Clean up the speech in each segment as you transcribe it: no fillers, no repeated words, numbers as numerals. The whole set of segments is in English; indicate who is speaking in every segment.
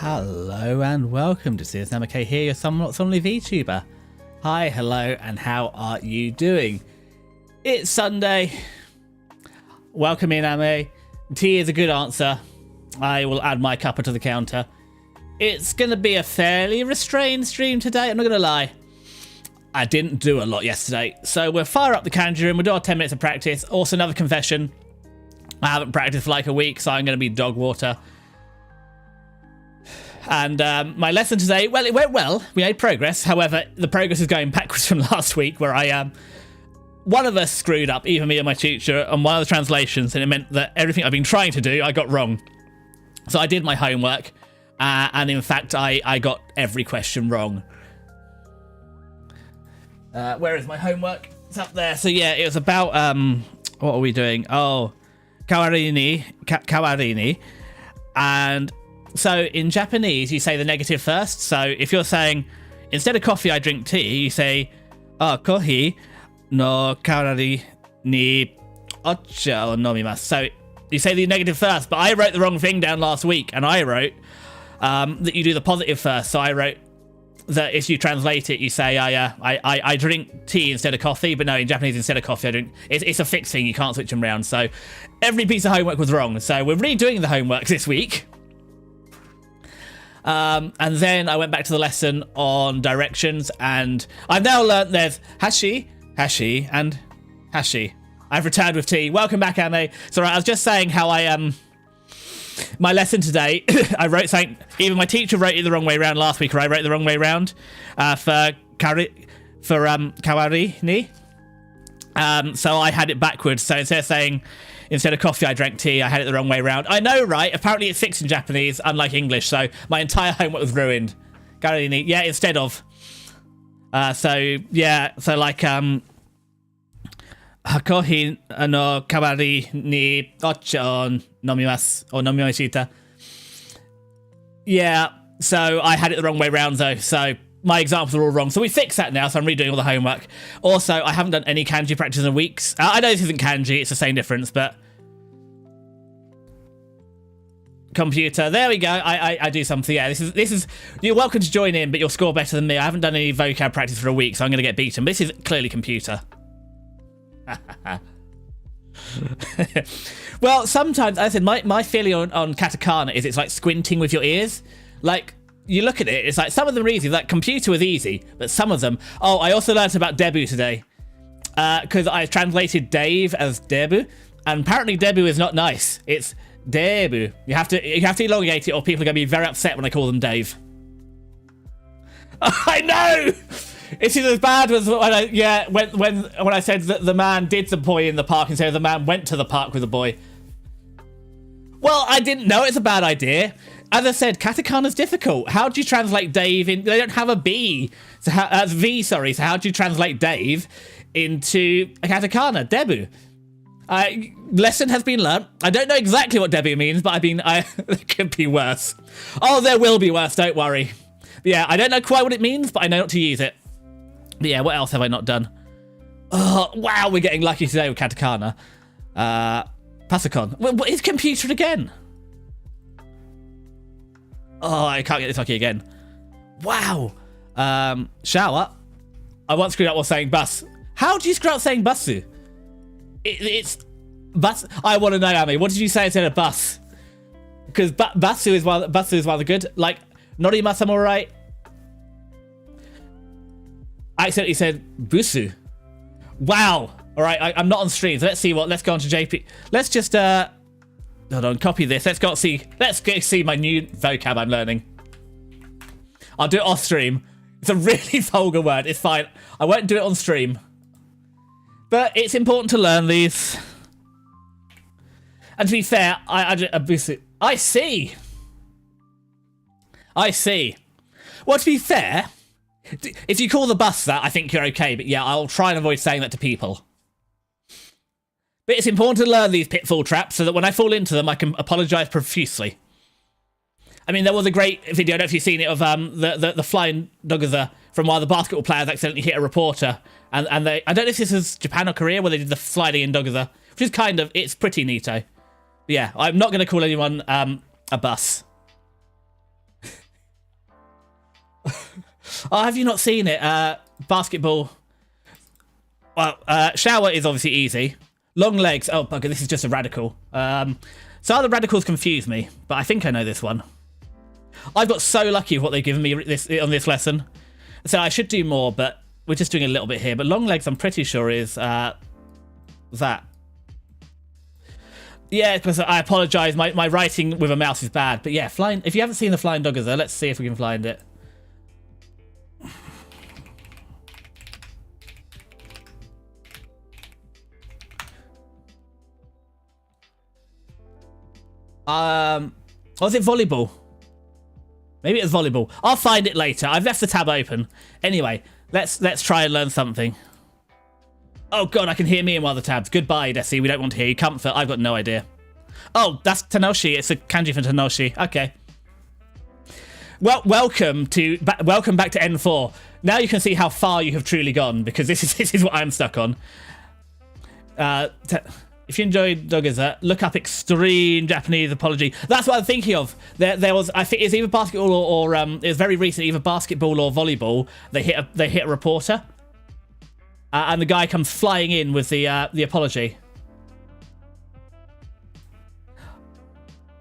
Speaker 1: Hello and welcome to CS Namake here, your somewhat somely VTuber. Hi, hello, and how are you doing? It's Sunday. Welcome in, Ame. Tea is a good answer. I will add my cuppa to the counter. It's going to be a fairly restrained stream today, I'm not going to lie. I didn't do a lot yesterday, so we'll fire up the kanji room, we'll do our 10 minutes of practice. Also, another confession. I haven't practiced for like a week, so I'm going to be dog water. And my lesson today, well, it went well. We made progress. However, the progress is going backwards from last week, where one of us screwed up, either me or my teacher, on one of the translations, and it meant that everything I've been trying to do, I got wrong. So I did my homework, and in fact, I got every question wrong. Where is my homework? It's up there. So yeah, it was about, what are we doing? Oh, kawarini. And so in Japanese, you say the negative first. So if you're saying, instead of coffee, I drink tea, you say, kohi no kawari ni ocha o nomimasu. So you say the negative first, but I wrote the wrong thing down last week, and I wrote that you do the positive first. So I wrote that if you translate it, you say, I drink tea instead of coffee, but no, in Japanese, instead of coffee, I drink, it's a fixed thing, you can't switch them around. So every piece of homework was wrong. So we're redoing the homework this week. And then I went back to the lesson on directions, and I've now learnt there's hashi, and hashi. I've returned with tea. Welcome back, Ame. So right, I was just saying how my lesson today, I wrote something, even my teacher wrote it the wrong way around last week, or I wrote it the wrong way around for kawarini. So I had it backwards. So instead of coffee, I drank tea. I had it the wrong way around. I know, right? Apparently it's fixed in Japanese, unlike English. So my entire homework was ruined. Kawarini, yeah, instead of. So yeah, so like hakohi no kawari ni ocha o nomimasu or nomimashita. Yeah, so I had it the wrong way around though. So my examples are all wrong. So we fixed that now, so I'm redoing all the homework. Also, I haven't done any kanji practice in weeks. I know this isn't kanji, it's the same difference, but computer, there we go. I do something. Yeah, this is you're welcome to join in, but you'll score better than me. I haven't done any vocab practice for a week, so I'm gonna get beaten. But this is clearly computer. Well, sometimes, as I said, my feeling on katakana is it's like squinting with your ears. Like, you look at it, it's like some of them are easy. Like, computer was easy, but some of them. Oh, I also learned about Debu today, because I translated Dave as Debu, and apparently Debu is not nice. It's Debu. You have to elongate it, or people are going to be very upset when I call them Dave. I know. It's as bad as when I said that the man did the boy in the park instead of the man went to the park with the boy. Well, I didn't know it's a bad idea. As I said, katakana's difficult. How do you translate Dave in? They don't have a B. So V, sorry. So how do you translate Dave into a katakana? Debu. Lesson has been learnt. I don't know exactly what Debu means, but it could be worse. Oh, there will be worse, don't worry. But yeah, I don't know quite what it means, but I know not to use it. But yeah, what else have I not done? Oh, wow, we're getting lucky today with katakana. Pasacon. What is computer again? Oh, I can't get this lucky again. Wow. Shower. I once screwed up while saying bus. How do you screw up saying busu? It's bus. I want to know, Amy. What did you say instead of bus? Because basu is rather good. Like, norimasu, I'm alright. I accidentally said busu. Wow. Alright, I'm not on stream, so let's go on to JP. Let's just, hold on, copy this. Let's go see my new vocab I'm learning. I'll do it off stream. It's a really vulgar word. It's fine. I won't do it on stream. But it's important to learn these. And to be fair, I see. Well, to be fair, if you call the bus that, I think you're okay. But yeah, I'll try and avoid saying that to people. But it's important to learn these pitfall traps so that when I fall into them, I can apologise profusely. I mean, there was a great video, I don't know if you've seen it, of the flying dogaza from one of the basketball players accidentally hit a reporter. And they, I don't know if this is Japan or Korea, where they did the sliding in dogaza, which is it's pretty neato. But yeah, I'm not going to call anyone a bus. Oh, have you not seen it? Basketball. Well, shower is obviously easy. Long legs. Oh, bugger, this is just a radical. So other radicals confuse me, but I think I know this one. I've got so lucky with what they've given me on this lesson. So I should do more, but we're just doing a little bit here. But long legs, I'm pretty sure is that. Yeah, because I apologise. My writing with a mouse is bad. But yeah, flying. If you haven't seen the flying dog, let's see if we can find it. Was it volleyball? Maybe it was volleyball. I'll find it later. I've left the tab open. Anyway, let's try and learn something. Oh god, I can hear me in one of the tabs. Goodbye, Desi. We don't want to hear you. Comfort. I've got no idea. Oh, that's Tanoshi. It's a kanji for Tanoshi. Okay. Well, welcome back to N4. Now you can see how far you have truly gone, because this is what I'm stuck on. If you enjoyed Dogaza, look up extreme Japanese apology. That's what I'm thinking of. There was, I think it's either basketball or it was very recent, either basketball or volleyball. They hit a reporter, and the guy comes flying in with the apology.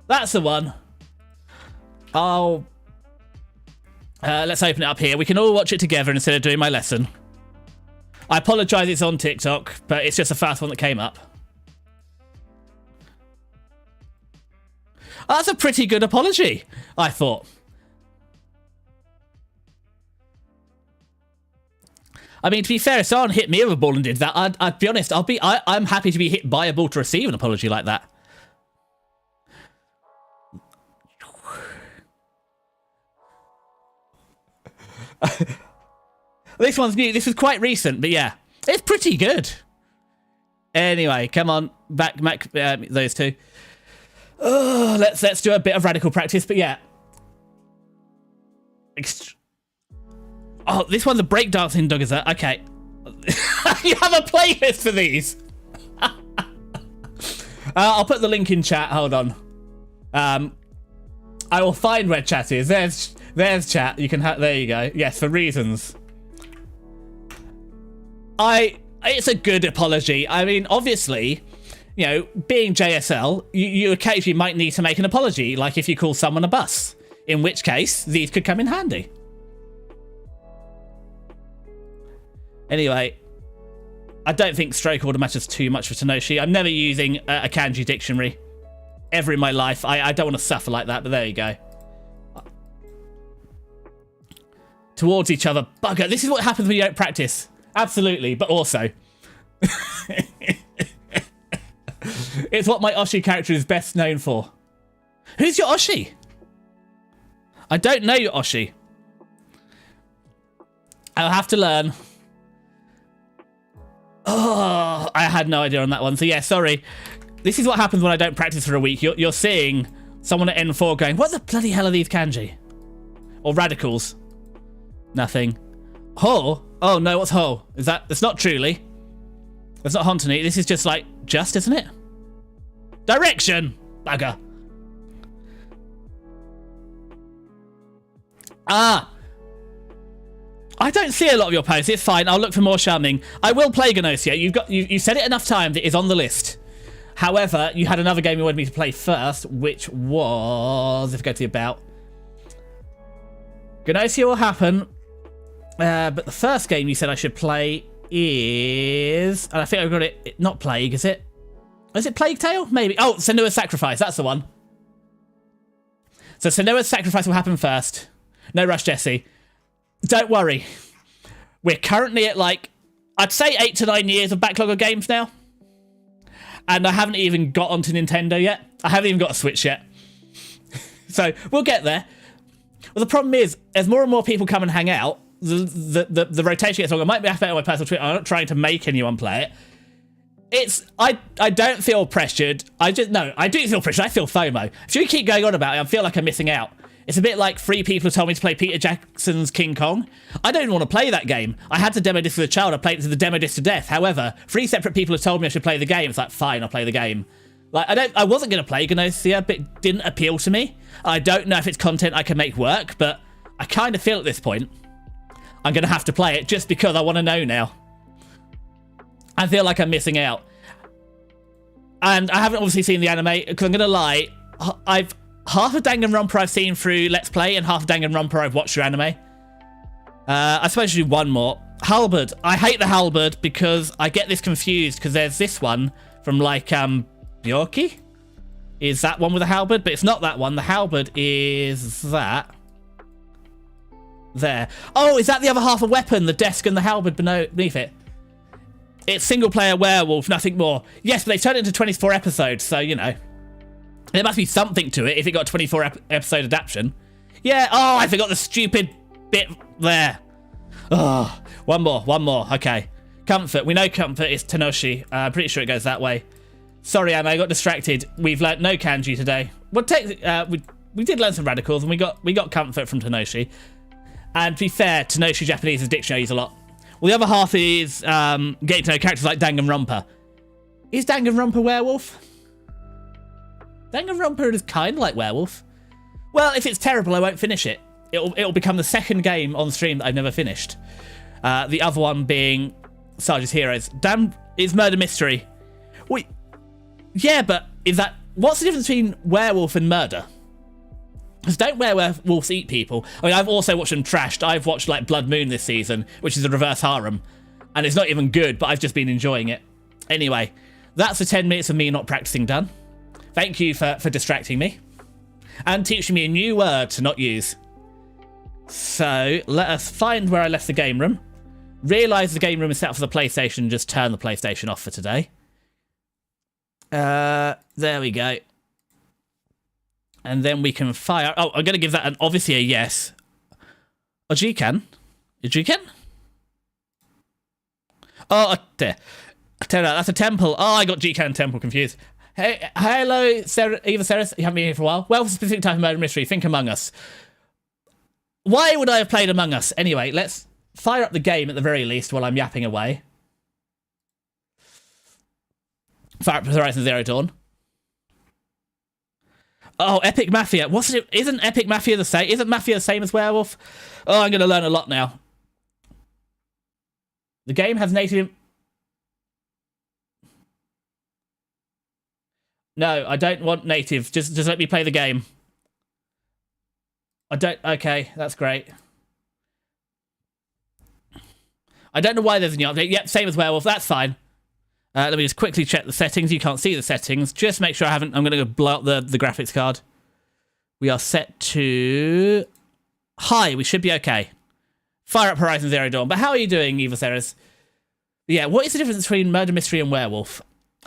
Speaker 1: That's the one. Oh, let's open it up here. We can all watch it together instead of doing my lesson. I apologise, it's on TikTok, but it's just the first one that came up. That's a pretty good apology, I thought. I mean, to be fair, if someone hit me with a ball and did that, I'd be honest. I'm happy to be hit by a ball to receive an apology like that. This one's new. This was quite recent, but yeah, it's pretty good. Anyway, come on, back those two. Oh, let's do a bit of radical practice, but yeah. Oh, this one's a breakdancing dog, is that? Okay. You have a playlist for these. I'll put the link in chat. Hold on. I will find where chat is. There's chat. You can there you go. Yes, for reasons. It's a good apology. I mean, obviously, you know, being JSL, you occasionally might need to make an apology, like if you call someone a bus, in which case these could come in handy. Anyway, I don't think stroke order matters too much for Tanoshi. I'm never using a kanji dictionary ever in my life. I don't want to suffer like that, but there you go. Towards each other. Bugger. This is what happens when you don't practice. Absolutely, but also. It's what my Oshi character is best known for. Who's your Oshi? I don't know your Oshi. I'll have to learn. Oh, I had no idea on that one. So yeah, sorry. This is what happens when I don't practice for a week. You're seeing someone at N4 going, what the bloody hell are these kanji? Or radicals. Nothing. Ho? Oh no, what's ho? Is that? It's not truly. It's not Hontoni. This is just like, just, isn't it? Direction! Bugger. Ah! I don't see a lot of your posts. It's fine. I'll look for more charming. I will play Gnosia. You said it enough times. It is on the list. However, you had another game you wanted me to play first, which was, if I go to the about. Gnosia will happen. But the first game you said I should play is, and I think I've got it. Not Plague, is it? Is it Plague Tale? Maybe. Oh, Senua's Sacrifice. That's the one. So Senua's Sacrifice will happen first. No rush, Jesse. Don't worry. We're currently at like, I'd say 8 to 9 years of backlog of games now. And I haven't even got onto Nintendo yet. I haven't even got a Switch yet. So we'll get there. Well, the problem is, as more and more people come and hang out, the rotation gets longer. I might be better on my personal Twitter. I'm not trying to make anyone play it. I don't feel pressured. I do feel pressured. I feel FOMO. If you keep going on about it, I feel like I'm missing out. It's a bit like 3 people who told me to play Peter Jackson's King Kong. I don't even want to play that game. I had to demo disc as a child. I played it to the demo disc to death. However, 3 separate people have told me I should play the game. It's like, fine, I'll play the game. Like, I wasn't going to play Gnosia, but it didn't appeal to me. I don't know if it's content I can make work, but I kind of feel at this point I'm going to have to play it just because I want to know now. I feel like I'm missing out. And I haven't obviously seen the anime, because I'm going to lie, half of Danganronpa I've seen through Let's Play, and half of Danganronpa I've watched through anime. I suppose I should do one more. Halberd. I hate the Halberd because I get this confused, because there's this one from, like, Byorki? Is that one with a halberd? But it's not that one. The halberd is that. There. Oh, is that the other half a weapon? The desk and the halberd beneath it? It's single-player werewolf, nothing more. Yes, but they turned it into 24 episodes, so, you know. There must be something to it if it got a 24-episode adaptation. Yeah, oh, I forgot the stupid bit there. Oh, one more. Okay. Comfort. We know comfort is Tenoshi. I'm pretty sure it goes that way. Sorry, Anna, I got distracted. We've learnt no kanji today. Well, we did learn some radicals, and we got comfort from Tenoshi. And to be fair, Tenoshi Japanese is dictionary use a lot. Well, the other half is getting to know characters like Danganronpa. Is Danganronpa werewolf? Danganronpa is kind of like werewolf. Well, if it's terrible, I won't finish it. It'll become the second game on stream that I've never finished. The other one being Sarge's Heroes. Damn, it's murder mystery. Wait, yeah, but is that... What's the difference between werewolf and murder? Because don't werewolves eat people? I mean, I've also watched them trashed. I've watched, like, Blood Moon this season, which is a reverse harem. And it's not even good, but I've just been enjoying it. Anyway, that's the 10 minutes of me not practicing done. Thank you for distracting me. And teaching me a new word to not use. So, let us find where I left the game room. Realise the game room is set up for the PlayStation. Just turn the PlayStation off for today. There we go. And then we can fire... Oh, I'm going to give that obviously a yes. Oh, Jikan? Jikan? Oh, there. That's a temple. Oh, I got Jikan and temple confused. Hey, hello, Eva Ceres. You haven't been here for a while. Well, for a specific type of murder mystery, think Among Us. Why would I have played Among Us? Anyway, let's fire up the game at the very least while I'm yapping away. Fire up Horizon Zero Dawn. Oh, Epic Mafia. What's it? Isn't Epic Mafia the same? Isn't Mafia the same as Werewolf? Oh, I'm going to learn a lot now. The game has native... No, I don't want native. Just let me play the game. I don't... Okay, that's great. I don't know why there's a new update. Yep, same as Werewolf. That's fine. Let me just quickly check the settings. You can't see the settings. Just make sure I haven't... I'm going to go blow up the graphics card. We are set to... High. We should be okay. Fire up Horizon Zero Dawn. But how are you doing, Eva Ceres? Yeah, what is the difference between murder mystery and werewolf?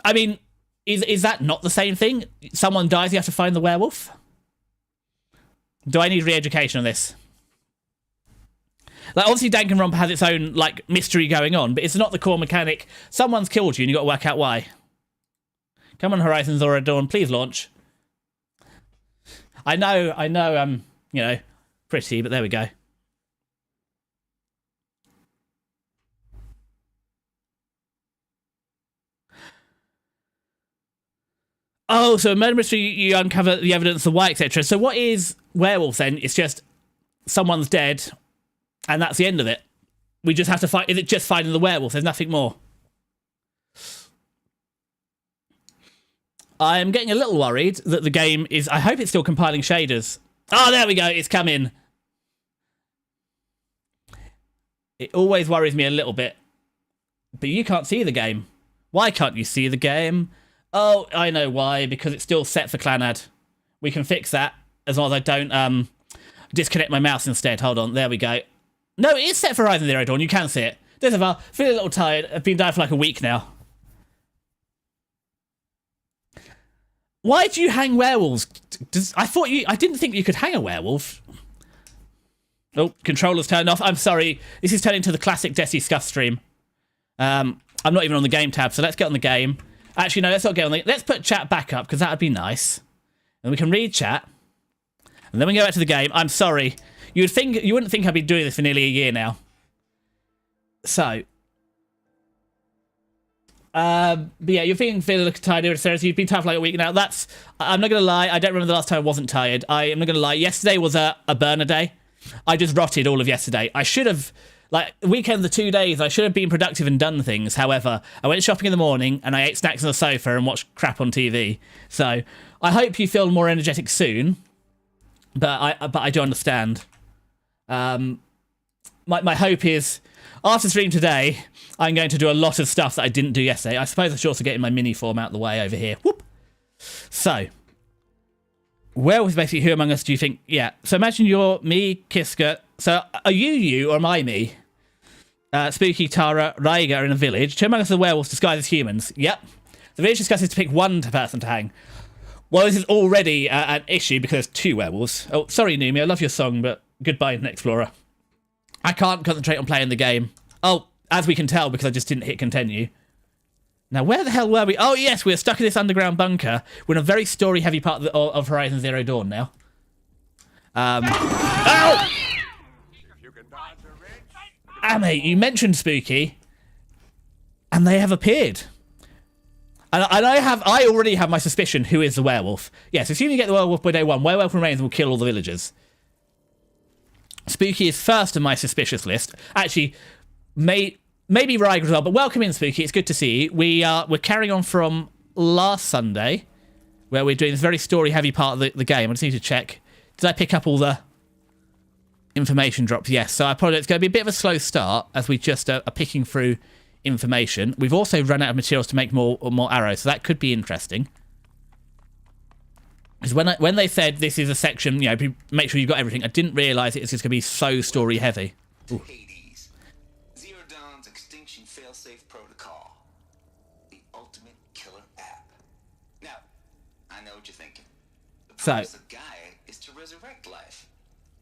Speaker 1: I mean, is that not the same thing? Someone dies, you have to find the werewolf? Do I need re-education on this? Like, obviously Danganronpa has its own, like, mystery going on, but it's not the core mechanic. Someone's killed you and you've got to work out why. Come on, Horizon Zero Dawn, please launch. I know, you know, pretty, but there we go. Oh, so a murder mystery, you uncover the evidence, the why, etc. So what is werewolf then? It's just someone's dead, and that's the end of it. We just have to fight. Is it just finding the werewolf? There's nothing more. I'm getting a little worried that the game is... I hope it's still compiling shaders. Oh, there we go. It's come in. It always worries me a little bit. But you can't see the game. Why can't you see the game? Oh, I know why. Because it's still set for Clanad. We can fix that as long as I don't disconnect my mouse instead. Hold on. There we go. No, it is set for Horizon Zero Dawn. You can see it. Desava, feeling a little tired. I've been down for like a week now. Why do you hang werewolves? I didn't think you could hang a werewolf. Oh, controller's turned off. I'm sorry. This is turning into the classic Desi Scuff stream. I'm not even on the game tab, so let's get on the game. Actually, no, let's not get on the... Let's put chat back up, because that would be nice. And we can read chat. And then we go back to the game. I'm sorry. You wouldn't think I'd been doing this for nearly a year now. So... but yeah, you're feeling a little tired, Sarah. You've been tired for like a week now. I'm not going to lie, I don't remember the last time I wasn't tired. I am not going to lie. Yesterday was a burner day. I just rotted all of yesterday. I should have, like, weekend, the 2 days, I should have been productive and done things. However, I went shopping in the morning and I ate snacks on the sofa and watched crap on TV. So I hope you feel more energetic soon. But I do understand. My hope is, after stream today, I'm going to do a lot of stuff that I didn't do yesterday. I suppose I should also get in my mini form out the way over here. Whoop. So, werewolves basically, who among us do you think? Yeah. So imagine you're me, Kiska. So are you or am I me? Spooky, Tara, Raiga are in a village. Two among us are werewolves disguised as humans. Yep. The village discusses to pick one person to hang. Well, this is already an issue because there's 2 werewolves. Oh, sorry, Numi. I love your song, but goodbye, Internet Explorer. I can't concentrate on playing the game. Oh, as we can tell, because I just didn't hit continue. Now, where the hell were we? Oh, yes, we're stuck in this underground bunker. We're in a very story-heavy part of Horizon Zero Dawn now. Oh! Ah, mate, you mentioned Spooky, and they have appeared. And I already have my suspicion who is the werewolf. Yes, assuming you get the werewolf by day 1, werewolf remains and will kill all the villagers. Spooky is first on my suspicious list. Actually, maybe Ryger as well, but welcome in, Spooky. It's good to see you. We're carrying on from last Sunday, where we're doing this very story-heavy part of the game. I just need to check. Did I pick up all the information drops? Yes, so I apologize. It's going to be a bit of a slow start, as we just are picking through information. We've also run out of materials to make more arrows, so that could be interesting. Because when they said this is a section, you know, make sure you've got everything, I didn't realise it's just going to be so story heavy.
Speaker 2: Hades, Zero Dawn's extinction failsafe protocol, the ultimate killer app. Now, I know what you're thinking. The purpose of Gaia is to resurrect life.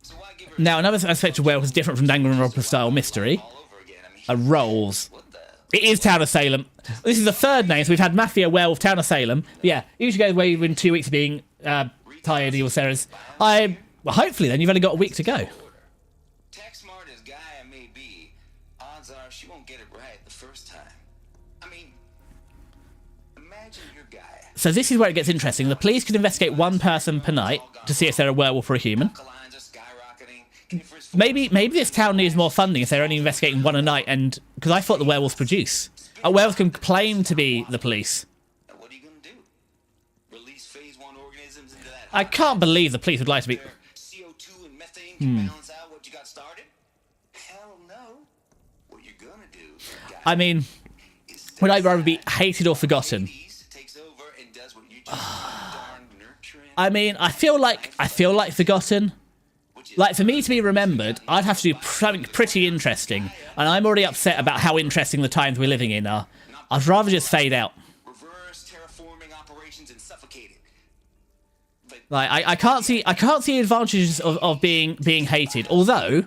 Speaker 2: So why give her
Speaker 1: now another aspect of werewolf is different from Danganronpa style mystery. Roles. It is Town of Salem. This is the 3rd name, so we've had Mafia, Werewolf, Town of Salem. But yeah, usually goes away within 2 weeks of being tired, Evil Sarah's. Well, hopefully then, you've only got a week to go.
Speaker 2: Tech smart as Gaia may be, odds are she won't get it right the first time. I mean, imagine your Gaia.
Speaker 1: So this is where it gets interesting. The police can investigate 1 person per night to see if they're a werewolf or a human. Maybe this town needs more funding if they're only investigating 1 a night, and because I thought the werewolves produce. Werewolves can claim to be the police.
Speaker 2: What are you gonna do? Release phase 1 organisms into that?
Speaker 1: I can't believe the police would like to be.
Speaker 2: CO2 and methane can balance out what you got started? Hell no. What you're gonna do?
Speaker 1: I mean, would I rather be hated or forgotten? I mean, I feel like forgotten. Like, for me to be remembered, I'd have to do something pretty interesting. And I'm already upset about how interesting the times we're living in are. I'd rather just fade out. Like, I can't see advantages of being hated. Although,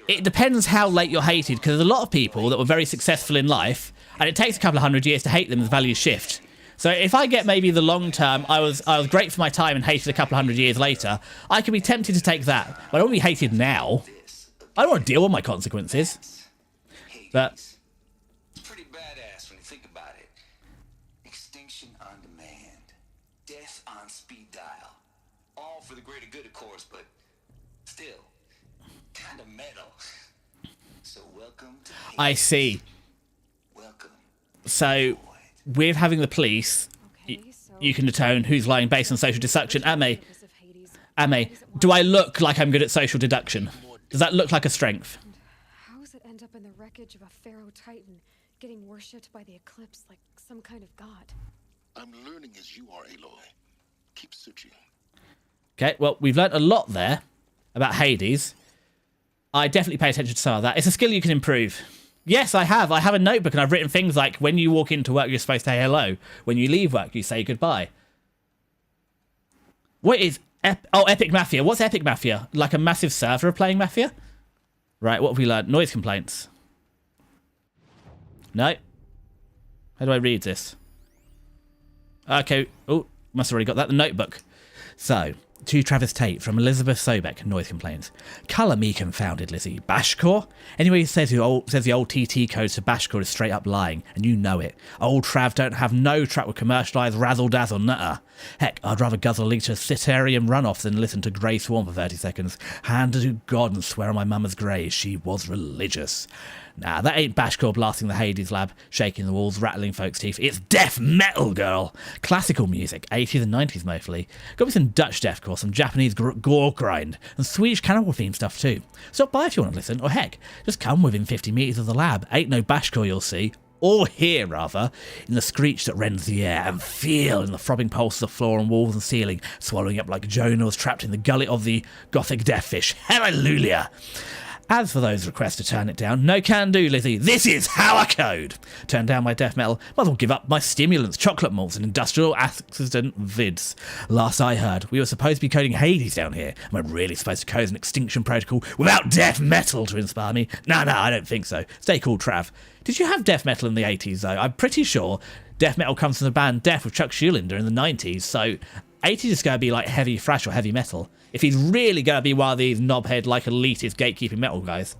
Speaker 1: it depends how late you're hated. Because there's a lot of people that were very successful in life, and it takes a couple of 100 years to hate them as values shift. So if I get maybe the long term, I was great for my time and hated a couple of 100 years later, I could be tempted to take that. But I don't want to be hated now. I don't want to deal with my consequences. But
Speaker 2: it's pretty badass when you think about it. Extinction on demand. Death on speed dial. All for the greater good, of course, but still, kind of metal. So welcome to Hades.
Speaker 1: I see.
Speaker 2: Welcome.
Speaker 1: So with having the police, you can determine who's lying based on social deduction. Ame, do I look like I'm good at social deduction? Does that look like a strength?
Speaker 3: How does it end up in the wreckage of a pharaoh titan, getting worshipped by the eclipse like some kind of god?
Speaker 4: I'm learning as you are, Aloy. Keep searching.
Speaker 1: Okay, well, we've learnt a lot there about Hades. I definitely pay attention to some of that. It's a skill you can improve. Yes, I have. I have a notebook and I've written things like, when you walk into work, you're supposed to say hello. When you leave work, you say goodbye. What is... Epic Mafia. What's Epic Mafia? Like a massive server of playing Mafia? Right, what have we learned? Noise complaints. No. How do I read this? Okay. Oh, must have already got that. The notebook. So, To Travis Tate from Elizabeth Sobeck, noise complaints. Colour me confounded, Lizzie. Bashcore? Anyway, he says the old TT code to Bashcore is straight up lying, and you know it. Old Trav don't have no track with commercialised razzle-dazzle nutter. Heck, I'd rather guzzle a litre of Citarium runoff than listen to Grey Swarm for 30 seconds. Hand to God and swear on my mama's grave, she was religious. Nah, that ain't Bashcore blasting the Hades lab, shaking the walls, rattling folks' teeth. It's death metal, girl! Classical music, 80s and 90s mostly. Got me some Dutch deathcore, some Japanese gore grind, and Swedish cannibal theme stuff too. Stop by if you want to listen, or heck, just come within 50 metres of the lab. Ain't no Bashcore you'll see. Or hear, rather, in the screech that rends the air, and feel in the throbbing pulse of the floor and walls and ceiling, swallowing up like Jonah was trapped in the gullet of the gothic deathfish. Hallelujah! As for those requests to turn it down, no can do, Lizzie. This is our code. Turn down my death metal, might as well give up my stimulants, chocolate malts, and industrial accident vids. Last I heard, we were supposed to be coding Hades down here. Am I really supposed to code an extinction protocol without death metal to inspire me? No, I don't think so. Stay cool, Trav. Did you have death metal in the 80s, though? I'm pretty sure death metal comes from the band Death with Chuck Schuldiner in the 90s, so 80s is going to be like heavy thrash or heavy metal. If he's really going to be one of these knobhead, like elitist gatekeeping metal guys.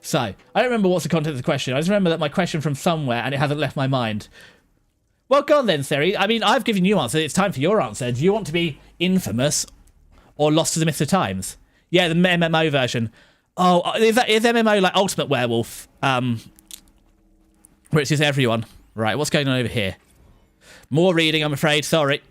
Speaker 1: So, I don't remember what's the content of the question. I just remember that my question from somewhere and it hasn't left my mind. Well, go on then, Siri. I mean, I've given you an answer. It's time for your answer. Do you want to be infamous or lost to the mist of times? Yeah, the MMO version. Oh, is MMO like Ultimate Werewolf? Where it's just everyone. Right, what's going on over here? More reading, I'm afraid. Sorry.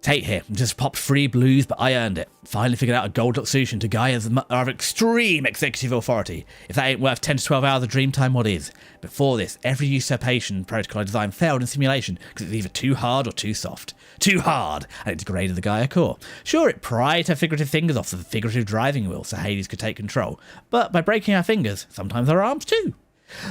Speaker 1: Tate here. Just popped 3 blues, but I earned it. Finally figured out a gold solution to Gaia's of extreme executive authority. If that ain't worth 10 to 12 hours of dream time, what is? Before this, every usurpation protocol I designed failed in simulation because it's either too hard or too soft. Too hard, and it degraded the Gaia core. Sure, it pried her figurative fingers off the figurative driving wheel so Hades could take control, but by breaking our fingers, sometimes our arms too.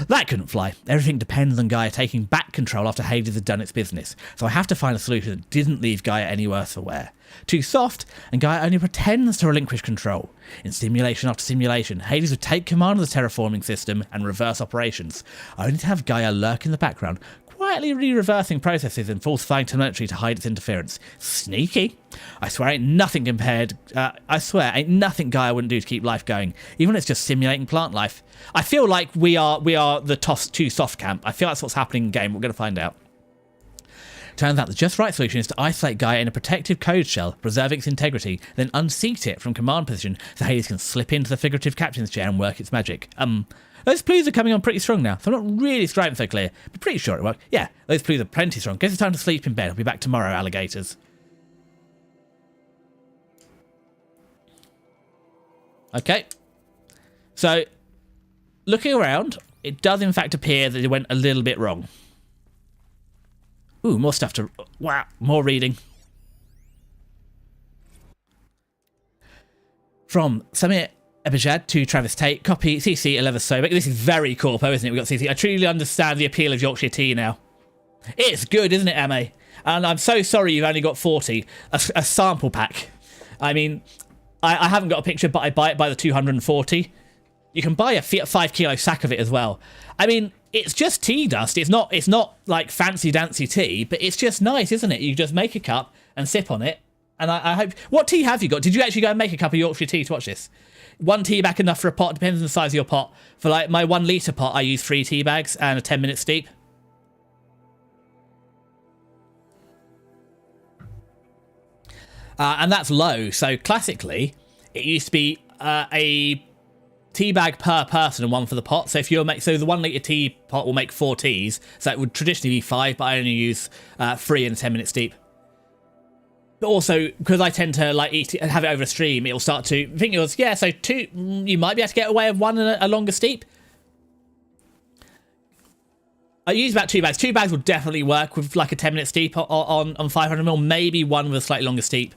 Speaker 1: That couldn't fly. Everything depends on Gaia taking back control after Hades had done its business, so I have to find a solution that didn't leave Gaia any worse for wear. Too soft, and Gaia only pretends to relinquish control. In simulation after simulation, Hades would take command of the terraforming system and reverse operations, only to have Gaia lurk in the background, quietly re-reversing processes and falsifying telemetry to hide its interference. Sneaky. I swear ain't nothing Gaia wouldn't do to keep life going, even when it's just simulating plant life. I feel like we are the too soft camp. I feel that's what's happening in game. We're going to find out. Turns out the just right solution is to isolate Gaia in a protective code shell, preserving its integrity, then unseat it from command position so Hades can slip into the figurative captain's chair and work its magic. Those clues are coming on pretty strong now, so I'm not really striving so clear, but pretty sure it worked. Yeah, those clues are plenty strong. Guess it's time to sleep in bed. I'll be back tomorrow, alligators. Okay. So, looking around, it does in fact appear that it went a little bit wrong. Ooh, more stuff to... Wow, more reading. From Samir Ebajad to Travis Tate, copy CC 11 Sobek. This is very corpo, isn't it? We've got CC. I truly understand the appeal of Yorkshire tea now. It's good, isn't it, Ame? And I'm so sorry you've only got 40. A sample pack. I mean, I haven't got a picture, but I buy it by the 240. You can buy a 5 kilo sack of it as well. I mean, it's just tea dust. It's not like fancy dancy tea, but it's just nice, isn't it? You just make a cup and sip on it. And I hope... What tea have you got? Did you actually go and make a cup of Yorkshire tea to watch this? 1 tea bag enough for a pot? Depends on the size of your pot. For like my 1 litre pot, I use 3 tea bags and a 10-minute steep. And that's low. So classically, it used to be a tea bag per person and 1 for the pot. So if you're so the 1 litre tea pot will make 4 teas. So it would traditionally be 5, but I only use 3 in a 10-minute steep. But also, because I tend to like eat it and have it over a stream, it'll start to... I think it was, yeah, so 2... You might be able to get away with 1 and a longer steep. I use about 2 bags. 2 bags will definitely work with like a 10-minute steep on 500ml. Maybe 1 with a slightly longer steep.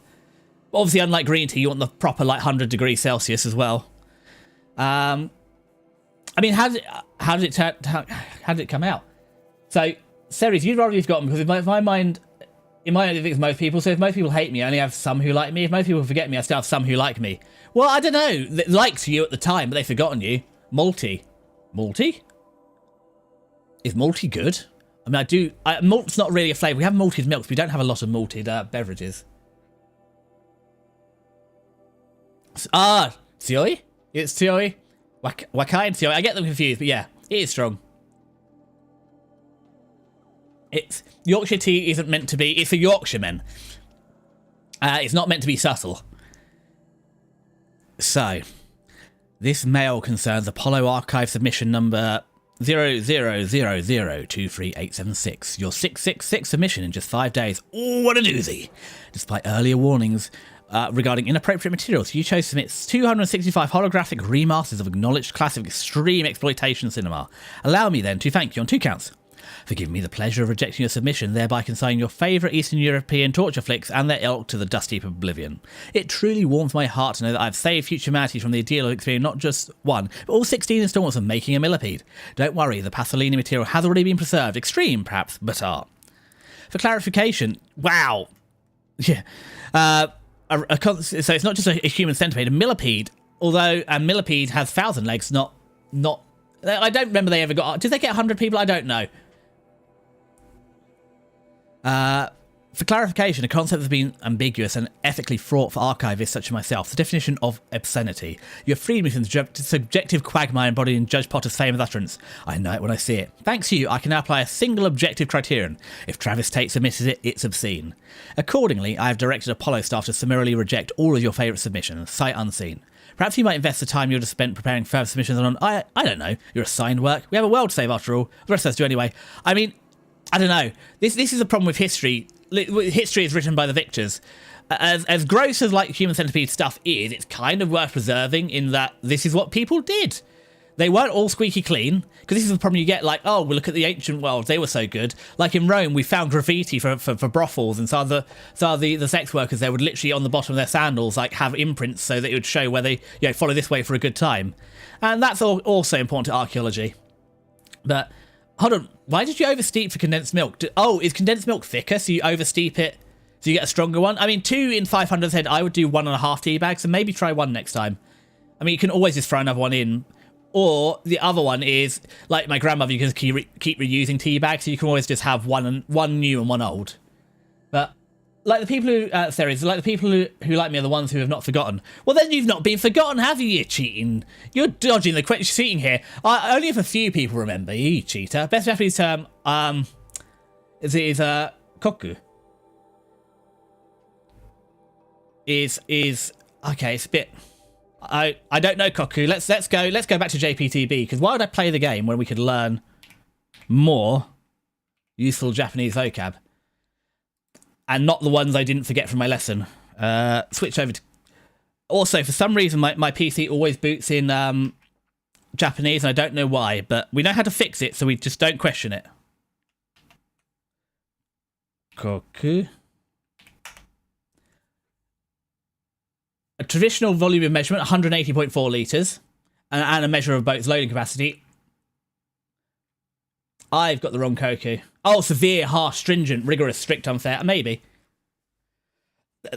Speaker 1: But obviously, unlike green tea, you want the proper like 100 degrees Celsius as well. I mean, how did it come out? So, Ceres, you'd rather have gotten, because in my mind... In my mind, I think it's most people. So if most people hate me, I only have some who like me. If most people forget me, I still have some who like me. Well, I don't know. They liked you at the time, but they've forgotten you. Malty. Malty? Is malty good? I mean, malt's not really a flavour. We have malted milks. We don't have a lot of malted beverages. Tsioi? It's Tsioi? Wakai and Tsioi. I get them confused, but yeah, it is strong. It's Yorkshire tea isn't meant to be. It's for Yorkshiremen. It's not meant to be subtle. So, this mail concerns Apollo Archive submission number 0000238876. Your 666 submission in just 5 days. Oh, what a doozy! Despite earlier warnings regarding inappropriate materials, you chose to submit 265 holographic remasters of acknowledged classic extreme exploitation cinema. Allow me then to thank you on 2 counts. For giving me the pleasure of rejecting your submission, thereby consigning your favourite Eastern European torture flicks and their ilk to the dust heap of oblivion. It truly warms my heart to know that I've saved future humanity from the ideal of experiencing not just one, but all 16 instalments of Making a Millipede. Don't worry, the Pasolini material has already been preserved. Extreme, perhaps, but art. For clarification, wow. Yeah. So it's not just a human centipede. A millipede, although a millipede has 1,000 legs, not. I don't remember they ever got. Did they get 100 people? I don't know. For clarification, a concept that's been ambiguous and ethically fraught for archivists such as myself, the definition of obscenity. You have freed me from the subjective quagmire embodied in Judge Potter's famous utterance. I know it when I see it. Thanks to you, I can now apply a single objective criterion. If Travis Tate submits it, it's obscene. Accordingly, I have directed Apollo staff to summarily reject all of your favourite submissions, sight unseen. Perhaps you might invest the time you would have spent preparing further submissions on, I don't know, your assigned work. We have a world to save after all. The rest of us do anyway. I mean, I don't know. This is a problem with history. History is written by the victors. As gross as like human centipede stuff is, it's kind of worth preserving in that this is what people did. They weren't all squeaky clean, because this is the problem you get, like, oh, we look at the ancient world, they were so good. Like in Rome, we found graffiti for brothels, and some of the sex workers there would literally on the bottom of their sandals like have imprints so that it would show where they follow this way for a good time. And that's also important to archaeology. But hold on, why did you oversteep for condensed milk? Is condensed milk thicker, so you oversteep it, so you get a stronger one? I mean, 2 in 500's head, I would do 1.5 tea bags, so maybe try 1 next time. I mean, you can always just throw another one in. Or the other one is, like my grandmother, you can keep reusing tea bags, so you can always just have one new and one old. But like the people who, like the people who like me are the ones who have not forgotten. Well, then you've not been forgotten, have you, you cheating? You're dodging the question, cheating here. I only have a few people remember, you cheater. Best Japanese term, is koku. Is okay, it's a bit... I don't know koku. Let's go back to JPTB, because why would I play the game when we could learn more useful Japanese vocab and not the ones I didn't forget from my lesson? Switch over to... Also, for some reason, my PC always boots in Japanese, and I don't know why, but we know how to fix it, so we just don't question it. Koku. A traditional volume of measurement, 180.4 litres, and a measure of boat's loading capacity. I've got the wrong koku. Oh, severe, harsh, stringent, rigorous, strict, unfair. Maybe.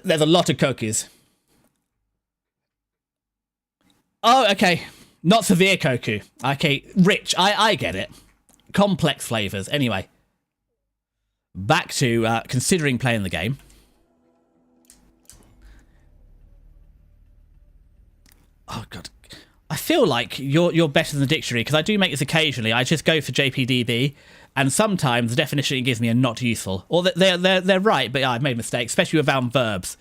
Speaker 1: There's a lot of kokus. Oh, okay. Not severe koku. Okay, rich. I get it. Complex flavours. Anyway. Back to considering playing the game. Oh, God. I feel like you're better than the dictionary, because I do make this occasionally. I just go for JPDB, and sometimes the definition it gives me are not useful. Or they're right, but yeah, I've made mistakes, especially with verbs.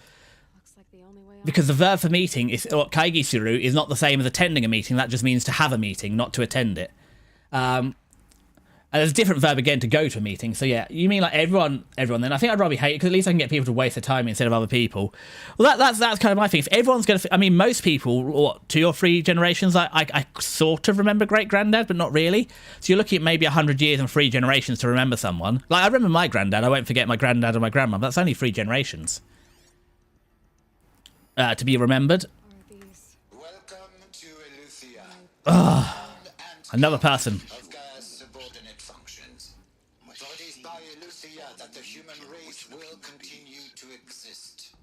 Speaker 3: Looks like the only way
Speaker 1: Because the verb for meeting is, or kaigisuru, is not the same as attending a meeting. That just means to have a meeting, not to attend it. And there's a different verb again to go to a meeting. So yeah, you mean like everyone then? I think I'd rather hate it, because at least I can get people to waste their time instead of other people. Well, that's kind of my thing. If everyone's going to... I mean, most people, what, 2 or 3 generations, I sort of remember great-granddad, but not really. So you're looking at maybe 100 years and 3 generations to remember someone. Like, I remember my granddad. I won't forget my granddad or my grandma. But that's only 3 generations to be remembered.
Speaker 2: Welcome to Eleuthia.
Speaker 1: Another person.
Speaker 2: Subordinate functions. For it is by Eleuthia that the human race will continue to exist.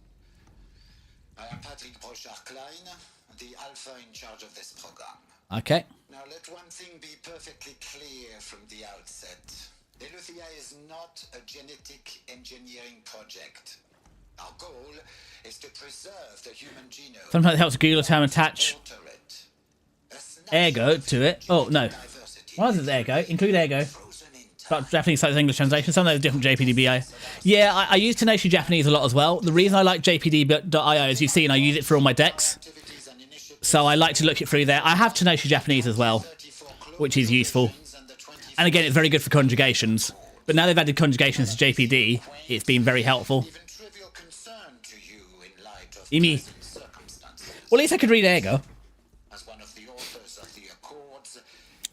Speaker 2: I am Patrick Brochard-Klein, the alpha in charge of this program.
Speaker 1: Okay.
Speaker 2: Now let one thing be perfectly clear from the outset. Eleuthia is not a genetic engineering project. Our goal is to preserve the human genome.
Speaker 1: Sometimes it helps Google term attach
Speaker 2: Alter it. A
Speaker 1: ergo to it. Oh, no.
Speaker 2: diversity.
Speaker 1: Why is it ergo? Include ergo.
Speaker 2: Frozen in time.
Speaker 1: But Japanese sites English translation. Some of those are different JPDBI. Yeah, I use Tenacious Japanese a lot as well. The reason I like JPD.io, as you've seen, I use it for all my decks.
Speaker 2: Activities and initiatives.
Speaker 1: So I like to look it through there. I have Tenacious Japanese as well,
Speaker 2: 34
Speaker 1: which is useful.
Speaker 2: and the 20
Speaker 1: And again, it's very good for conjugations. But now they've added conjugations to JPD, it's been very helpful.
Speaker 2: even trivial concern to you in light of
Speaker 1: You mean-
Speaker 2: present circumstances.
Speaker 1: Well, at least I could read ergo.
Speaker 2: As one of the authors of the Accords,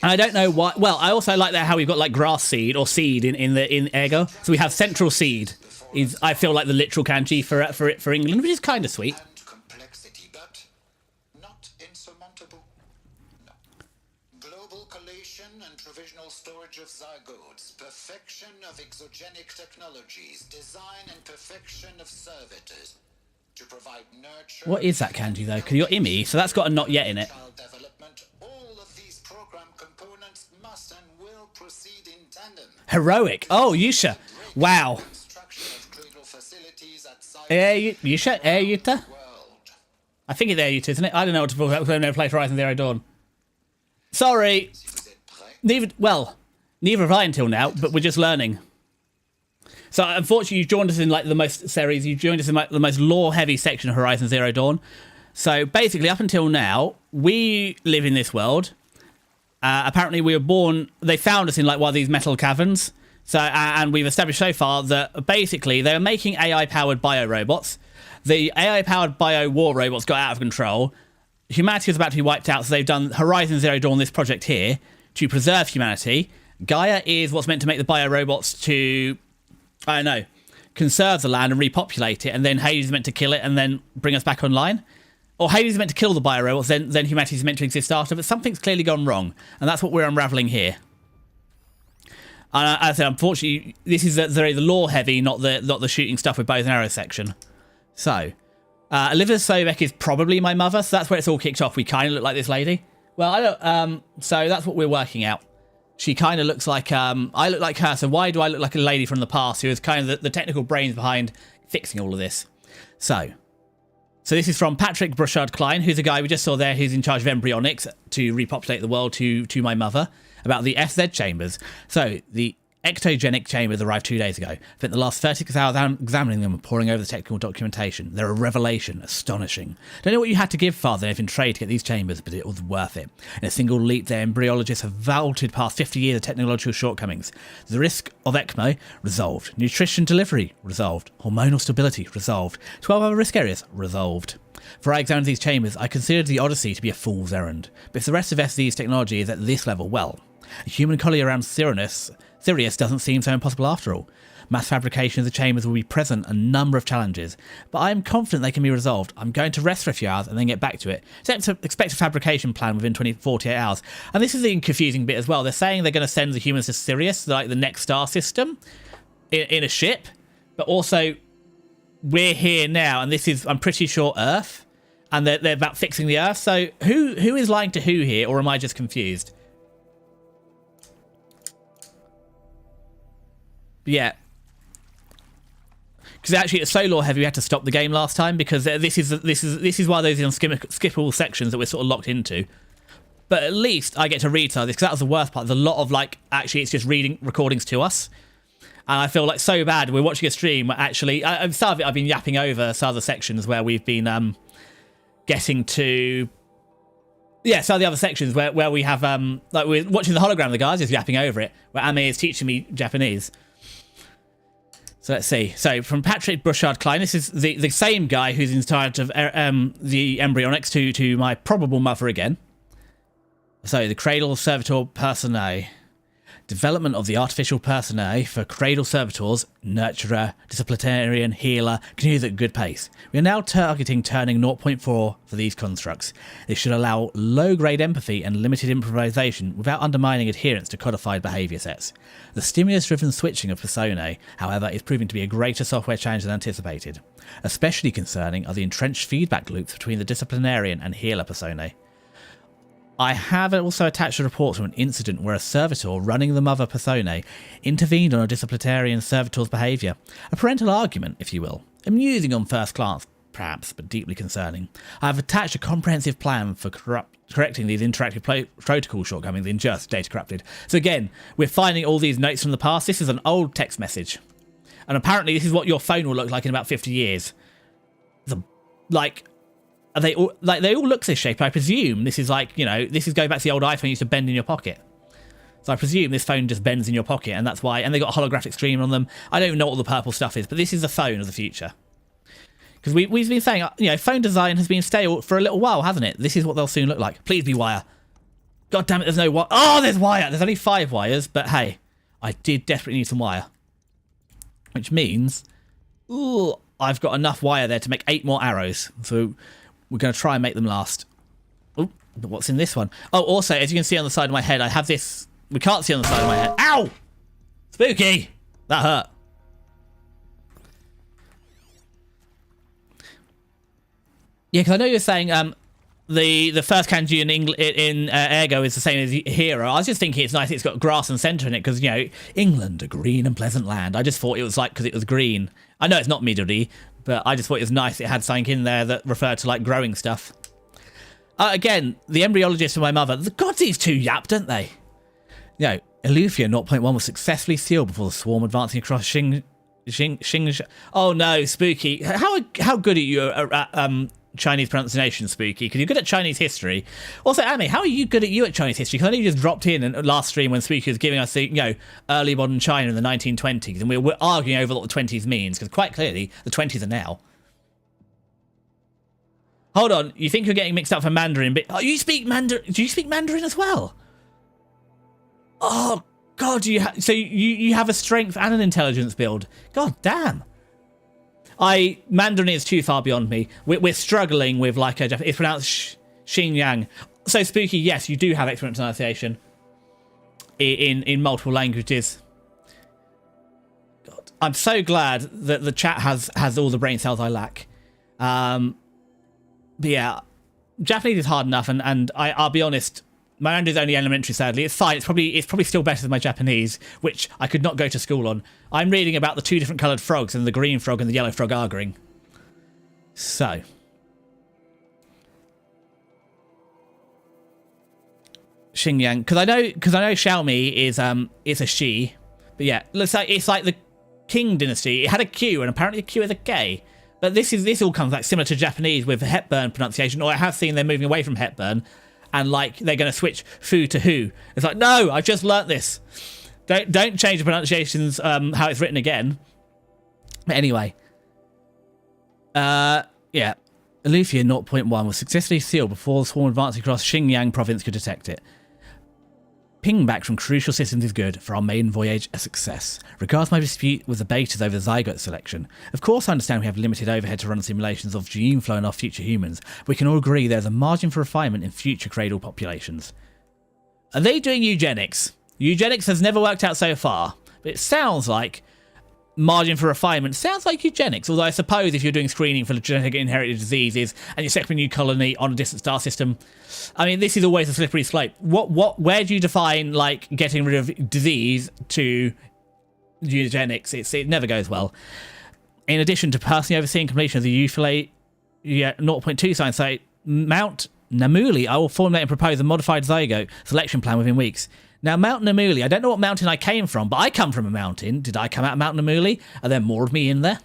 Speaker 1: And I don't know why. Well, I also like that how we've got like grass seed or seed in ergo. So we have central seed. Is I feel like the literal kanji for England, which is kind of sweet.
Speaker 2: and complexity, but not insurmountable. No. Global collation and provisional storage of zygotes, perfection of exogenic technologies, design and perfection of servitors to provide nurture.
Speaker 1: What is that kanji though? Because you're IMI, so that's got a not yet in it.
Speaker 2: Child development. All of these program components must and will proceed in tandem.
Speaker 1: Heroic. Oh, Yusha. Wow.
Speaker 2: Construction of cradle facilities at site
Speaker 1: Yusha? Yuta?
Speaker 2: world.
Speaker 1: I think it's Yuta, isn't it? I don't know what to talk about because I've never played Horizon Zero Dawn. Sorry.
Speaker 2: Vous êtes prêts?
Speaker 1: Neither have I until now, but we're just learning. So unfortunately, you joined us in like the most series. You joined us in like the most lore-heavy section of Horizon Zero Dawn. So basically, up until now, we live in this world. Apparently, we were born. They found us in like one of these metal caverns. So and we've established so far that basically they are making AI-powered bio-robots. The AI-powered bio-war robots got out of control. Humanity was about to be wiped out, so they've done Horizon Zero Dawn, this project here, to preserve humanity. Gaia is what's meant to make the bio-robots to, I don't know, conserve the land and repopulate it, and then Hades is meant to kill it and then bring us back online. Or Hades is meant to kill the bio-robots, then humanity is meant to exist after, but something's clearly gone wrong, and that's what we're unravelling here. And as I said, unfortunately, this is the lore-heavy, not the shooting stuff with bows and arrows section. So, Olivia Sobek is probably my mother, so that's where it's all kicked off. We kind of look like this lady. Well, I don't. So that's what we're working out. She kind of looks like I look like her. So why do I look like a lady from the past who is kind of the technical brains behind fixing all of this? So this is from Patrick Brushard-Klein, who's a guy we just saw there who's in charge of embryonics to repopulate the world to my mother, about the FZ chambers. So the ectogenic chambers arrived 2 days ago. Spent the last 36 hours examining them and poring over the technical documentation. They're a revelation, astonishing. Don't know what you had to give, Father, if in trade to get these chambers, but it was worth it. In a single leap, their embryologists have vaulted past 50 years of technological shortcomings. The risk of ECMO, resolved. Nutrition delivery, resolved. Hormonal stability, resolved. 12 other risk areas, resolved. For I examined these chambers, I considered the Odyssey to be a fool's errand. But if the rest of SZ's technology is at this level, well, a human colony around Sirius doesn't seem so impossible after all. Mass fabrication of the chambers will be present a number of challenges, but I am confident they can be resolved. I'm going to rest for a few hours and then get back to it. Expect a fabrication plan within 48 hours. And this is the confusing bit as well. They're saying they're going to send the humans to Sirius, like the next star system, in a ship, but also we're here now, and this is, I'm pretty sure, Earth, and they're about fixing the Earth. So who is lying to who here, or am I just confused? Yeah, because actually it's so lore heavy we had to stop the game last time because this is one of those unskippable sections that we're sort of locked into. But at least I get to read some of this, because that was the worst part. There's a lot of actually it's just reading recordings to us, and I feel like so bad. We're watching a stream where actually some of it I've been yapping over some other sections where we've been getting to. Yeah, so the other sections where we have like we're watching the hologram of the guys, just yapping over it, where Ame is teaching me Japanese. So let's see. So from Patrick Brushard-Klein, this is the same guy who's in charge of the embryonics to my probable mother again. So the cradle servitor personnel. Development of the artificial personnel for cradle servitors, nurturer, disciplinarian, healer, continues at a good pace. We are now targeting turning 0.4 for these constructs. This should allow low-grade empathy and limited improvisation without undermining adherence to codified behaviour sets. The stimulus-driven switching of personae, however, is proving to be a greater software change than anticipated. Especially concerning are the entrenched feedback loops between the disciplinarian and healer personae. I have also attached a report from an incident where a servitor running the mother persona intervened on a disciplinarian servitor's behaviour. A parental argument, if you will. Amusing on first glance, perhaps, but deeply concerning. I have attached a comprehensive plan for correcting these interactive protocol shortcomings in just data corrupted. So again, we're finding all these notes from the past. This is an old text message. And apparently this is what your phone will look like in about 50 years. They all look this shape. I presume this is like, this is going back to the old iPhone you used to bend in your pocket. So I presume this phone just bends in your pocket, and that's why. And they got a holographic screen on them. I don't even know what all the purple stuff is, but this is the phone of the future. Because we've been saying, phone design has been stale for a little while, hasn't it? This is what they'll soon look like. Please be wire. God damn it, there's no wire. Oh, there's wire. There's only 5 wires, but hey, I did desperately need some wire. Which means, I've got enough wire there to make 8 more arrows. So we're going to try and make them last. Oh, but what's in this one? Oh, also, as you can see on the side of my head, I have this. We can't see on the side of my head. Ow! Spooky! That hurt. Yeah, because I know you were saying the first kanji in Ergo is the same as Hero. I was just thinking it's nice it's got grass and centre in it because, England, a green and pleasant land. I just thought it was like because it was green. I know it's not Midori, but I just thought it was nice it had something in there that referred to like growing stuff. Again, the embryologist and my mother, the gods these two yap, don't they? Elufia 0.1 was successfully sealed before the swarm advancing across Xing. Oh no, Spooky. How good are you at Chinese pronunciation, Spooky? Because you're good at Chinese history. Also, Amy, how are you good at Chinese history? Because I know you just dropped in last stream when Spooky was giving us the early modern China in the 1920s, and we're arguing over what the 20s means, because quite clearly the 20s are now. Hold on, you think you're getting mixed up for Mandarin, but do you speak Mandarin as well? Oh God, so you have a strength and an intelligence build. God damn. Mandarin is too far beyond me. We're struggling with like it's pronounced Xinjiang. So Spooky, yes, you do have excellent pronunciation in multiple languages. God, I'm so glad that the chat has all the brain cells I lack. But yeah, Japanese is hard enough, and I'll be honest. My Mandarin is only elementary, sadly. It's fine. It's probably still better than my Japanese, which I could not go to school on. I'm reading about the 2 different coloured frogs, and the green frog and the yellow frog arguing. So. Xinjiang. Because I know Xiaomi is a she. But yeah, looks like it's like the Qing dynasty. It had a Q, and apparently a Q is a K. But this all comes like similar to Japanese with Hepburn pronunciation, or I have seen they're moving away from Hepburn. And like they're going to switch fu to who. It's like, no, I just learnt this. Don't change the pronunciations how it's written again. But anyway. Yeah. Elufia 0.1 was successfully sealed before the swarm advancing across Xinjiang province could detect it. Ping back from crucial systems is good, for our maiden voyage a success. Regards my dispute with the betas over the zygote selection. Of course I understand we have limited overhead to run simulations of gene flow in our future humans, but we can all agree there's a margin for refinement in future cradle populations. Are they doing eugenics? Eugenics has never worked out so far, but it sounds like margin for refinement sounds like eugenics, although I suppose if you're doing screening for genetic inherited diseases and you're setting a new colony on a distant star system, I mean, this is always a slippery slope. Where do you define like getting rid of disease to eugenics? It never goes well. In addition to personally overseeing completion of the UFLA 0.2 science site, Mount Namuli, I will formulate and propose a modified zygote selection plan within weeks. Now, Mount Namuli, I don't know what mountain I came from, but I come from a mountain. Did I come out of Mount Namuli? Are there more of me in there?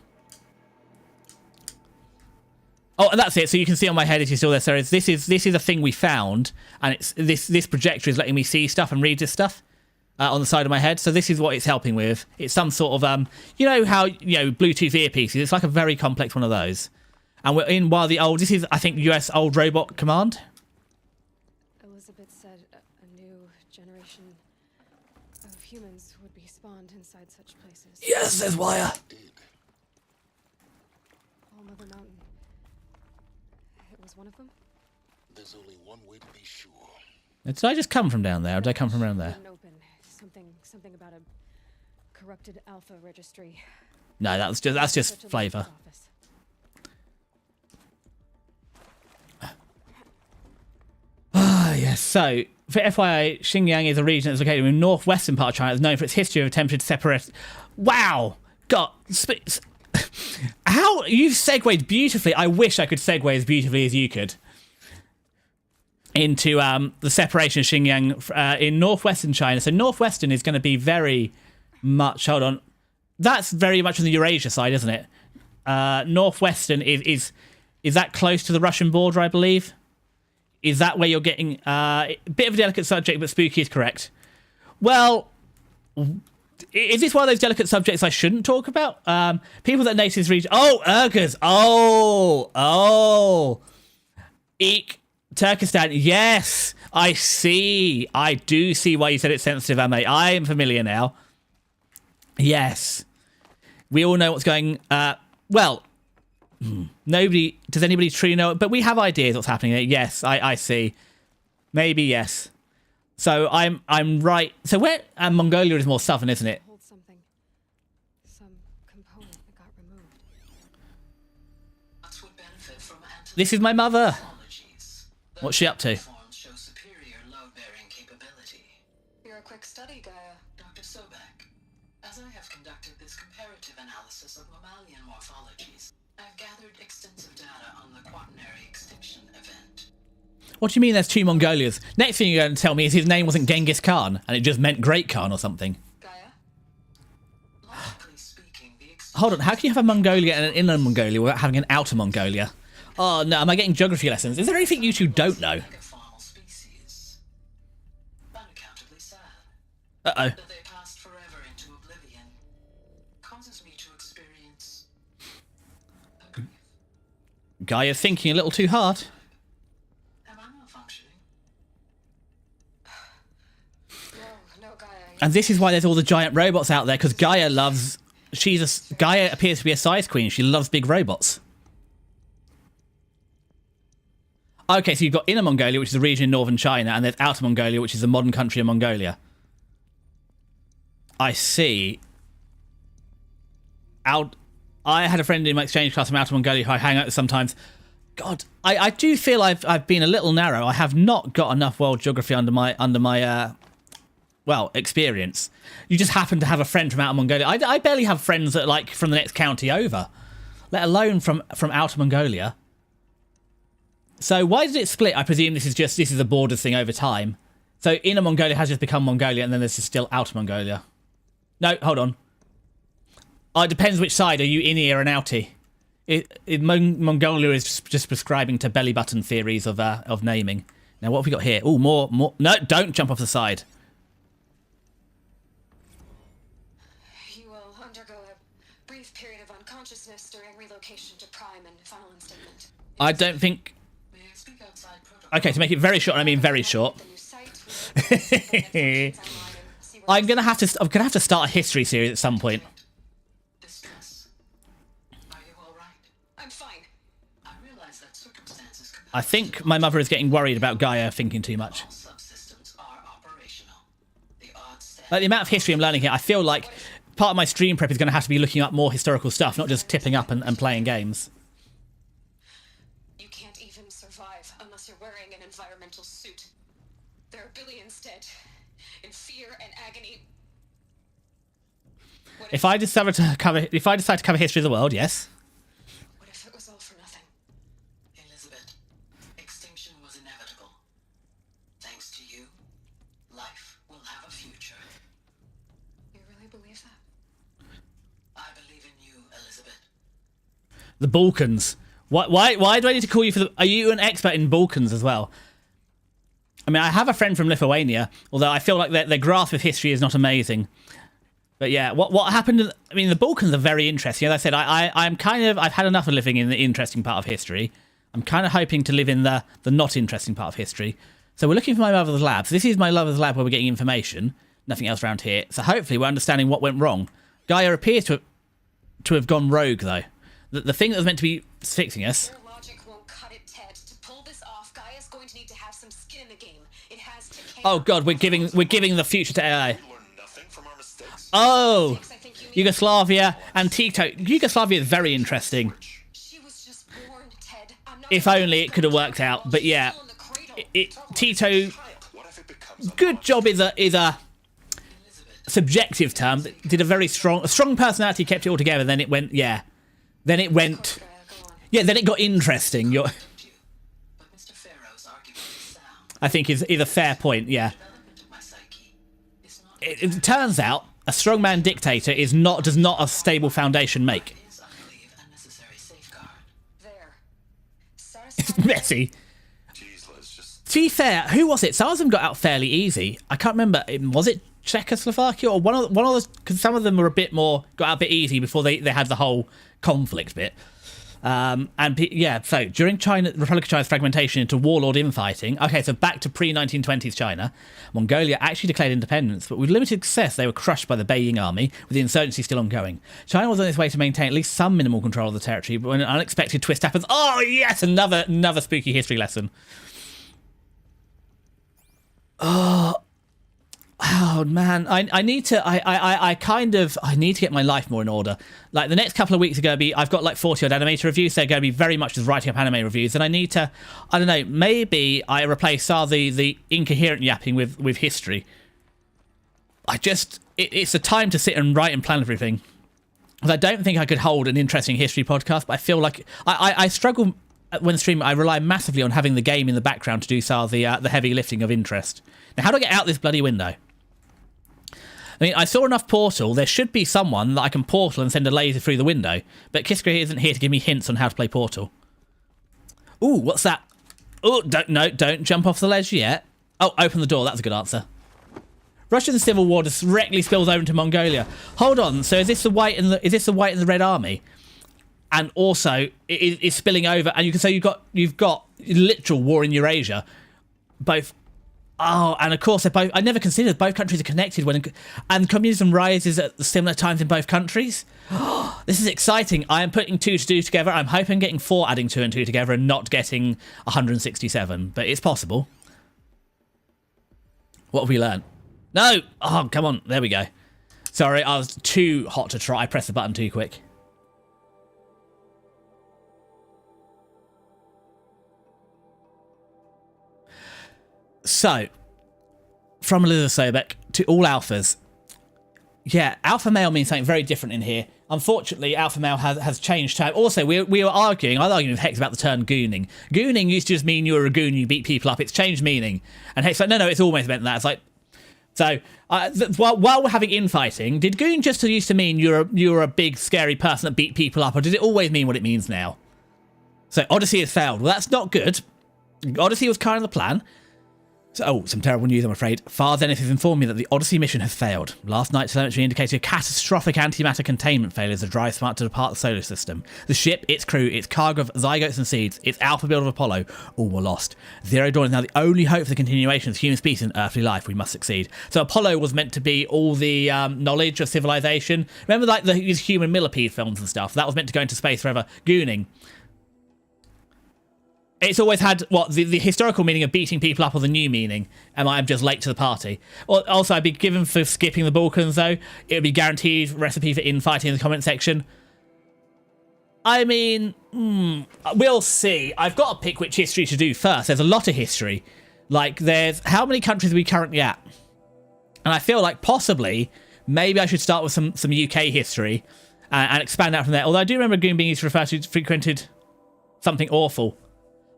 Speaker 1: Oh, and that's it. So you can see on my head if you're still there, Sarah. This is a thing we found, and it's this projector is letting me see stuff and read this stuff on the side of my head. So this is what it's helping with. It's some sort of you know how Bluetooth earpieces. It's like a very complex one of those. And we're in while the old. This is I think US old robot command.
Speaker 3: Elizabeth said a new generation of humans would be spawned inside such places.
Speaker 1: Yes, there's wire.
Speaker 3: All Mother Mountain. It was one of them?
Speaker 4: There's only one way to be sure.
Speaker 1: Did I just come from down there, or did I come from around there?
Speaker 3: Open. Something about a corrupted alpha registry.
Speaker 1: No, that's just flavour. Ah, yes. So, for FYI, Xinjiang is a region that's located in the northwestern part of China. It's known for its history of attempted separate. Wow, God, How you've segued beautifully. I wish I could segue as beautifully as you could into the separation of Xinjiang in northwestern China. So northwestern is going to be very much. Hold on, that's very much on the Eurasia side, isn't it? Northwestern is that close to the Russian border, I believe. Is that where you're getting a bit of a delicate subject, but spooky is correct. Well, is this one of those delicate subjects I shouldn't talk about? People that native region. Oh, Urgas. Oh. Eek. Turkestan. Yes, I see. I do see why you said it's sensitive, Ame. I am familiar now. Yes. We all know what's going... well, nobody... Does anybody truly know it? But we have ideas what's happening there. Yes, I see. Maybe, yes. So I'm right. So where... Mongolia is more southern, isn't it?
Speaker 3: Hold something. Some component that got removed.
Speaker 2: That's what benefit from
Speaker 1: This is my mother.
Speaker 2: anthologies.
Speaker 1: What's she up to?
Speaker 2: Forms show superior load-bearing capability.
Speaker 3: You're a quick study, Gaia.
Speaker 2: Dr. Sobek, as I have conducted this comparative analysis of mammalian morphologies, I've gathered extensive data on the quaternary extinction event.
Speaker 1: What do you mean there's two Mongolias? Next thing you're going to tell me is his name wasn't Genghis Khan and it just meant Great Khan or something.
Speaker 3: Gaia?
Speaker 2: Logically speaking, the
Speaker 1: Hold on, how can you have a Mongolia and an inner Mongolia without having an outer Mongolia? Oh no, am I getting geography lessons? Is there anything you two don't know?
Speaker 2: megafaunal species. Unaccountably sad.
Speaker 1: Uh-oh.
Speaker 2: That they passed forever into oblivion causes me to experience a grief.
Speaker 1: Gaia's thinking a little too hard.
Speaker 2: Am I malfunctioning?
Speaker 3: No, Gaia.
Speaker 1: And this is why there's all the giant robots out there, because Gaia loves... Gaia appears to be a size queen. She loves big robots. Okay, so you've got Inner Mongolia, which is a region in northern China, and there's Outer Mongolia, which is the modern country of Mongolia. I see. I had a friend in my exchange class from Outer Mongolia who I hang out with sometimes. God, I do feel I've been a little narrow. I have not got enough world geography under my well, experience. You just happen to have a friend from Outer Mongolia. I barely have friends that are like from the next county over, let alone from Outer Mongolia. So why did it split? I presume this is a borders thing over time. So Inner Mongolia has just become Mongolia, and then there's just still Outer Mongolia. No, hold on. Oh, it depends which side. Are you innie or an outie? Mongolia is just prescribing to belly button theories of naming. Now what have we got here? Oh, more. No, don't jump off the side.
Speaker 3: You will undergo a brief period of unconsciousness during relocation to Prime and final instatement.
Speaker 1: I don't think...
Speaker 2: May I speak outside protocol?
Speaker 1: Okay, to make it very short, I mean very short.
Speaker 3: The new site will online and see what
Speaker 1: I'm gonna have to start a history series at some point.
Speaker 2: Distress. Are you all right?
Speaker 3: I'm fine.
Speaker 2: I realize that circumstances
Speaker 1: I think my mother is getting worried about Gaia thinking too much.
Speaker 2: all subsystems are operational. The odds stand.
Speaker 1: Like the amount of history I'm learning here, I feel like part of my stream prep is going to have to be looking up more historical stuff, not just tipping up and playing games.
Speaker 3: You can't even survive unless you're wearing an environmental suit. There are billions dead in fear and agony.
Speaker 1: If I decide to cover history of the world, yes.
Speaker 3: What if it was all for nothing?
Speaker 2: Elizabeth, extinction was inevitable. Thanks to you, life will have a future.
Speaker 3: You really believe that?
Speaker 2: I believe in you, Elizabeth.
Speaker 1: The Balkans. Why do I need to call you for the... Are you an expert in Balkans as well? I mean, I have a friend from Lithuania, although I feel like their grasp of history is not amazing. But yeah, what happened... I mean, the Balkans are very interesting. As I said, I've had enough of living in the interesting part of history. I'm kind of hoping to live in the not interesting part of history. So we're looking for my mother's lab. So this is my mother's lab where we're getting information. Nothing else around here. So hopefully we're understanding what went wrong. Gaia appears to have gone rogue, though. The thing that was meant to be fixing us...
Speaker 3: Your logic won't cut it, Ted. To pull this off, Gaia's going to need to have some skin in the game. It has to care.
Speaker 1: Oh god, we're giving the future to AI.
Speaker 4: We learn nothing from our mistakes.
Speaker 1: Oh,
Speaker 3: I think you mean-
Speaker 1: Yugoslavia and Tito. Yugoslavia is very interesting.
Speaker 3: She was just born, Ted. I'm not
Speaker 1: If only it could have worked out. But yeah, Tito.
Speaker 4: What if it becomes a
Speaker 1: Good job is a subjective term. Did a very strong personality, kept it all together. Then it went, yeah. Then it went... Yeah, then it got interesting.
Speaker 5: But Mr. Pharaoh's argument is sound.
Speaker 1: I think is a fair point, yeah.
Speaker 5: Development of my psyche is not
Speaker 1: It turns out a strongman dictator does not a stable foundation make.
Speaker 5: is, I believe, a necessary safeguard.
Speaker 3: There.
Speaker 1: It's messy.
Speaker 2: Jeez, let's just.
Speaker 1: To be fair, who was it? Some of them got out fairly easy. I can't remember. Was it Czechoslovakia or one of those? Because some of them were got out a bit easy before they had the whole conflict bit. So during Republic of China's fragmentation into warlord infighting, okay, so back to pre-1920s China, Mongolia actually declared independence, but with limited success they were crushed by the Beijing army, with the insurgency still ongoing. China was on its way to maintain at least some minimal control of the territory, but when an unexpected twist happens, oh yes, another spooky history lesson. Oh man, I need to get my life more in order. Like the next couple of weeks are going to be, I've got like 40 odd animator reviews, so they're going to be very much just writing up anime reviews, and I need to, I don't know, maybe I replace the incoherent yapping with history. It's a time to sit and write and plan everything. Because I don't think I could hold an interesting history podcast, but I feel like I struggle when streaming. I rely massively on having the game in the background to do some of the heavy lifting of interest. Now, how do I get out this bloody window? I mean, I saw enough Portal. There should be someone that I can Portal and send a laser through the window. But Kiska isn't here to give me hints on how to play Portal. Ooh, what's that? Oh, don't jump off the ledge yet. Oh, open the door. That's a good answer. Russian civil war directly spills over into Mongolia. Hold on. So is this the white and the red army? And also, it's spilling over. And you can say you've got literal war in Eurasia. Both. Oh, and of course, they're both. I never considered both countries are connected and communism rises at similar times in both countries. This is exciting. I am putting 2 to 2 together. I'm hoping getting 4 adding 2 and 2 together and not getting 167, but it's possible. What have we learned? No! Oh, come on. There we go. Sorry, I was too hot to try. I pressed the button too quick. So, from Elizabeth Sobek to all alphas. Yeah, alpha male means something very different in here. Unfortunately, alpha male has changed time. Also, we were arguing, I was arguing with Hex about the term gooning. Gooning used to just mean you were a goon, you beat people up. It's changed meaning. And Hex like, no, it's always meant that. It's like, so, while we're having infighting, did goon just used to mean you're a big, scary person that beat people up, or did it always mean what it means now? So, Odyssey has failed. Well, that's not good. Odyssey was kind of the plan. So, some terrible news, I'm afraid. Far Zenith has informed me that the Odyssey mission has failed. Last night's telemetry indicated a catastrophic antimatter containment failure as the drive smart to depart the solar system. The ship, its crew, its cargo of zygotes and seeds, its alpha build of Apollo, all were lost. Zero Dawn is now the only hope for the continuation of human species and earthly life. We must succeed. So Apollo was meant to be all the knowledge of civilization. Remember like these human millipede films and stuff? That was meant to go into space forever. Gooning. It's always had, the historical meaning of beating people up or the new meaning. And I'm just late to the party. Also, I'd be given for skipping the Balkans, though. It would be guaranteed recipe for infighting in the comment section. I mean, we'll see. I've got to pick which history to do first. There's a lot of history. Like, how many countries are we currently at? And I feel like possibly, maybe I should start with some UK history and expand out from there. Although I do remember Goon being used to refer to frequented something awful.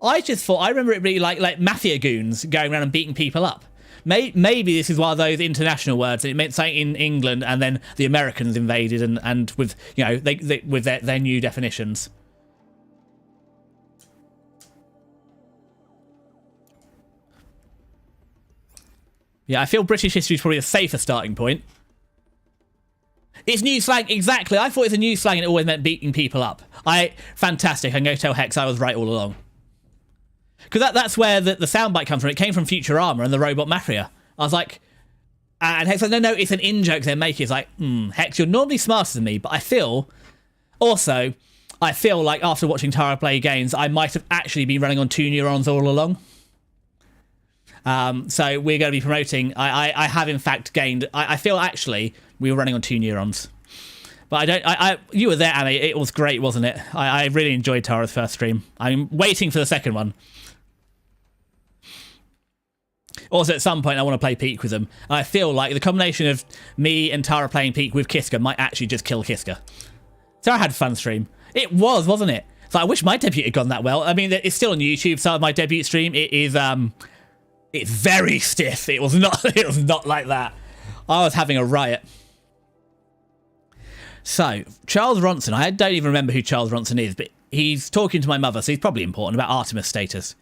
Speaker 1: I remember it being like mafia goons going around and beating people up. Maybe this is one of those international words, and it meant something in England, and then the Americans invaded, and with with their new definitions. Yeah, I feel British history is probably a safer starting point. It's new slang, exactly. I thought it was a new slang and it always meant beating people up. Fantastic. I'm going to tell Hex I was right all along. Because that's where the soundbite comes from. It came from Futurama and the Robot Mafia. I was like... And Hex like, no, it's an in-joke they're making. It's like, Hex, you're normally smarter than me, but I feel... Also, I feel like after watching Tara play games, I might have actually been running on 2 neurons all along. So we're going to be promoting... I have, in fact, gained... I feel, actually, we were running on 2 neurons. But you were there, Annie. It was great, wasn't it? I really enjoyed Tara's first stream. I'm waiting for the second one. Also, at some point, I want to play Peak with them. And I feel like the combination of me and Tara playing Peak with Kiska might actually just kill Kiska. Tara had a fun stream. It was, wasn't it? So I wish my debut had gone that well. I mean, it's still on YouTube. So my debut stream, it's very stiff. It was not. It was not like that. I was having a riot. So Charles Ronson, I don't even remember who Charles Ronson is, but he's talking to my mother, so he's probably important about Artemis status.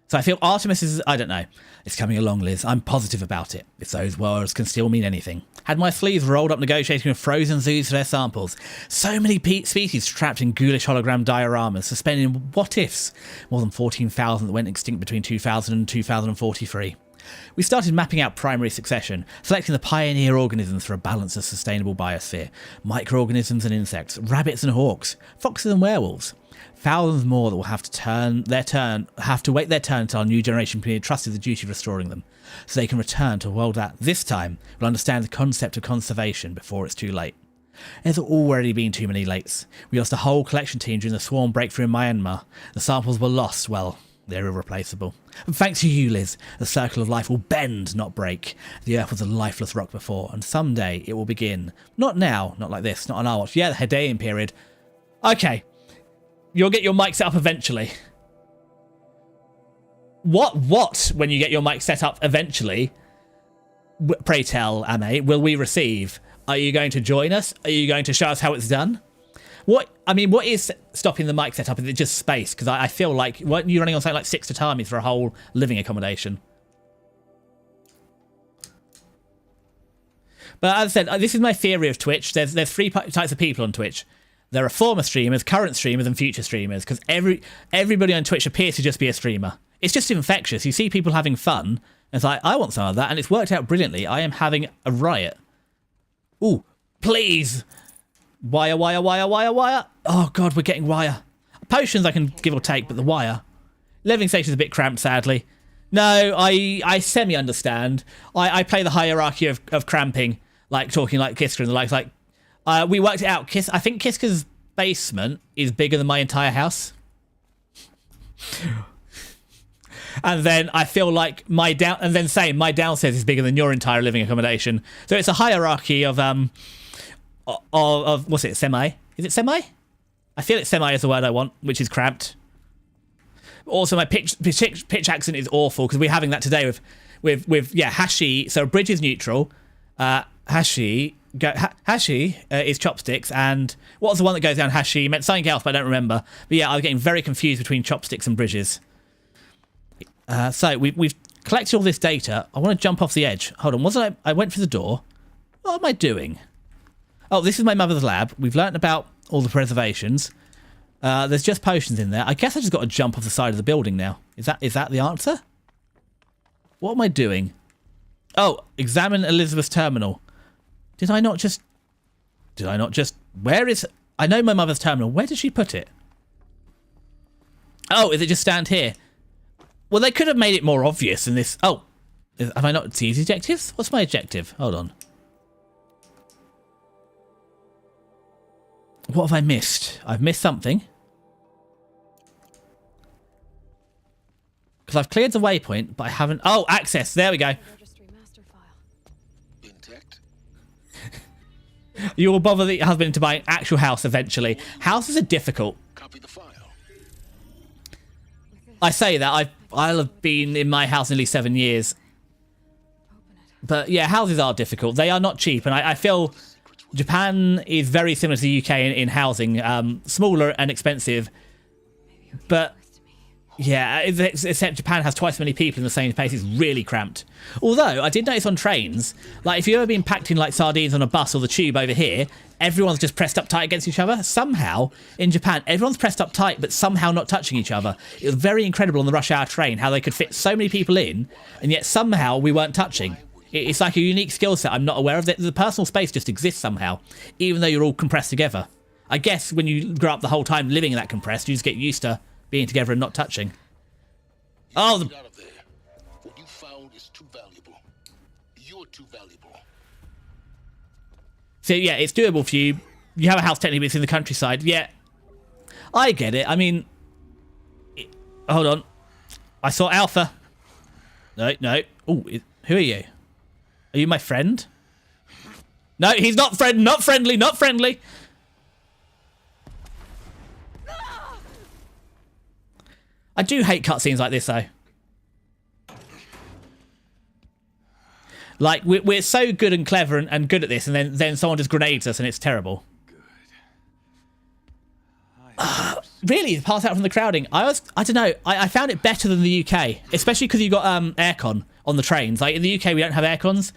Speaker 1: So I feel Artemis is, I don't know. It's coming along, Liz. I'm positive about it. If those words can still mean anything. Had my sleeves rolled up negotiating with frozen zoos for their samples. So many species trapped in ghoulish hologram dioramas, suspended in what-ifs. More than 14,000 that went extinct between 2000 and 2043. We started mapping out primary succession, selecting the pioneer organisms for a balanced and sustainable biosphere. Microorganisms and insects, rabbits and hawks, foxes and werewolves. Thousands more that will have to wait their turn until our new generation can be entrusted the duty of restoring them, so they can return to a world that, this time, will understand the concept of conservation before it's too late. There's already been too many lates. We lost a whole collection team during the swarm breakthrough in Myanmar. The samples were lost, well, they're irreplaceable. And thanks to you, Liz, the circle of life will bend, not break. The Earth was a lifeless rock before, and someday it will begin. Not now, not like this, not on our watch. Yeah, the Hadean period. Okay. You'll get your mic set up eventually. What, when you get your mic set up eventually, pray tell, Ame, will we receive? Are you going to join us? Are you going to show us how it's done? What is stopping the mic setup? Is it just space? Because I feel like, weren't you running on something like 6 tatamis for a whole living accommodation? But as I said, this is my theory of Twitch. There's 3 types of people on Twitch. There are former streamers, current streamers, and future streamers, because everybody on Twitch appears to just be a streamer. It's just infectious. You see people having fun, and it's like, I want some of that, and it's worked out brilliantly. I am having a riot. Ooh, please! Wire. Oh, God, we're getting wire. Potions I can give or take, but the wire. Living station's a bit cramped, sadly. No, I semi-understand. I play the hierarchy of cramping, like talking like Kiska and the likes, like, we worked it out. I think Kiska's basement is bigger than my entire house. And then I feel like my downstairs is bigger than your entire living accommodation. So it's a hierarchy of what's it, semi? Is it semi? I feel it's semi is the word I want, which is cramped. Also, my pitch accent is awful because we're having that today with Hashi. So bridge is neutral. Hashi is chopsticks, and what was the one that goes down Hashi? Meant something else, but I don't remember. But yeah, I was getting very confused between chopsticks and bridges. So we've collected all this data. I want to jump off the edge. Hold on, I went through the door. What am I doing? Oh, this is my mother's lab. We've learnt about all the preservations. There's just potions in there. I guess I just got to jump off the side of the building now. Is that the answer? What am I doing? Oh, examine Elizabeth's terminal. Did I not just... Where is... I know my mother's terminal. Where did she put it? Oh, is it just stand here? Well, they could have made it more obvious in this... Oh, have I not seen the objectives? What's my objective? Hold on. What have I missed? I've missed something. Because I've cleared the waypoint, but I haven't... Oh, access. There we go. You will bother the husband into buying actual house eventually. Houses are difficult.
Speaker 4: Copy the file.
Speaker 1: I say that. I'll have been in my house nearly 7 years. But yeah, houses are difficult. They are not cheap. And I feel Japan is very similar to the UK in housing. Smaller and expensive. But yeah, except Japan has twice as many people in the same place. It's really cramped. Although, I did notice on trains, like if you've ever been packed in like sardines on a bus or the tube over here, everyone's just pressed up tight against each other. Somehow, in Japan, everyone's pressed up tight, but somehow not touching each other. It was very incredible on the rush hour train, how they could fit so many people in, and yet somehow we weren't touching. It's like a unique skill set I'm not aware of. The personal space just exists somehow, even though you're all compressed together. I guess when you grow up the whole time living in that compressed, you just get used to being together and not touching. Oh,
Speaker 4: Get out of there. What you found is too valuable. You're too valuable.
Speaker 1: So yeah, it's doable for you. You have a house technically, but it's in the countryside. Yeah, I get it. I mean, hold on. I saw Alpha. No. Oh, who are you? Are you my friend? No, he's not friendly. I do hate cutscenes like this, though. Like, we're so good and clever and good at this, and then someone just grenades us, and it's terrible. Really, pass out from the crowding. I don't know. I found it better than the UK, especially because you got aircon on the trains. Like in the UK, we don't have aircons.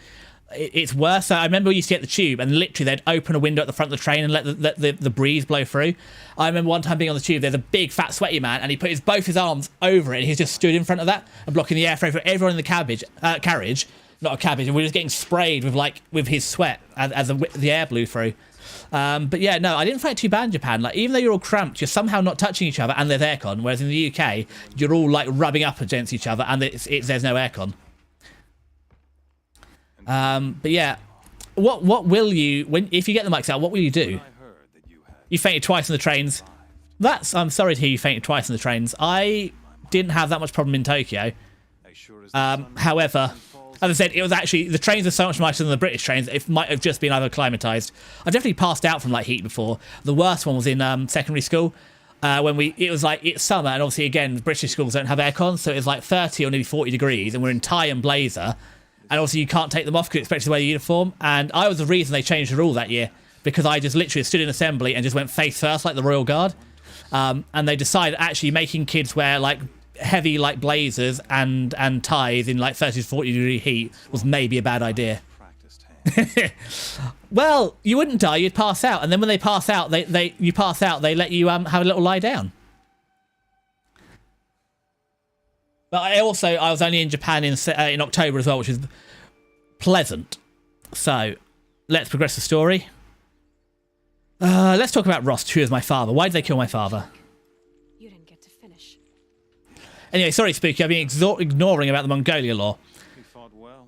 Speaker 1: It's worse. I remember we used to get the tube, and literally they'd open a window at the front of the train and let the breeze blow through. I remember one time being on the tube. There's a big, fat, sweaty man, and he put both his arms over it, and he just stood in front of that and blocking the airflow for everyone in the carriage, not a cabbage, and we were just getting sprayed with his sweat as the air blew through. But yeah, no, I didn't find it too bad in Japan. Like, even though you're all cramped, you're somehow not touching each other, and there's aircon. Whereas in the UK, you're all like rubbing up against each other, and there's no aircon. But yeah, what will you if you get the mics out? What will you do? You fainted twice in the trains. I'm sorry to hear you fainted twice in the trains. I didn't have that much problem in Tokyo. However, as I said, it was actually, the trains are so much nicer than the British trains. It might have just been acclimatized. I've definitely passed out from like heat before. The worst one was in secondary school. When it was like, it's summer, and obviously again, British schools don't have aircon, so it was like 30 or nearly 40 degrees, and we're in tie and blazer, and obviously you can't take them off because you're expected to wear the uniform. And I was the reason they changed the rule that year, because I just literally stood in assembly and just went face first like the Royal Guard. And they decided actually making kids wear like heavy like blazers and ties in like 30 to 40 degree heat was maybe a bad idea. Well, you wouldn't die, you'd pass out, and then when they pass out, they let you have a little lie down. But I was only in Japan in October as well, which is pleasant. So let's progress the story. Let's talk about Ross, who is my father. Why did they kill my father?
Speaker 3: You didn't get to finish.
Speaker 1: Anyway, sorry, Spooky, I've been ignoring about the Mongolia law.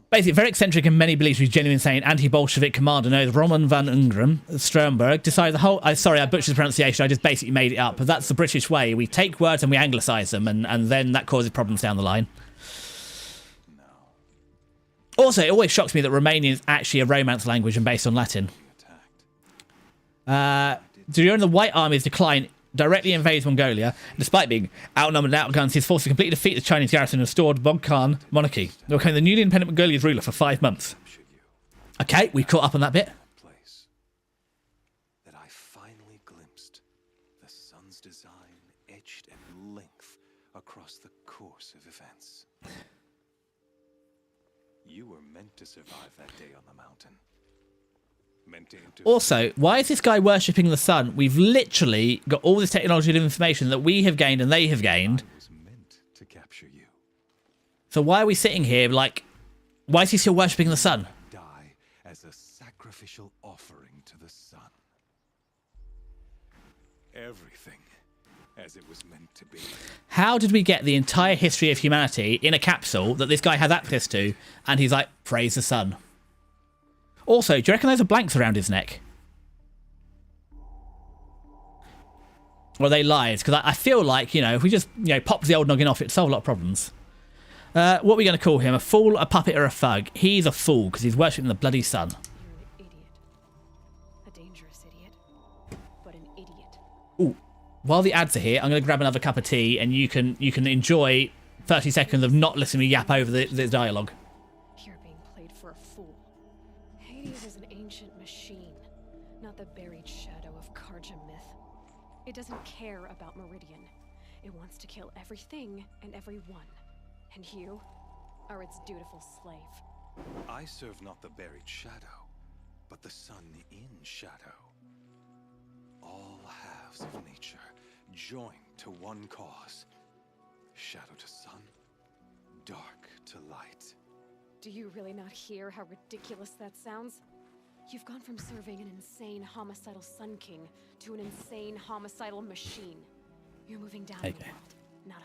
Speaker 1: Basically, very eccentric and many believed to be genuine insane anti-Bolshevik commander known as Roman van Ungern Sternberg decided the whole... sorry, I butchered the pronunciation, I just basically made it up, but that's the British way. We take words and we anglicise them, and then that causes problems down the line. Also, it always shocks me that Romanian is actually a Romance language and based on Latin. During the White Army's decline, directly invades Mongolia. Despite being outnumbered and outgunned, his forces completely defeat the Chinese garrison and restored Bogkhan monarchy. They became the newly independent Mongolia's ruler for 5 months. Okay, we caught up on that bit.
Speaker 6: That I finally glimpsed the sun's design etched at length across the course of events. You were meant to survive that day on the mountain.
Speaker 1: Also, why is this guy worshipping the sun? We've literally got all this technology and information that we have gained and they have gained. So why are we sitting here like, why is he still worshipping the sun?
Speaker 6: Die as a sacrificial offering to the sun. Everything as it was meant to be.
Speaker 1: How did we get the entire history of humanity in a capsule that this guy has access to, and he's like, praise the sun? Also, do you reckon those are blanks around his neck? Or are they lies? Because I feel like, if we just, pop the old noggin off, it'd solve a lot of problems. What are we going to call him? A fool, a puppet, or a thug? He's a fool, because he's worshipping the bloody sun.
Speaker 3: You're an idiot. A dangerous idiot. But an idiot.
Speaker 1: Ooh. While the ads are here, I'm going to grab another cup of tea, and you can enjoy 30 seconds of not listening to me yap over the dialogue.
Speaker 3: You're being played for a fool. Hades is an ancient machine, not the buried shadow of Karja myth. It doesn't care about Meridian. It wants to kill everything and everyone. And you are its dutiful slave.
Speaker 6: I serve not the buried shadow, but the sun in shadow. All halves of nature joined to one cause. Shadow to sun, dark to light.
Speaker 3: Do you really not hear how ridiculous that sounds? You've gone from serving an insane homicidal Sun King to an insane homicidal machine. You're moving down in the world, not up.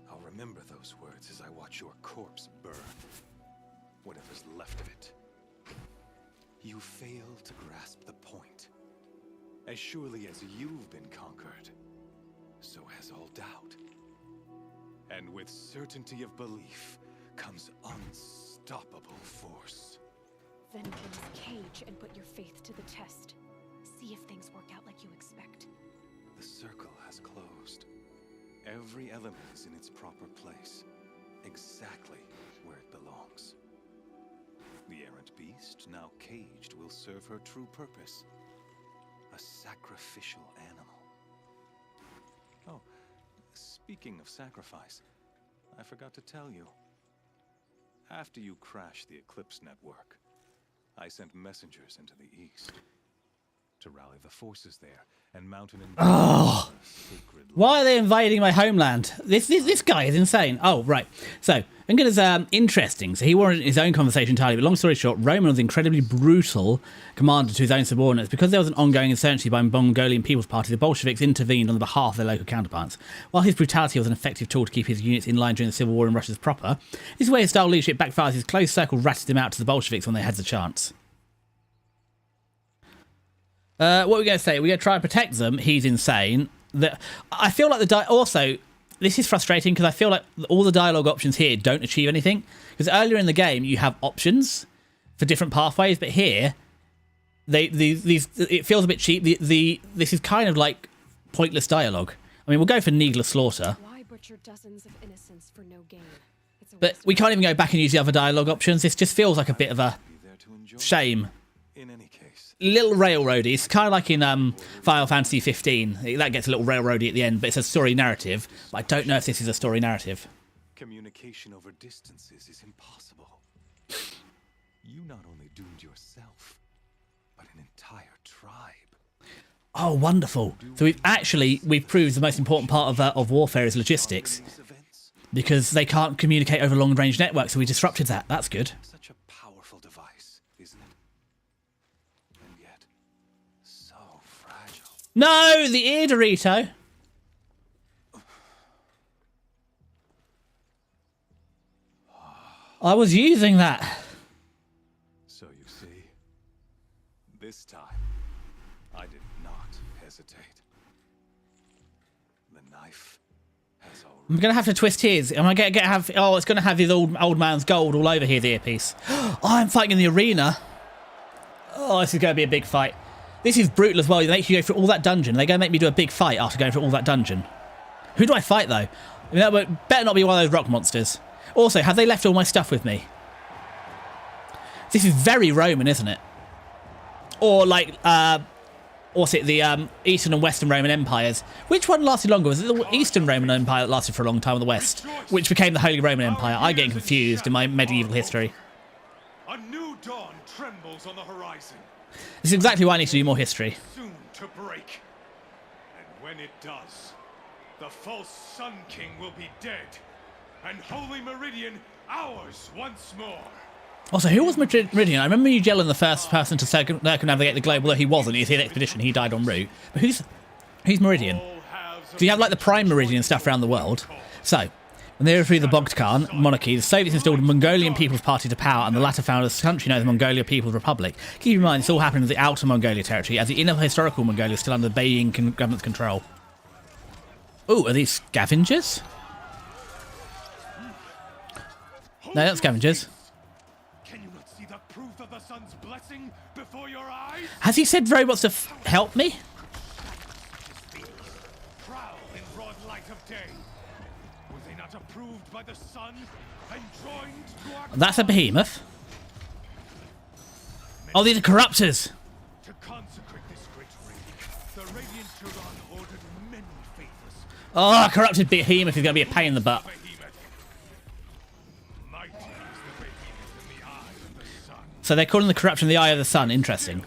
Speaker 6: I'll remember those words as I watch your corpse burn. Whatever's left of it. You fail to grasp the point. As surely as you've been conquered, so has all doubt. And with certainty of belief comes unstoppable force.
Speaker 3: Then kill this cage and put your faith to the test. See if things work out like you expect.
Speaker 6: The circle has closed. every element is in its proper place, exactly where it belongs. The errant beast, now caged, will serve her true purpose. A sacrificial animal. Oh, speaking of sacrifice, I forgot to tell you. After you crashed the Eclipse network, I sent messengers into the east to rally the forces there and mount an sacred.
Speaker 1: Why are they invading my homeland? This guy is insane. Oh, right. So, Unger's interesting. So he warranted his own conversation entirely, but long story short, Roman was incredibly brutal commander to his own subordinates. Because there was an ongoing insurgency by the Mongolian People's Party, the Bolsheviks intervened on the behalf of their local counterparts. While his brutality was an effective tool to keep his units in line during the civil war in Russia's proper, his way of style leadership backfires. His close circle ratted him out to the Bolsheviks when they had the chance. What are we going to say? We're going to try and protect them. He's insane. I feel like also, this is frustrating because I feel like all the dialogue options here don't achieve anything. Because earlier in the game, you have options for different pathways, but here, it feels a bit cheap. This is kind of like pointless dialogue. I mean, we'll go for needless slaughter.
Speaker 3: Why butcher dozens of innocents for no gain?
Speaker 1: But we can't even go back and use the other dialogue options. This just feels like a bit of a shame.
Speaker 6: In any case,
Speaker 1: Little railroady. It's kind of like in Final Fantasy 15. That gets a little railroady at the end, but it's a story narrative. But I don't know if this is a story narrative.
Speaker 6: communication over distances is impossible. You not only doomed yourself, but an entire tribe.
Speaker 1: Oh, wonderful. So we've proved the most important part of warfare is logistics. Because they can't communicate over long-range networks, so we disrupted that. That's good.
Speaker 6: Such a powerful device, isn't it? And yet, so fragile.
Speaker 1: No, the ear Dorito. I was using that.
Speaker 6: So you see, this time, I did not hesitate. The knife has already...
Speaker 1: I'm going to have to twist his. Am I going to have... Oh, it's going to have his old man's gold all over his earpiece. Oh, I'm fighting in the arena. Oh, this is going to be a big fight. This is brutal as well. They make you go through all that dungeon. They're going to make me do a big fight after going through all that dungeon. Who do I fight, though? I mean, that better not be one of those rock monsters. Also, have they left all my stuff with me? This is very Roman, isn't it? Or like, what's it, the Eastern and Western Roman Empires. Which one lasted longer? Was it the Eastern Roman Empire that lasted for a long time, or the West? Which became the Holy Roman Empire? I'm getting confused in my medieval history.
Speaker 6: A new dawn trembles on the horizon.
Speaker 1: This is exactly why I need to do more history.
Speaker 6: Soon to break. And when it does, the false Sun King will be dead. And Holy Meridian ours once more.
Speaker 1: Also, who was Meridian? I remember Magellan, the first person to circumnavigate the globe, although he wasn't. He was in the expedition. He died en route. But who's Meridian? Do you have like the prime Meridian stuff around the world? So, when they overthrew the Bogd monarchy, the Soviets installed a Mongolian People's Party to power, and the latter founded a country known as the Mongolia People's Republic. Keep in mind, this all happened in the outer Mongolia territory, as the inner historical Mongolia is still under the Beijing government's control. Ooh, are these scavengers? No, that's scavengers.
Speaker 6: Can you not see the proof of the sun's blessing before your eyes?
Speaker 1: Has he said robots to help me?
Speaker 6: Prowl in broad light of day. Were they not approved by the sun and joined to our
Speaker 1: That's a behemoth. Oh, these are corruptors.
Speaker 6: To consecrate this great raid, the Radiant Turan ordered many favors.
Speaker 1: Oh, corrupted behemoth is going to be a pain in the butt.
Speaker 6: Mighty is the behemoth in the eye of the sun.
Speaker 1: So they're calling the corruption the eye of the sun. Interesting.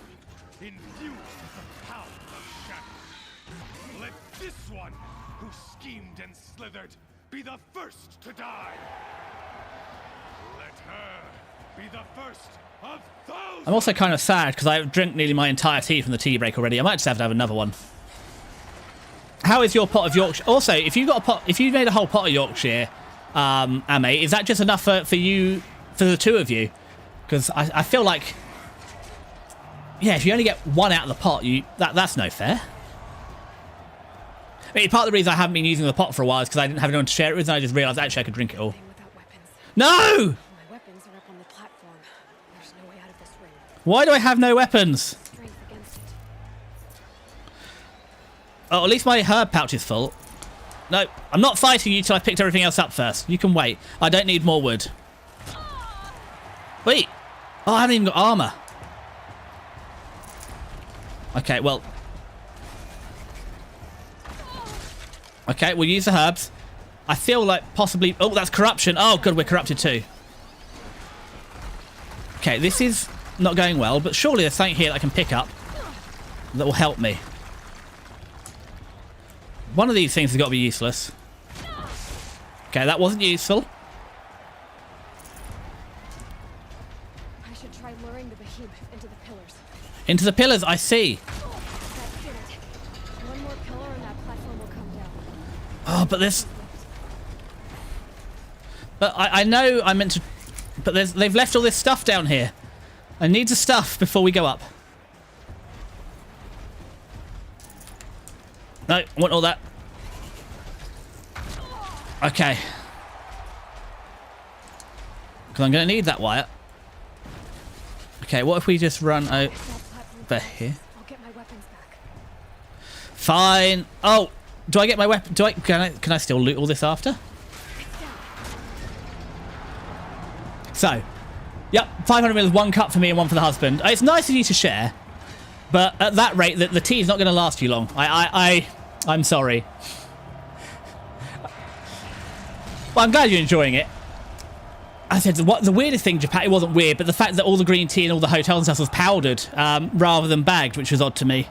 Speaker 6: Infused with the power of shadow. Let this one, who schemed and slithered, be the first to die. Let her be the first of thousands.
Speaker 1: I'm also kind of sad because I've drank nearly my entire tea from the tea break already. I might just have to have another one. How is your pot of Yorkshire? Also, if you've got a pot, if you made a whole pot of Yorkshire, Ame, is that just enough for you, for the two of you? Because I feel like, yeah, if you only get one out of the pot, that's no fair. I mean, part of the reason I haven't been using the pot for a while is because I didn't have anyone to share it with, and I just realised actually I could drink it all.
Speaker 3: Without weapons.
Speaker 1: No!
Speaker 3: My weapons are up on the platform. There's no way out of this ring.
Speaker 1: Why do I have no weapons?
Speaker 3: Strength against it.
Speaker 1: Oh, at least my herb pouch is full. No, I'm not fighting you till I've picked everything else up first. You can wait. I don't need more wood. Wait. Oh, I haven't even got armor. Okay, well. Okay, we'll use the herbs. I feel like possibly... Oh, that's corruption. Oh, good, we're corrupted too. Okay, this is not going well, but surely there's something here that I can pick up that will help me. One of these things has got to be useless. Okay, that wasn't useful.
Speaker 3: I should try luring the behemoth into the pillars.
Speaker 1: Into the pillars, I see.
Speaker 3: That did it. One more pillar and that platform will come down.
Speaker 1: Oh, but this... But I know I meant to... But they've left all this stuff down here. I need the stuff before we go up. No, I want all that. Okay. Because I'm going to need that wire. Okay, what if we just run over here?
Speaker 3: I'll get my weapons back.
Speaker 1: Fine. Oh, do I get my weapon? Can I still loot all this after? So, yep, 500 mil is 1 cup for me and 1 for the husband. It's nice of you to share, but at that rate, the tea is not going to last you long. I'm sorry. Well, I'm glad you're enjoying it. I said the weirdest thing, Japan. It wasn't weird, but the fact that all the green tea and all the hotels and stuff was powdered rather than bagged, which was odd to me.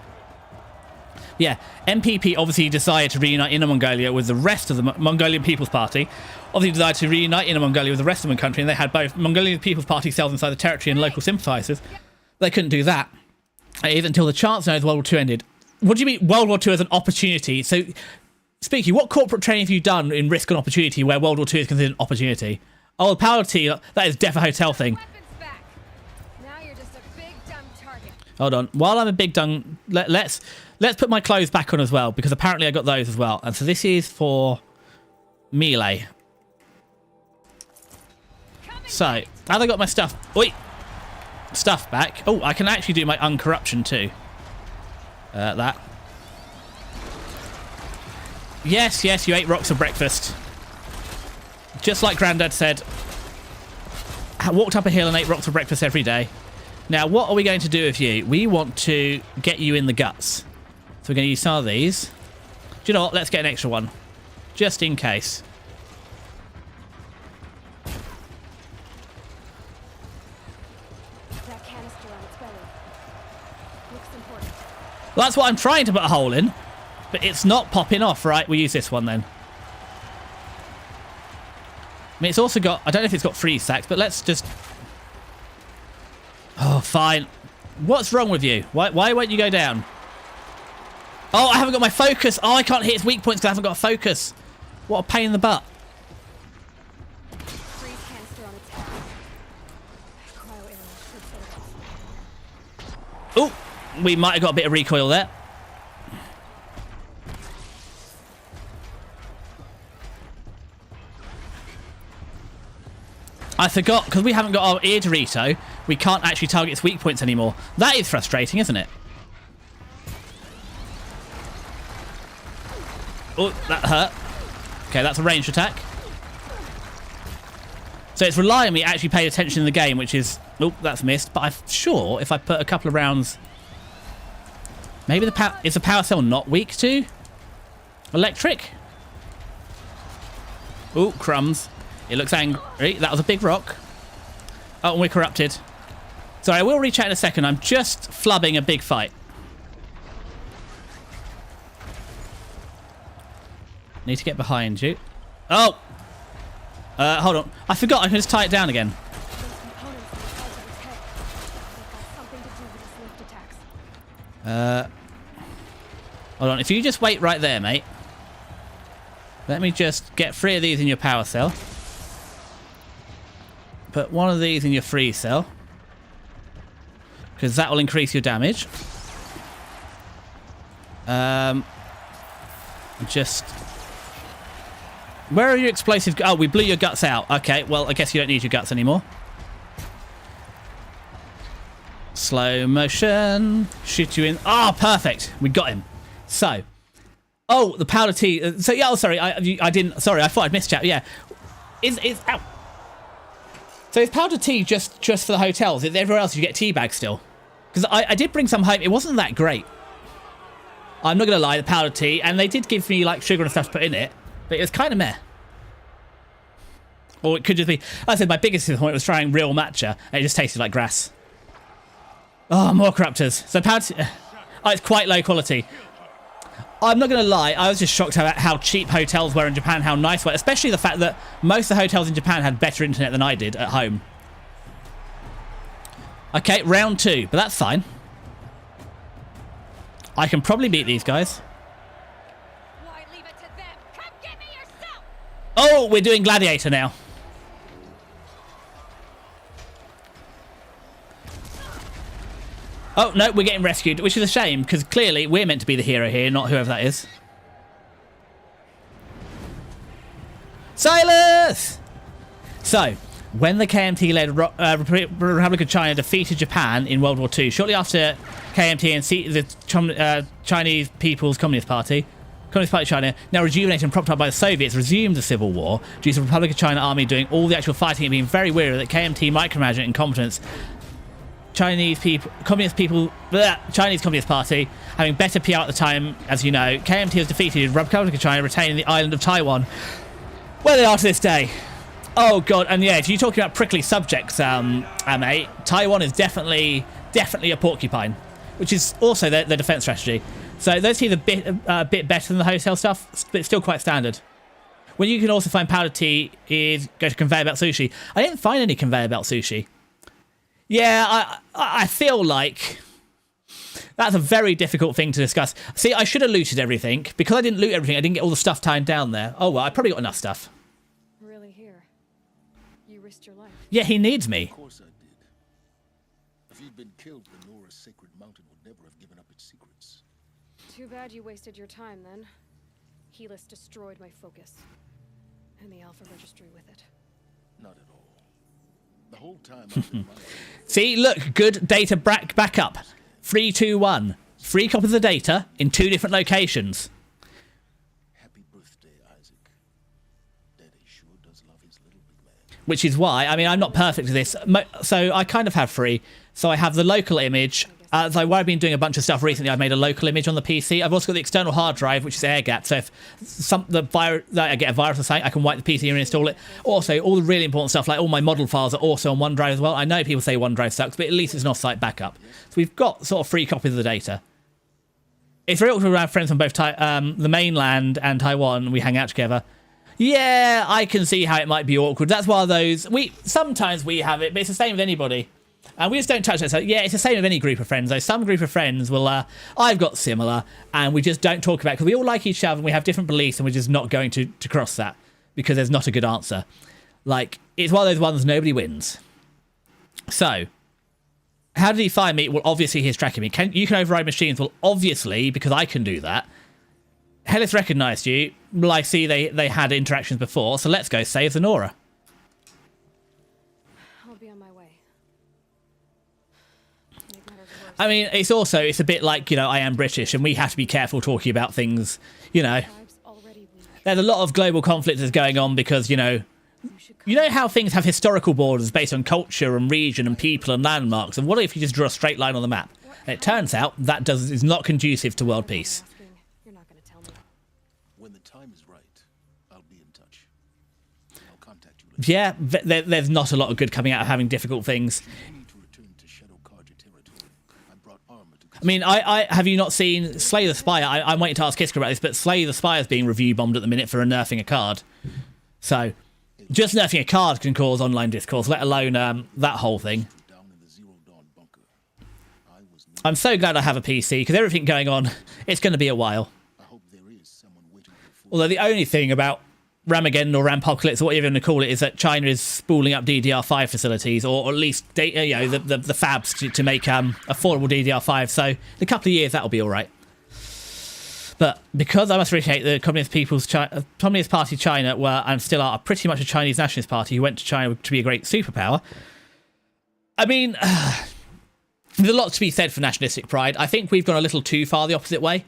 Speaker 1: Yeah, MPP obviously decided to reunite Inner Mongolia with the rest of the Mongolian People's Party. Obviously decided to reunite Inner Mongolia with the rest of the country, and they had both Mongolian People's Party cells inside the territory and local sympathisers. They couldn't do that until the Chancellor knows World War II ended. What do you mean World War II as an opportunity? So, speaking, what corporate training have you done in Risk and Opportunity where World War II is considered an opportunity? Oh, the power tea, that is def a hotel thing.
Speaker 3: Now you're just a big dumb target.
Speaker 1: Hold on. While I'm a big dung, let's put my clothes back on as well, because apparently I got those as well. And so this is for melee. So, have I got my stuff? Oi! Stuff back. Oh, I can actually do my uncorruption too. That. Yes, you ate rocks for breakfast. Just like Grandad said. I walked up a hill and ate rocks for breakfast every day. Now, what are we going to do with you? We want to get you in the guts. So we're going to use some of these. Do you know what? Let's get an extra one. Just in case.
Speaker 3: That canister on its belly. Looks important.
Speaker 1: Well, that's what I'm trying to put a hole in. But it's not popping off, right? We'll use this one then. I mean, it's also got... I don't know if it's got freeze stacks, but let's just... Oh, fine. What's wrong with you? Why won't you go down? Oh, I haven't got my focus. Oh, I can't hit its weak points because I haven't got a focus. What a pain in the butt.
Speaker 3: Freeze canister on its head. Cryo arrow should
Speaker 1: Oh, we might have got a bit of recoil there. I forgot, because we haven't got our ear Dorito, we can't actually target its weak points anymore. That is frustrating, isn't it? Oh, that hurt. Okay, that's a ranged attack. So it's relying on me actually paying attention in the game, which is... Oh, that's missed. But I'm sure if I put a couple of rounds... Maybe the power... Is the power cell not weak to electric? Oh, crumbs. It looks angry. That was a big rock. Oh, and we're corrupted. Sorry, I will reach out in a second. I'm just flubbing a big fight. Need to get behind you. Oh! Hold on. I forgot. I can just tie it down again. Hold on. If you just wait right there, mate. Let me just get 3 of these in your power cell. Put 1 of these in your freeze cell. Because that will increase your damage. Just... Where are your explosive... Oh, we blew your guts out. Okay, well, I guess you don't need your guts anymore. Slow motion. Shoot you in... Oh, perfect. We got him. So, Oh, the powder tea. So yeah, oh, sorry, I didn't. Sorry, I thought I'd missed chat. Yeah, is ow. So is powder tea just for the hotels? Is everywhere else you get tea bags still? Because I did bring some home. It wasn't that great. I'm not gonna lie, the powder tea, and they did give me like sugar and stuff to put in it, but it was kind of meh. Or it could just be. Like I said, my biggest disappointment was trying real matcha, and it just tasted like grass. Oh, more corruptors. So powder tea, oh, it's quite low quality. I'm not going to lie, I was just shocked about how cheap hotels were in Japan, how nice they were, especially the fact that most of the hotels in Japan had better internet than I did at home. Okay, round 2, but that's fine. I can probably beat these guys.
Speaker 3: Why leave it to them? Come get me yourself!
Speaker 1: Oh, we're doing Gladiator now. Oh, no, we're getting rescued, which is a shame, because clearly we're meant to be the hero here, not whoever that is. Silas! So, when the KMT-led Republic of China defeated Japan in World War II, shortly after KMT and the Chinese People's Communist Party of China, now rejuvenated and propped up by the Soviets, resumed the civil war due to the Republic of China army doing all the actual fighting and being very weary that KMT micromanagement and incompetence. Chinese Communist Party having better PR at the time, as you know. KMT was defeated, Republic of China retaining the island of Taiwan, where they are to this day. Oh god, and yeah, if you're talking about prickly subjects, mate, Taiwan is definitely a porcupine, which is also their defense strategy. So those teams are a bit better than the hotel stuff, but still quite standard. When you can also find powdered tea is go to conveyor belt sushi. I didn't find any conveyor belt sushi. Yeah, I feel like that's a very difficult thing to discuss. See, I should have looted everything. Because I didn't loot everything, I didn't get all the stuff tied down there. Oh, well, I probably got enough stuff.
Speaker 3: Really here? You risked your life.
Speaker 1: Yeah, he needs me.
Speaker 4: Of course I did. If he'd been killed, the Nora's sacred mountain would never have given up its secrets.
Speaker 3: Too bad you wasted your time then. Helis destroyed my focus. And the Alpha Registry with it.
Speaker 4: Not at all. The whole time I've been
Speaker 1: See, look, good data backup. 3, 2, 1. 3 copies of data in 2 different locations.
Speaker 4: Happy birthday, Isaac. Daddy sure does love his little big man.
Speaker 1: Which is why, I mean, I'm not perfect at this. So I kind of have 3. So I have the local image. So where I've been doing a bunch of stuff recently, I've made a local image on the PC. I've also got the external hard drive, which is air-gapped. So if I get a virus or something, I can wipe the PC and install it. Also, all the really important stuff, like all my model files, are also on OneDrive as well. I know people say OneDrive sucks, but at least it's an off-site backup. So we've got sort of 3 copies of the data. It's very awkward to have friends from both the mainland and Taiwan. We hang out together. Yeah, I can see how it might be awkward. That's why sometimes we have it, but it's the same with anybody. And we just don't touch that. So yeah, it's the same with any group of friends, though. Some group of friends will, I've got similar, and we just don't talk about it because we all like each other and we have different beliefs and we're just not going to cross that because there's not a good answer. Like, it's one of those ones nobody wins. So, how did he find me? Well, obviously he's tracking me. You can override machines. Well, obviously, because I can do that. Helis recognised you. Well, I see they had interactions before, so let's go save the Nora. I mean, it's a bit like, I am British and we have to be careful talking about things, There's a lot of global conflict that's going on because, you know how things have historical borders based on culture and region and people and landmarks. And what if you just draw a straight line on the map? And it turns out that is not conducive to world peace.
Speaker 4: When the time is right, I'll be in touch. I'll contact you later.
Speaker 1: Yeah, there's not a lot of good coming out of having difficult things. I mean, I have you not seen Slay the Spire? I'm waiting to ask Kisker about this, but Slay the Spire is being review bombed at the minute for nerfing a card. So, just nerfing a card can cause online discourse, let alone that whole thing. I'm so glad I have a PC, because everything going on, it's going to be a while. Although the only thing about Ramageddon or Rampocalypse, or whatever you're going to call it, is that China is spooling up DDR5 facilities, or at least the fabs to make affordable DDR5. So in a couple of years that'll be all right. But because I must appreciate the Communist Party China were and still are pretty much a Chinese nationalist party who went to China to be a great superpower. I mean, there's a lot to be said for nationalistic pride. I think we've gone a little too far the opposite way.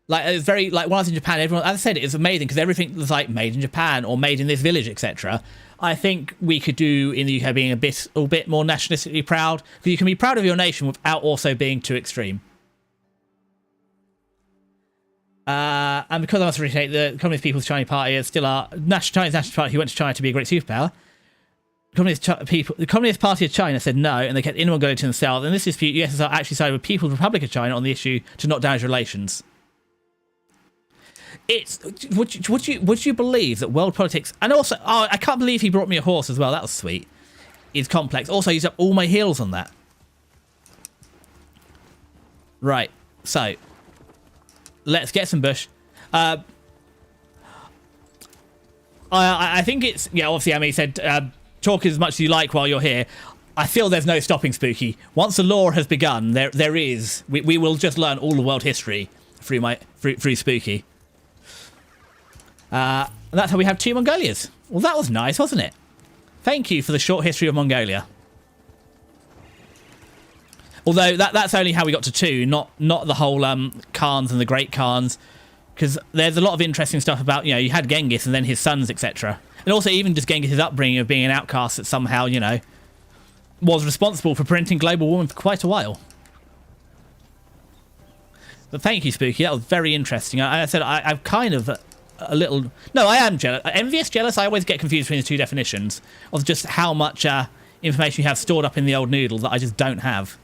Speaker 1: Like, it's very, like, when I was in Japan, everyone, as I said, it's amazing because everything was like made in Japan or made in this village, etc. I think we could do in the UK being a bit more nationalistically proud, because you can be proud of your nation without also being too extreme. And because I must appreciate the Communist People's Chinese Party still are Chinese National Party who went to China to be a great superpower. The Communist Party of China said no, and they kept anyone going to themselves. In this dispute, the USSR actually sided with People's Republic of China on the issue to not damage relations. Would you believe that world politics, and also, oh, I can't believe he brought me a horse as well. That was sweet. Is complex. Also, I used up all my heals on that. Right. So, let's get some bush. I think it's, yeah, obviously, I mean, he said, talk as much as you like while you're here. I feel there's no stopping Spooky. Once the lore has begun, there is. We will just learn all the world history through Spooky. And that's how we have 2 Mongolias. Well, that was nice, wasn't it? Thank you for the short history of Mongolia. Although that's only how we got to 2, not the whole Khans and the Great Khans, because there's a lot of interesting stuff about, you know, you had Genghis and then his sons, etc. And also even just Genghis' upbringing of being an outcast that somehow, you know, was responsible for preventing global warming for quite a while. But thank you, Spooky. That was very interesting. I said I'm kind of a little... No, I am jealous. Envious, jealous, I always get confused between the 2 definitions of just how much information you have stored up in the old noodle that I just don't have.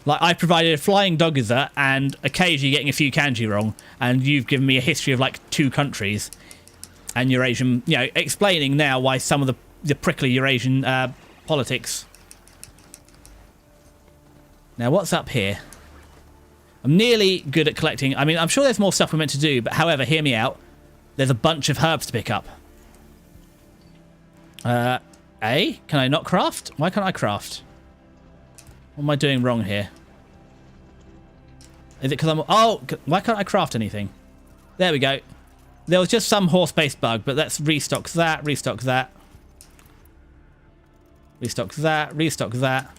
Speaker 1: Like, I provided a flying doggizer and occasionally getting a few kanji wrong, and you've given me a history of, like, 2 countries and Eurasian, you know, explaining now why some of the prickly Eurasian politics. Now, what's up here? I'm nearly good at collecting. I mean, I'm sure there's more stuff we're meant to do, but however, hear me out. There's a bunch of herbs to pick up. Can I not craft? Why can't I craft? What am I doing wrong here? Is it because I'm... Oh, why can't I craft anything? There we go. There was just some horse-based bug, but let's restock that, restock that. Restock that, restock that.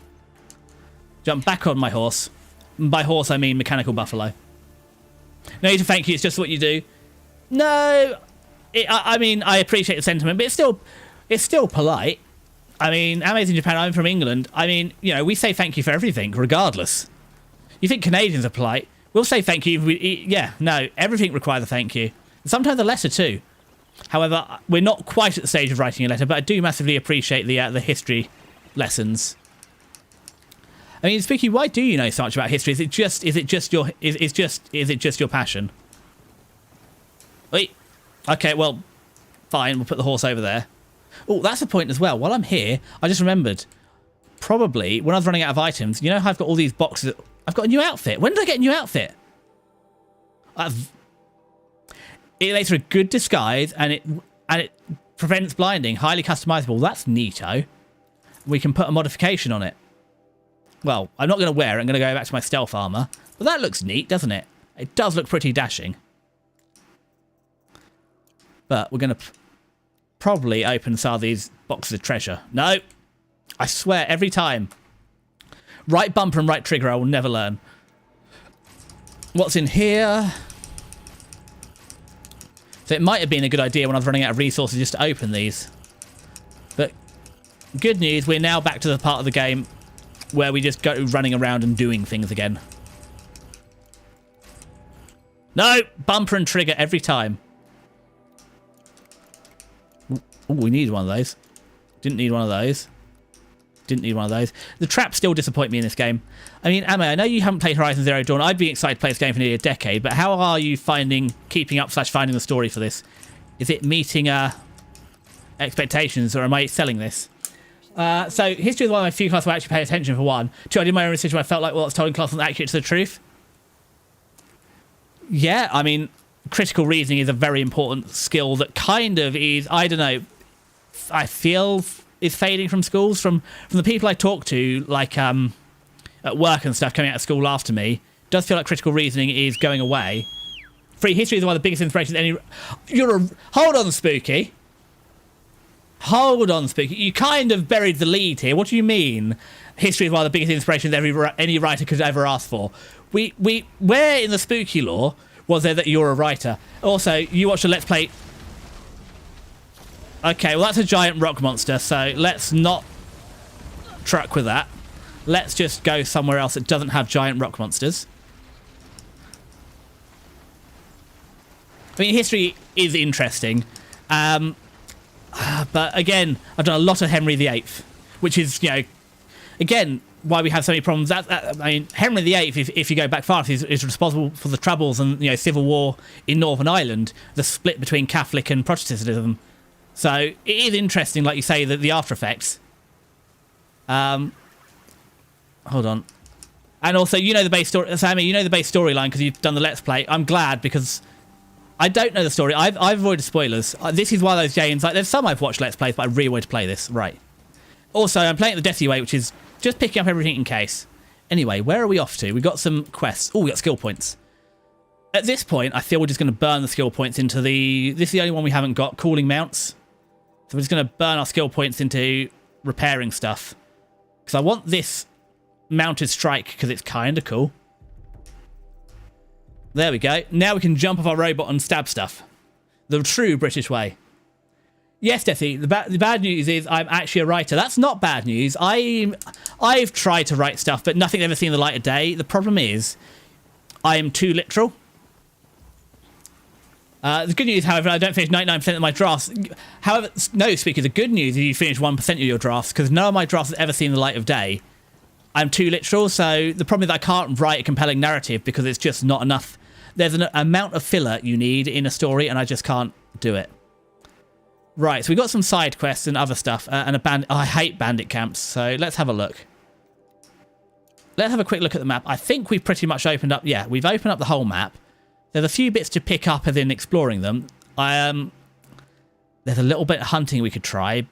Speaker 1: Jump back on my horse. By horse, I mean mechanical buffalo. No need to thank you, it's just what you do. No, I mean, I appreciate the sentiment, but it's still polite. I mean, Amaze in Japan, I'm from England. I mean, you know, we say thank you for everything, regardless. You think Canadians are polite? We'll say thank you. Yeah, no, everything requires a thank you. Sometimes a letter too. However, we're not quite at the stage of writing a letter, but I do massively appreciate the history lessons. I mean, Spooky, why do you know so much about history? Is it just your passion? Wait. Okay, well, fine. We'll put the horse over there. Oh, that's a point as well. While I'm here, I just remembered. Probably when I was running out of items, you know how I've got all these boxes. I've got a new outfit. When did I get a new outfit? It makes for a good disguise, and it prevents blinding. Highly customizable. That's neato. We can put a modification on it. Well, I'm not going to wear it. I'm going to go back to my stealth armor. But that looks neat, doesn't it? It does look pretty dashing. But we're going to probably open some of these boxes of treasure. No. I swear, every time. Right bumper and right trigger, I will never learn. What's in here? So it might have been a good idea when I was running out of resources just to open these. But good news, we're now back to the part of the game where we just go running around and doing things again. No! Bumper and trigger every time. Oh, we need one of those. Didn't need one of those. Didn't need one of those. The traps still disappoint me in this game. I mean, Ame, I know you haven't played Horizon Zero Dawn. I'd be excited to play this game for nearly a decade, but how are you keeping up / finding the story for this? Is it meeting expectations, or am I selling this? So, history is one of my few classes where I actually pay attention, for one. 2, I did my own research where I felt like what's told in class wasn't accurate to the truth. Yeah, I mean, critical reasoning is a very important skill that kind of is, I don't know, I feel is fading from schools. From the people I talk to, like at work and stuff, coming out of school after me, does feel like critical reasoning is going away. Free history is one of the biggest inspirations. Hold on, Spooky. Hold on, Spooky. You kind of buried the lead here. What do you mean? history is one of the biggest inspirations any writer could ever ask for. Where in the spooky lore was there that you're a writer? Also, you watched a Let's Play. Okay, well that's a giant rock monster, so let's not truck with that. Let's just go somewhere else that doesn't have giant rock monsters. I mean, history is interesting. But again, I've done a lot of Henry VIII, which is, you know, again, why we have so many problems. I mean, Henry VIII, if you go back far, is responsible for the troubles and, you know, civil war in Northern Ireland, the split between Catholic and Protestantism. So it is interesting, like you say, that the after effects. Hold on. And also, you know the base story, Sammy, you know the base storyline because you've done the Let's Play. I'm glad because I don't know the story. I've avoided spoilers. This is one of those games, like, there's some I've watched Let's Plays, but I really want to play this. Right. Also, I'm playing it the Deathly way, which is just picking up everything in case. Anyway, where are we off to? We've got some quests. Oh, we got skill points. At this point, I feel we're just going to burn the skill points into the... This is the only one we haven't got, cooling mounts. So we're just going to burn our skill points into repairing stuff. Because I want this mounted strike, because it's kind of cool. There we go. Now we can jump off our robot and stab stuff. The true British way. Yes, Deathy, the bad news is I'm actually a writer. That's not bad news. I've tried to write stuff, but nothing's ever seen the light of day. The problem is I am too literal. The good news, however, I don't finish 99% of my drafts. However, no, speaking of the good news, is you finish 1% of your drafts, because none of my drafts have ever seen the light of day. I'm too literal, so the problem is I can't write a compelling narrative because it's just not enough. There's an amount of filler you need in a story, and I just can't do it. Right, so we've got some side quests and other stuff, and a bandit. Oh, I hate bandit camps, so let's have a look. Let's have a quick look at the map. I think we've pretty much opened up... Yeah, we've opened up the whole map. There's a few bits to pick up as in exploring them. There's a little bit of hunting we could try.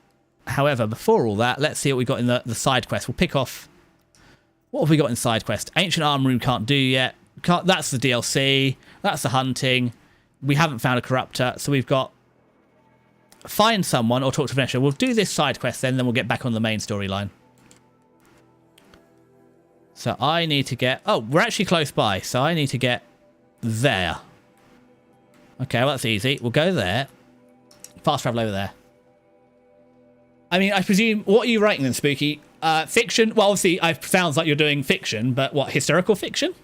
Speaker 1: However, before all that, let's see what we got in the side quest. We'll pick off... What have we got in side quest? Ancient Armor Room can't do yet. That's the DLC. That's the hunting. We haven't found a corruptor, so we've got... Find someone or talk to Vanessa. We'll do this side quest then we'll get back on the main storyline. So I need to get... Oh, we're actually close by, so I need to get there. Okay, well, that's easy. We'll go there. Fast travel over there. I mean, I presume... What are you writing then, Spooky? Fiction? Well, obviously, it sounds like you're doing fiction, but what, historical fiction?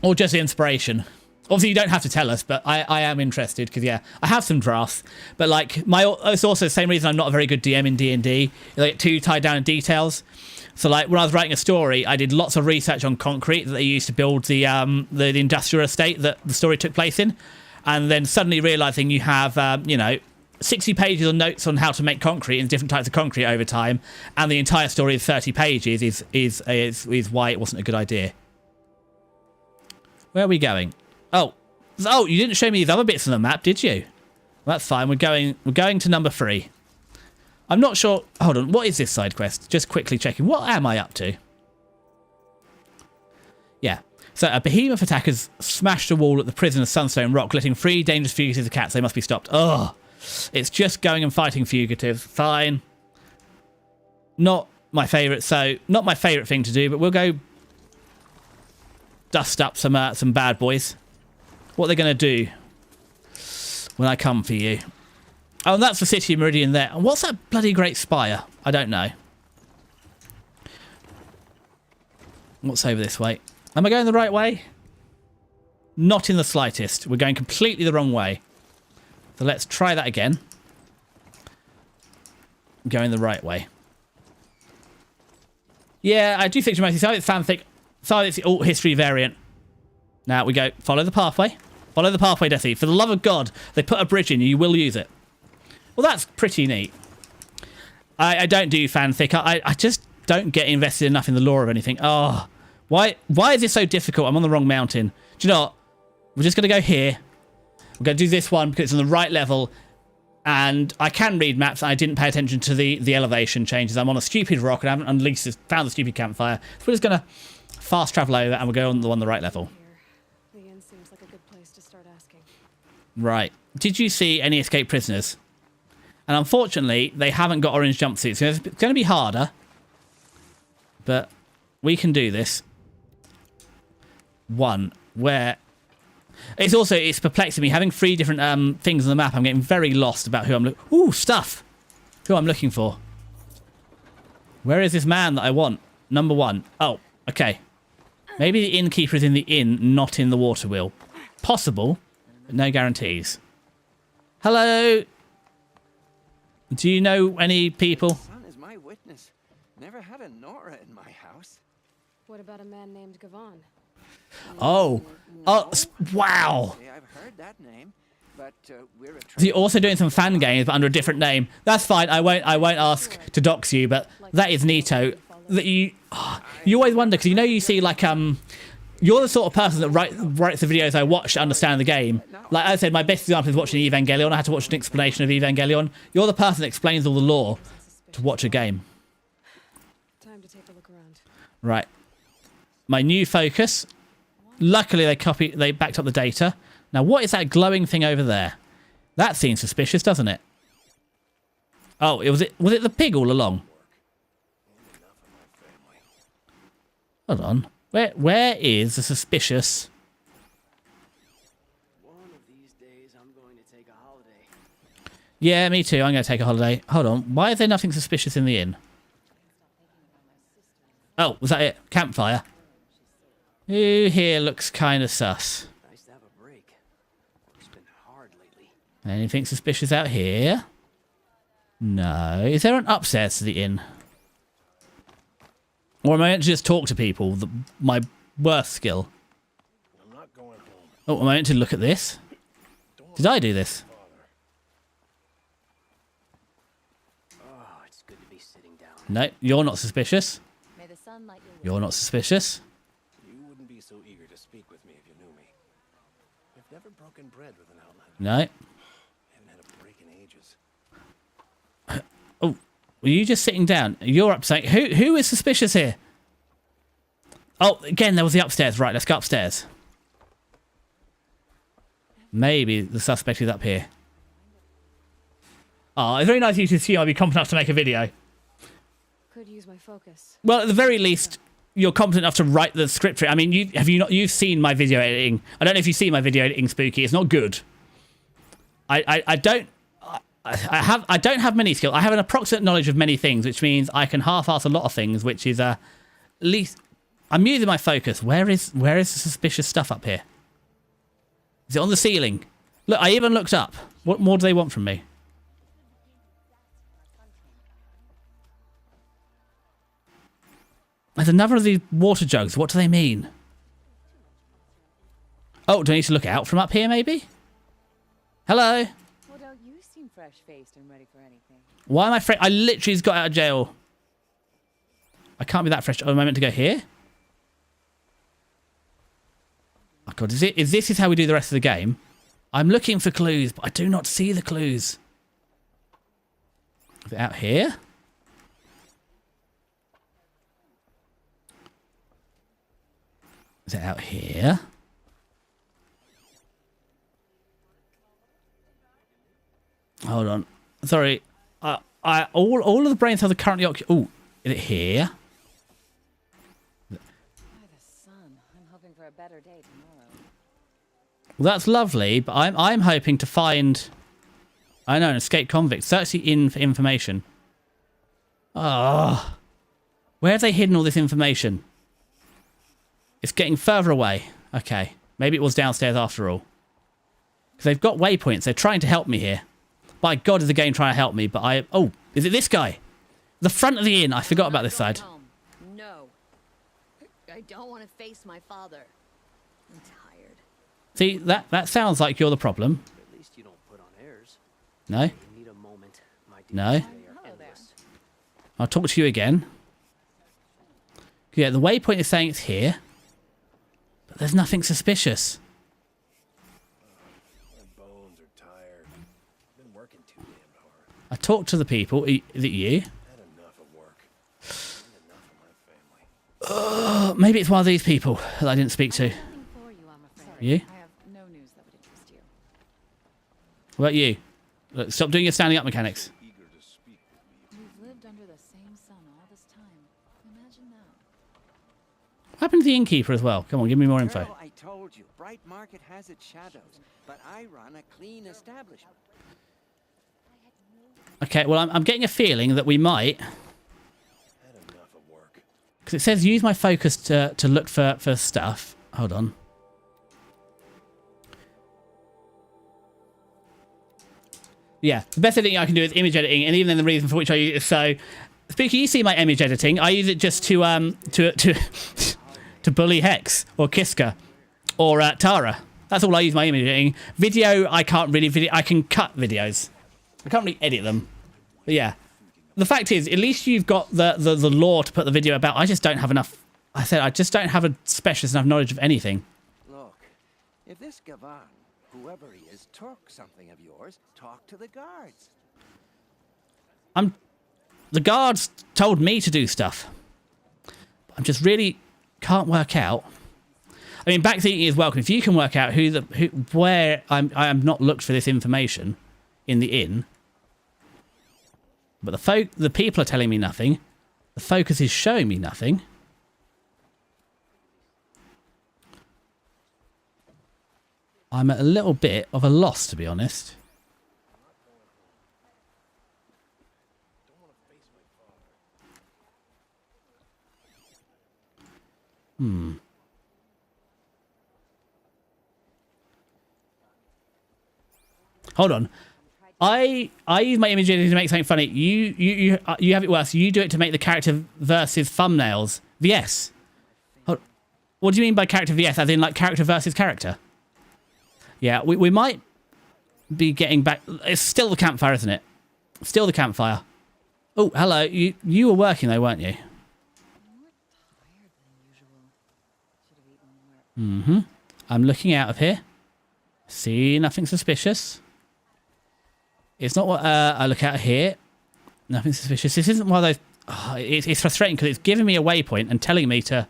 Speaker 1: Or just inspiration? Obviously, you don't have to tell us, but I am interested, because, yeah, I have some drafts. But, like, it's also the same reason I'm not a very good DM in D&D. Like, too tied down in details. So, like, when I was writing a story, I did lots of research on concrete that they used to build the industrial estate that the story took place in. And then suddenly realising you have, you know, 60 pages of notes on how to make concrete and different types of concrete over time, and the entire story is 30 pages is why it wasn't a good idea. Where are we going? Oh, you didn't show me these other bits on the map, did you? Well, that's fine. We're going to number 3. I'm not sure. Hold on. What is this side quest? Just quickly checking. What am I up to? Yeah. So a behemoth attackers smashed a wall at the prison of Sunstone Rock, letting 3 dangerous fugitives of cats. They must be stopped. Ugh. It's just going and fighting fugitives. Fine. Not my favourite. So not my favourite thing to do, but we'll go dust up some bad boys. What are they going to do when I come for you? Oh, and that's the City of Meridian there. And what's that bloody great spire? I don't know. What's over this way? Am I going the right way? Not in the slightest. We're going completely the wrong way. So let's try that again. Going the right way. Yeah, I do think to myself, some of it's fanfic, some of it's the alt history variant. Now we go, follow the pathway. Follow the pathway, Deathy. For the love of God, they put a bridge in, you will use it. Well, that's pretty neat. I don't do fanfic. I just don't get invested enough in the lore of anything. Oh, why is this so difficult? I'm on the wrong mountain. Do you know what? We're just going to go here. We're going to do this one because it's on the right level. And I can read maps. I didn't pay attention to the elevation changes. I'm on a stupid rock and I haven't found the stupid campfire. So we're just going to fast travel over and we'll go on the right level.
Speaker 3: The inn seems like a good place to start asking.
Speaker 1: Right. Did you see any escaped prisoners? And unfortunately, they haven't got orange jumpsuits. So it's going to be harder. But we can do this. One, where... It's perplexing me. Having 3 different things on the map, I'm getting very lost about who I'm looking... Ooh, stuff! Who I'm looking for. Where is this man that I want? Number 1. Oh, okay. Maybe the innkeeper is in the inn, not in the water wheel. Possible, but no guarantees. Hello? Do you know any people?
Speaker 7: Son is my witness. Never had a Nora in my house.
Speaker 3: What about a man named Gavon?
Speaker 1: Oh. Oh, wow.
Speaker 7: I've heard that name, but we're a
Speaker 1: So you're also doing some fan games, but under a different name. That's fine. I won't ask to dox you, but that is neato. That you always wonder, because you see like you're the sort of person that writes the videos I watch to understand the game. Like I said, my best example is watching Evangelion. I had to watch an explanation of Evangelion. You're the person that explains all the lore to watch a game.
Speaker 3: Time to take a look around.
Speaker 1: Right. My new focus. Luckily, they backed up the data. Now, what is that glowing thing over there? That seems suspicious, doesn't it? Oh, was it the pig all along? Hold on. Where is the suspicious?
Speaker 7: One of these days I'm going to take a holiday.
Speaker 1: Yeah, me too. I'm going to take a holiday. Hold on. Why is there nothing suspicious in the inn? Oh, was that it? Campfire. Who here looks kind of sus?
Speaker 7: Nice to have a break. It's been hard lately.
Speaker 1: Anything suspicious out here? No. Is there an upstairs to the inn? Or am I meant to just talk to people? My worst skill.
Speaker 4: I'm not going home.
Speaker 1: Oh, am I meant to look at this? Did I do this?
Speaker 7: Oh, it's good to be sitting down.
Speaker 1: No, you're not suspicious.
Speaker 8: May the sun light your way.
Speaker 1: You're not suspicious.
Speaker 4: You wouldn't be so eager to speak with me if you knew me. I've never broken bread with an outlander.
Speaker 1: No.
Speaker 4: I haven't had a break in ages.
Speaker 1: Oh, were you just sitting down? You're up saying, who is suspicious here? Oh, again, there was the upstairs. Right, let's go upstairs. Maybe the suspect is up here. Oh, it's very nice of you to assume I'll be competent enough to make a video.
Speaker 3: Could use my focus.
Speaker 1: Well, at the very least, you're competent enough to write the script for it. I mean, you've seen my video editing. I don't know if you've seen my video editing, Spooky. It's not good. I don't have many skills. I have an approximate knowledge of many things, which means I can half-ass a lot of things, which is at least I'm using my focus. Where is the suspicious stuff up here? Is it on the ceiling? Look, I even looked up. What more do they want from me? There's another of these water jugs. What do they mean? Oh, do I need to look out from up here, maybe? Hello?
Speaker 8: Well, don't you seem fresh-faced and ready for anything?
Speaker 1: Why am I fresh? I literally just got out of jail. I can't be that fresh. Oh, am I meant to go here? Oh, God. Is this how we do the rest of the game? I'm looking for clues, but I do not see the clues. Is it out here? Is it out here? Hold on. Sorry. All of the brain cells are currently occupied. Oh, is it here?
Speaker 8: By the sun, I'm hoping for a better day tomorrow.
Speaker 1: Well, that's lovely, but I'm hoping to find, I know, an escaped convict. Search the inn for information. Oh, where have they hidden all this information? It's getting further away. Okay, maybe it was downstairs after all. Because they've got waypoints. They're trying to help me here. By God, is the game trying to help me? But oh, is it this guy? The front of the inn. I forgot about this side.
Speaker 8: No. I don't want to face my father. I'm tired.
Speaker 1: See, that sounds like you're the problem.
Speaker 7: At least you don't put on airs.
Speaker 1: No,
Speaker 7: You need a moment. My days
Speaker 1: no.
Speaker 7: today are
Speaker 8: Hello there.
Speaker 7: endless.
Speaker 1: I'll talk to you again. Yeah, the waypoint is saying it's here. But there's nothing suspicious.
Speaker 4: My bones are tired. I've been working too damn hard.
Speaker 1: I talked to the people. Is it you?
Speaker 4: Had enough of work. Had enough of my family.
Speaker 1: Maybe it's one of these people that I didn't speak to.
Speaker 8: Nothing for you, I'm afraid.
Speaker 1: You?
Speaker 8: I have no news that would interest you.
Speaker 1: What about you? Look, stop doing your standing up mechanics.
Speaker 4: Eager to speak with me.
Speaker 8: You've lived under the same sun all this time. Imagine that.
Speaker 1: What happened to the innkeeper as well? Come on, give me more info.
Speaker 7: Girl, I told you, Bright Market has its shadows, but I run a clean establishment.
Speaker 1: Okay, well, I'm getting a feeling that we might...
Speaker 4: Had enough of work.
Speaker 1: Because it says use my focus to look for stuff. Hold on. Yeah, the best editing I can do is image editing, and even then the reason for which I use it is so... Speaking, you see my image editing. I use it just to bully Hex, or Kiska, or Tara. That's all I use my image editing. Video, I can't really... I can cut videos. I can't really edit them. But yeah. The fact is, at least you've got the lore to put the video about. I just don't have enough... I said I just don't have a specialist enough knowledge of anything.
Speaker 7: Look, if this Gavan, whoever he is, took something of yours, talk to the guards.
Speaker 1: The guards told me to do stuff. I'm just really can't work out. I mean, backthinking is welcome. If you can work out where I am not looked for this information in the inn, but the people are telling me nothing. The focus is showing me nothing. I'm at a little bit of a loss, to be honest. Hold on. I use my image editing to make something funny. You have it worse. You do it to make the character versus thumbnails. VS. What do you mean by character VS? As in like character versus character? Yeah, we might be getting back. It's still the campfire, isn't it? Still the campfire. Oh, hello. You were working though, weren't you? Mm-hmm. I'm looking out of here. See nothing suspicious. It's not what I look at here. Nothing suspicious. This isn't one of those... Oh, it's frustrating because it's giving me a waypoint and telling me to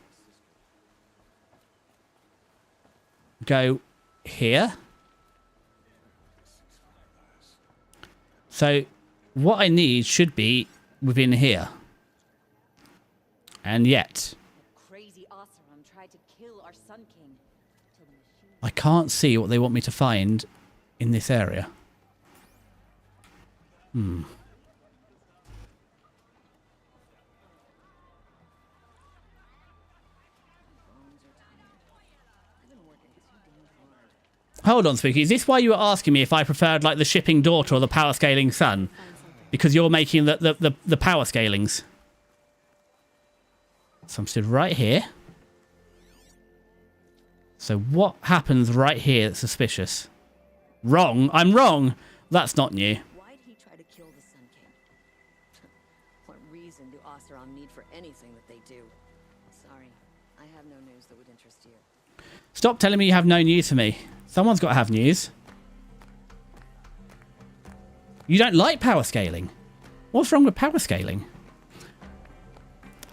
Speaker 1: go here. So what I need should be within here. And yet...
Speaker 8: Crazy Oseram tried to kill our Sun King.
Speaker 1: I can't see what they want me to find in this area. Hold on, Spooky. Is this why you were asking me if I preferred like the shipping daughter or the power scaling son? Because you're making the power scalings. So I'm stood right here. So what happens right here that's suspicious? Wrong. I'm wrong. That's not new.
Speaker 8: Why'd he try to kill the Sun King? What reason do Oseram need for anything that they do? Sorry, I have no news that would interest you.
Speaker 1: Stop telling me you have no news for me. Someone's got to have news. You don't like power scaling? What's wrong with power scaling?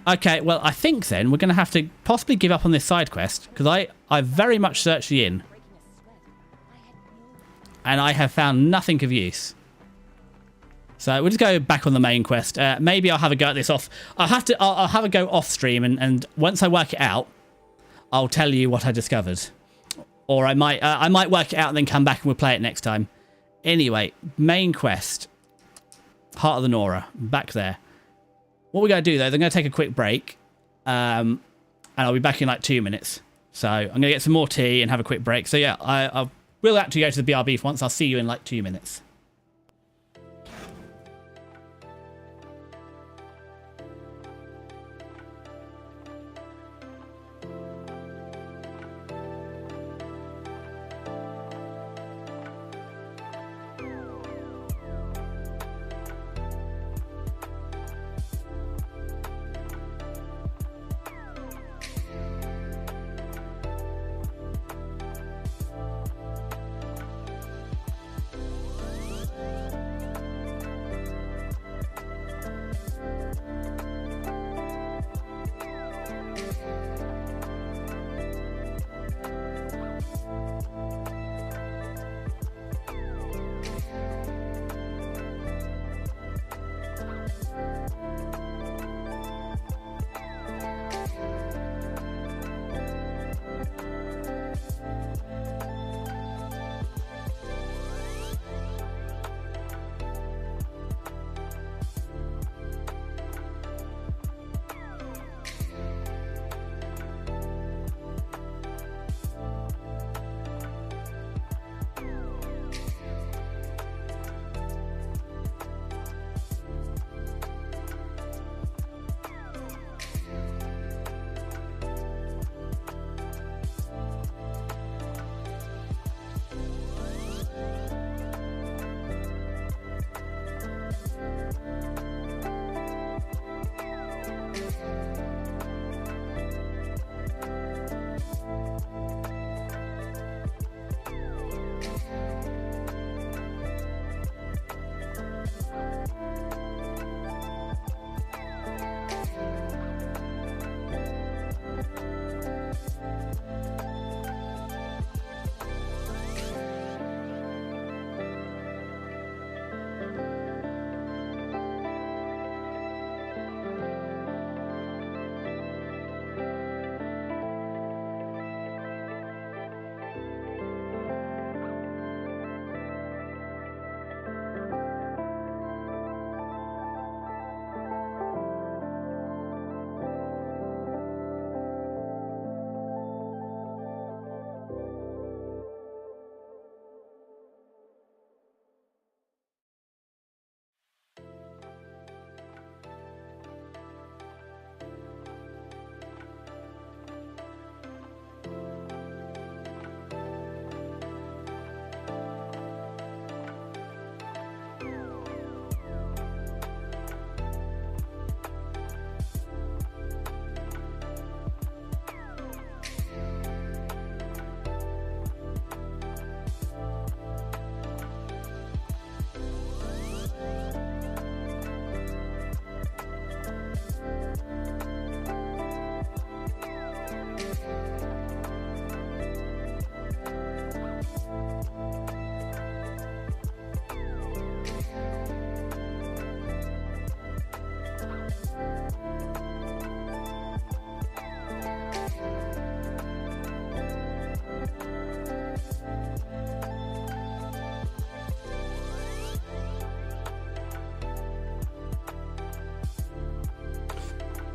Speaker 1: Okay, well, I think then we're going to have to possibly give up on this side quest because I very much searched the inn and I have found nothing of use. So we'll just go back on the main quest. Maybe I'll have a go at this off. I'll have a go off stream and once I work it out, I'll tell you what I discovered. Or I might work it out and then come back and we'll play it next time. Anyway, main quest. Heart of the Nora. Back there. What we're going to do, though, they're going to take a quick break. And I'll be back in like 2 minutes. So I'm going to get some more tea and have a quick break. So yeah, I will actually go to the BRB for once. I'll see you in like 2 minutes.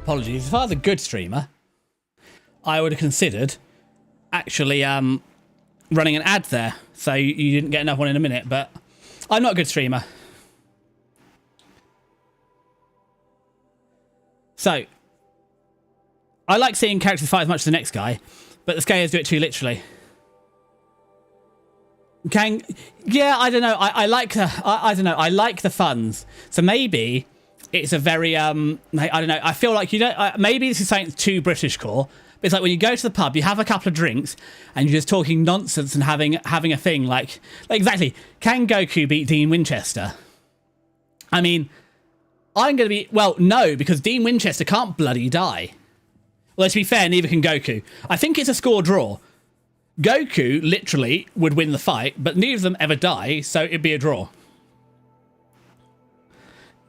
Speaker 1: apologies. If I was a good streamer, I would have considered actually running an ad there, so you didn't get another one in a minute, but I'm not a good streamer. So, I like seeing characters fight as much as the next guy, but the scalers do it too literally. Yeah, I don't know. I like I like the funds. So maybe it's a very I don't know. I feel like maybe this is something too British core. But it's like when you go to the pub, you have a couple of drinks, and you're just talking nonsense and having a thing like exactly. Can Goku beat Dean Winchester? I mean, I'm going to be no, because Dean Winchester can't bloody die. Well, to be fair, neither can Goku. I think it's a score draw. Goku literally would win the fight, but neither of them ever die, so it'd be a draw.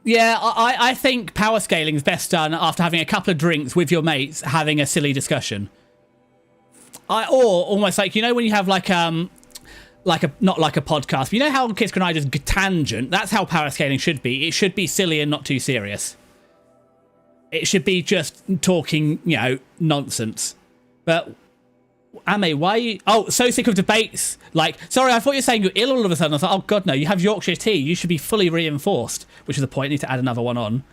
Speaker 1: Yeah, I think power scaling is best done after having a couple of drinks with your mates, having a silly discussion. Or almost like, you know, when you have not like a podcast, but you know how Kiska and I just tangent? That's how power scaling should be. It should be silly and not too serious. It should be just talking, you know, nonsense. But Ame, why are you... Oh, so sick of debates. Like, sorry, I thought you were saying you're ill all of a sudden. I was like, oh, God, no, you have Yorkshire tea. You should be fully reinforced, which is the point. I need to add another one on.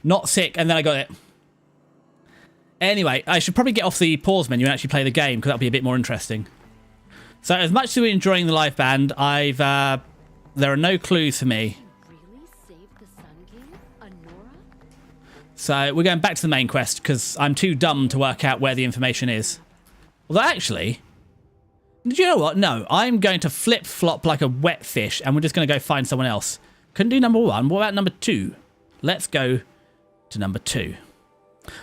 Speaker 1: Not sick, and then I got it. Anyway, I should probably get off the pause menu and actually play the game, because that'll be a bit more interesting. So, as much as we're enjoying the live band, there are no clues for me.
Speaker 3: Really saved the Sun King? Anora?
Speaker 1: So, we're going back to the main quest, because I'm too dumb to work out where the information is. Although actually, do you know what? No, I'm going to flip-flop like a wet fish, and we're just going to go find someone else. Couldn't do number 1. What about number 2? Let's go to number 2.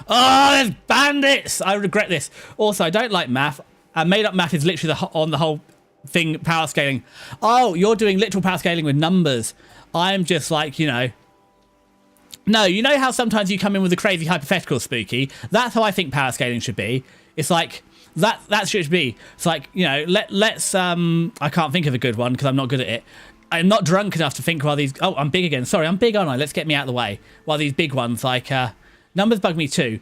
Speaker 1: Oh, there's bandits! I regret this. Also, I don't like math. Made-up math is literally on the whole thing, power scaling. Oh, you're doing literal power scaling with numbers. I'm just like, you know... No, you know how sometimes you come in with a crazy hypothetical, Spooky? That's how I think power scaling should be. It's like... That should be. It's like, you know, let's I can't think of a good one because I'm not good at it. I'm not drunk enough to think while these... Oh, I'm big again. Sorry, I'm big, aren't I? Let's get me out of the way. While these big ones, like, numbers bug me too.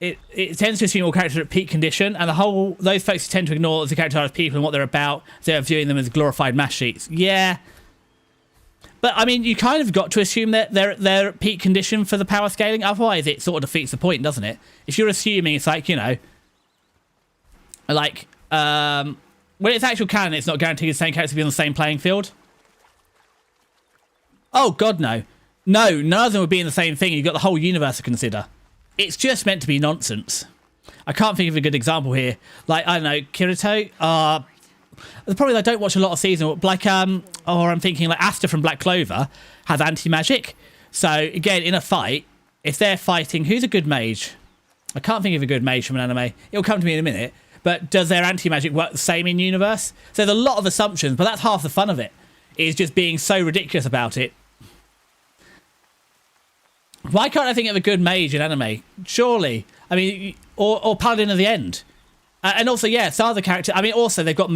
Speaker 1: It tends to assume all characters are at peak condition, and those folks tend to ignore the characters as people and what they're about. They're viewing them as glorified math sheets. Yeah. But, I mean, you kind of got to assume that they're at peak condition for the power scaling. Otherwise, it sort of defeats the point, doesn't it? If you're assuming, it's like, you know... Like, when it's actual canon, it's not guaranteed the same character to be on the same playing field. Oh, God, no. No, none of them would be in the same thing. You've got the whole universe to consider. It's just meant to be nonsense. I can't think of a good example here. Like, I don't know, Kirito? The problem is I don't watch a lot of season. Like, or I'm thinking, like, Asta from Black Clover has anti-magic. So, again, in a fight, if they're fighting... Who's a good mage? I can't think of a good mage from an anime. It'll come to me in a minute. But does their anti-magic work the same in universe? So there's a lot of assumptions, but that's half the fun of it, is just being so ridiculous about it. Why can't I think of a good mage in anime? Surely. I mean, or Paladin of the End. And also, yeah, some other characters... I mean, also, they've got...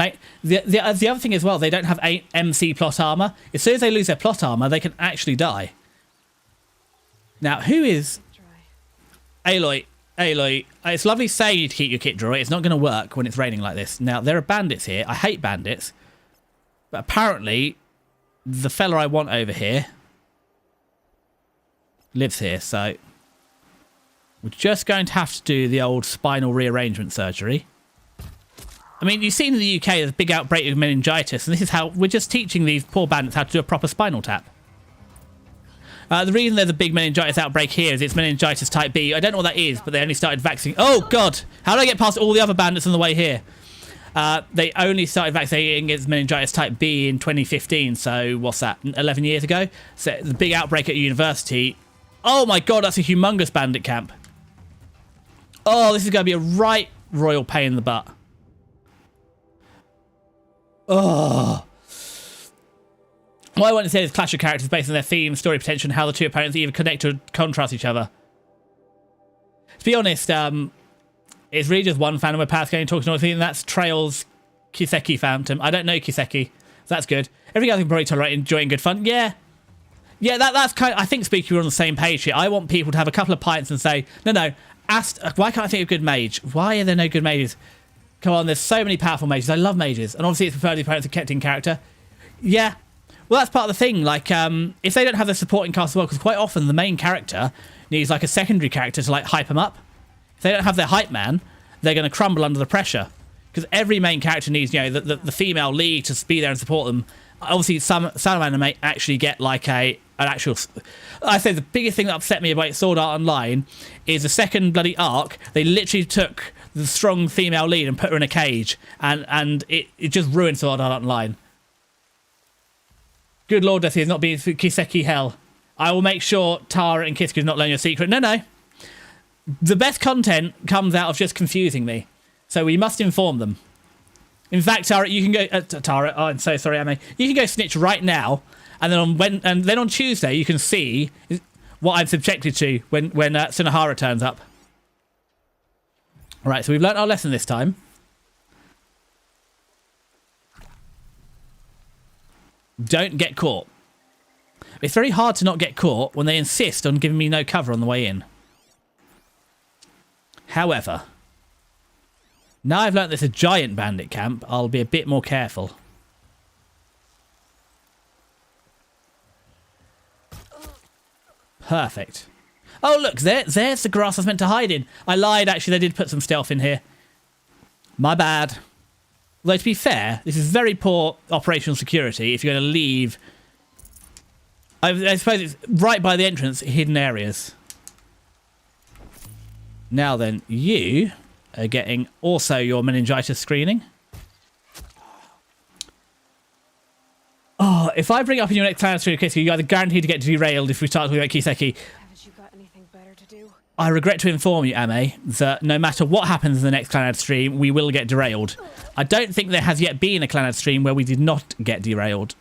Speaker 1: The other thing as well, they don't have MC plot armor. As soon as they lose their plot armor, they can actually die. Now, who is... Aloy. Aloy, it's lovely saying you to keep your kit dry. It's not going to work when it's raining like this. Now, there are bandits here. I hate bandits. But apparently, the fella I want over here lives here, so we're just going to have to do the old spinal rearrangement surgery. I mean, you've seen in the UK there's a big outbreak of meningitis, and this is how we're just teaching these poor bandits how to do a proper spinal tap. The reason there's a big meningitis outbreak here is it's meningitis type B. I don't know what that is, but they only started vaccinating... Oh, God! How did I get past all the other bandits on the way here? They only started vaccinating against meningitis type B in 2015, so what's that, 11 years ago? So the big outbreak at university... Oh, my God, that's a humongous bandit camp. Oh, this is going to be a right royal pain in the butt. Oh... What I want to say is clash of characters based on their theme, story potential, and how the two opponents either connect or contrast each other. To be honest, it's really just one fandom where power scaling talks north, and that's Trail's Kiseki Phantom. I don't know Kiseki, so that's good. Everything else I can probably tolerate, enjoying good fun. Yeah. Yeah, that's kind of, I think, Spooky, we're on the same page here. I want people to have a couple of pints and say, no, why can't I think of a good mage? Why are there no good mages? Come on, there's so many powerful mages. I love mages. And obviously it's preferred the opponents are kept in character. Yeah. Well, that's part of the thing. Like, if they don't have the supporting cast as well, because quite often the main character needs, like, a secondary character to, like, hype them up. If they don't have their hype man, they're going to crumble under the pressure. Because every main character needs, you know, the female lead to be there and support them. Obviously, some anime actually get, like, an actual... I say the biggest thing that upset me about Sword Art Online is the second bloody arc, they literally took the strong female lead and put her in a cage, and it just ruined Sword Art Online. Good lord, Deathly is not being Kiseki hell. I will make sure Tara and Kiska do not learn your secret. No. The best content comes out of just confusing me. So we must inform them. In fact, Tara, you can go... Tara, oh, I'm so sorry, Ame. You can go snitch right now, and then on Tuesday you can see what I'm subjected to when Sunohara turns up. All right, so we've learnt our lesson this time. Don't get caught. It's very hard to not get caught when they insist on giving me no cover on the way in. However, now I've learnt there's a giant bandit camp, I'll be a bit more careful. Perfect. Oh, look, there's the grass I was meant to hide in. I lied, actually, they did put some stealth in here. My bad. Although, to be fair, this is very poor operational security if you're going to leave... I suppose it's right by the entrance, hidden areas. Now then, you are getting also your meningitis screening. Oh, if I bring it up in your next plan screen, you're either guaranteed to get derailed if we start talking about Kiseki.
Speaker 3: Haven't you got anything better to do?
Speaker 1: I regret to inform you, Ame, that no matter what happens in the next Clanad stream, we will get derailed. I don't think there has yet been a Clanad stream where we did not get derailed.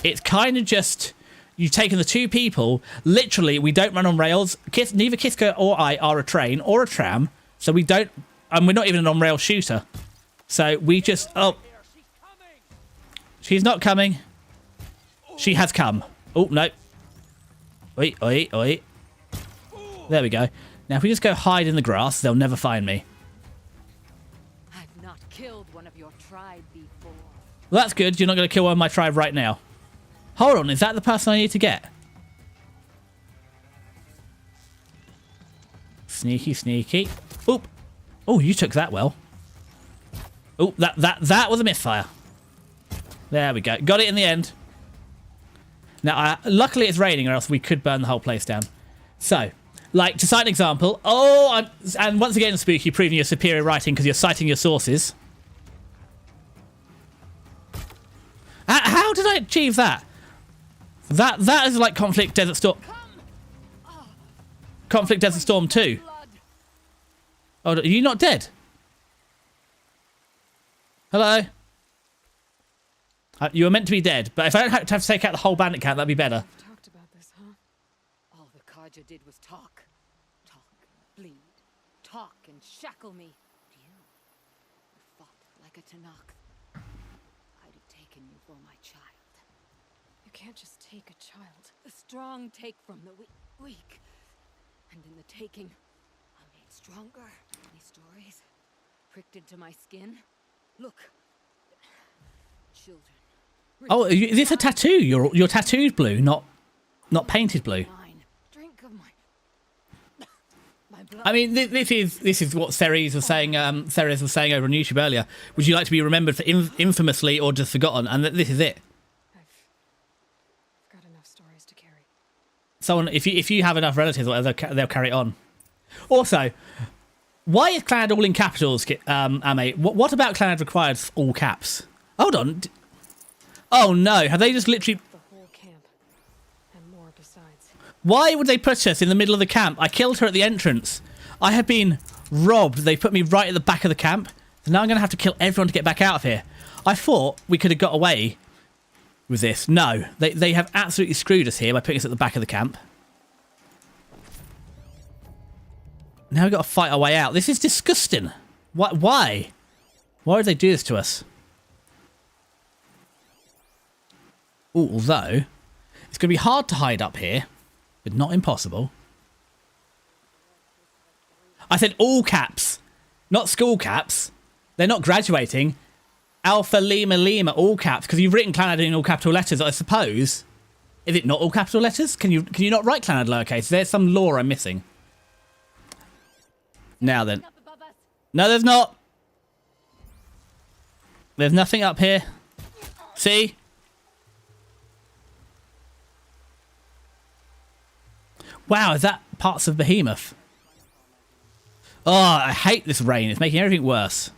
Speaker 1: It's kind of just... You've taken the two people. Literally, we don't run on rails. Neither Kiska or I are a train or a tram, so we don't... And we're not even an on-rail shooter. So we just... Oh. She's not coming. She has come. Oh, no. Oi, oi, oi. There we go. Now, if we just go hide in the grass, they'll never find me.
Speaker 8: I've not killed one of your tribe before.
Speaker 1: Well, that's good. You're not going to kill one of my tribe right now. Hold on, is that the person I need to get? Sneaky, sneaky. Oop. Oh, you took that well. Oh, that was a misfire. There we go. Got it in the end. Now, luckily it's raining, or else we could burn the whole place down. So, like, to cite an example. Oh, and once again, Spooky, proving your superior writing because you're citing your sources. How did I achieve that? That is like Conflict Desert Storm. Conflict Desert Storm 2. Oh, are you not dead? Hello? You were meant to be dead, but if I don't have to take out the whole bandit camp, that'd be better.
Speaker 3: Talked about this, huh?
Speaker 8: All the Kaja did was talk. Talk, bleed, talk, and shackle me. You fought like a Tanakh. I'd have taken you for my child.
Speaker 3: You can't just take a child.
Speaker 8: The strong take from the weak. And in the taking, I'm made stronger. Any stories? Pricked into my skin? Look. Children.
Speaker 1: Oh, is this a tattoo? You're tattooed blue, not painted blue.
Speaker 8: Drink of my blood.
Speaker 1: I mean, this is what Ceres was saying. Ceres was saying over on YouTube earlier. Would you like to be remembered for infamously or just forgotten? And this is it.
Speaker 3: I've got enough stories to carry.
Speaker 1: Someone, if you have enough relatives, or whatever, they'll carry it on. Also, why is Clanad all in capitals, Ame? What about Clanad required all caps? Hold on. Oh no, have they just literally...
Speaker 3: The whole camp. And more besides.
Speaker 1: Why would they put us in the middle of the camp? I killed her at the entrance. I have been robbed. They put me right at the back of the camp. So now I'm going to have to kill everyone to get back out of here. I thought we could have got away with this. No, they have absolutely screwed us here by putting us at the back of the camp. Now we've got to fight our way out. This is disgusting. Why? Why did they do this to us? Although, It's going to be hard to hide up here, but not impossible. I said all caps, not school caps. They're not graduating. Alpha Lima Lima, all caps, because you've written Clannad in all capital letters, I suppose. Is it not all capital letters? Can you not write Clannad lowercase? There's some lore I'm missing. Now then. No, there's not. There's nothing up here. See? Wow, is that parts of Behemoth? Oh, I hate this rain. It's making everything worse.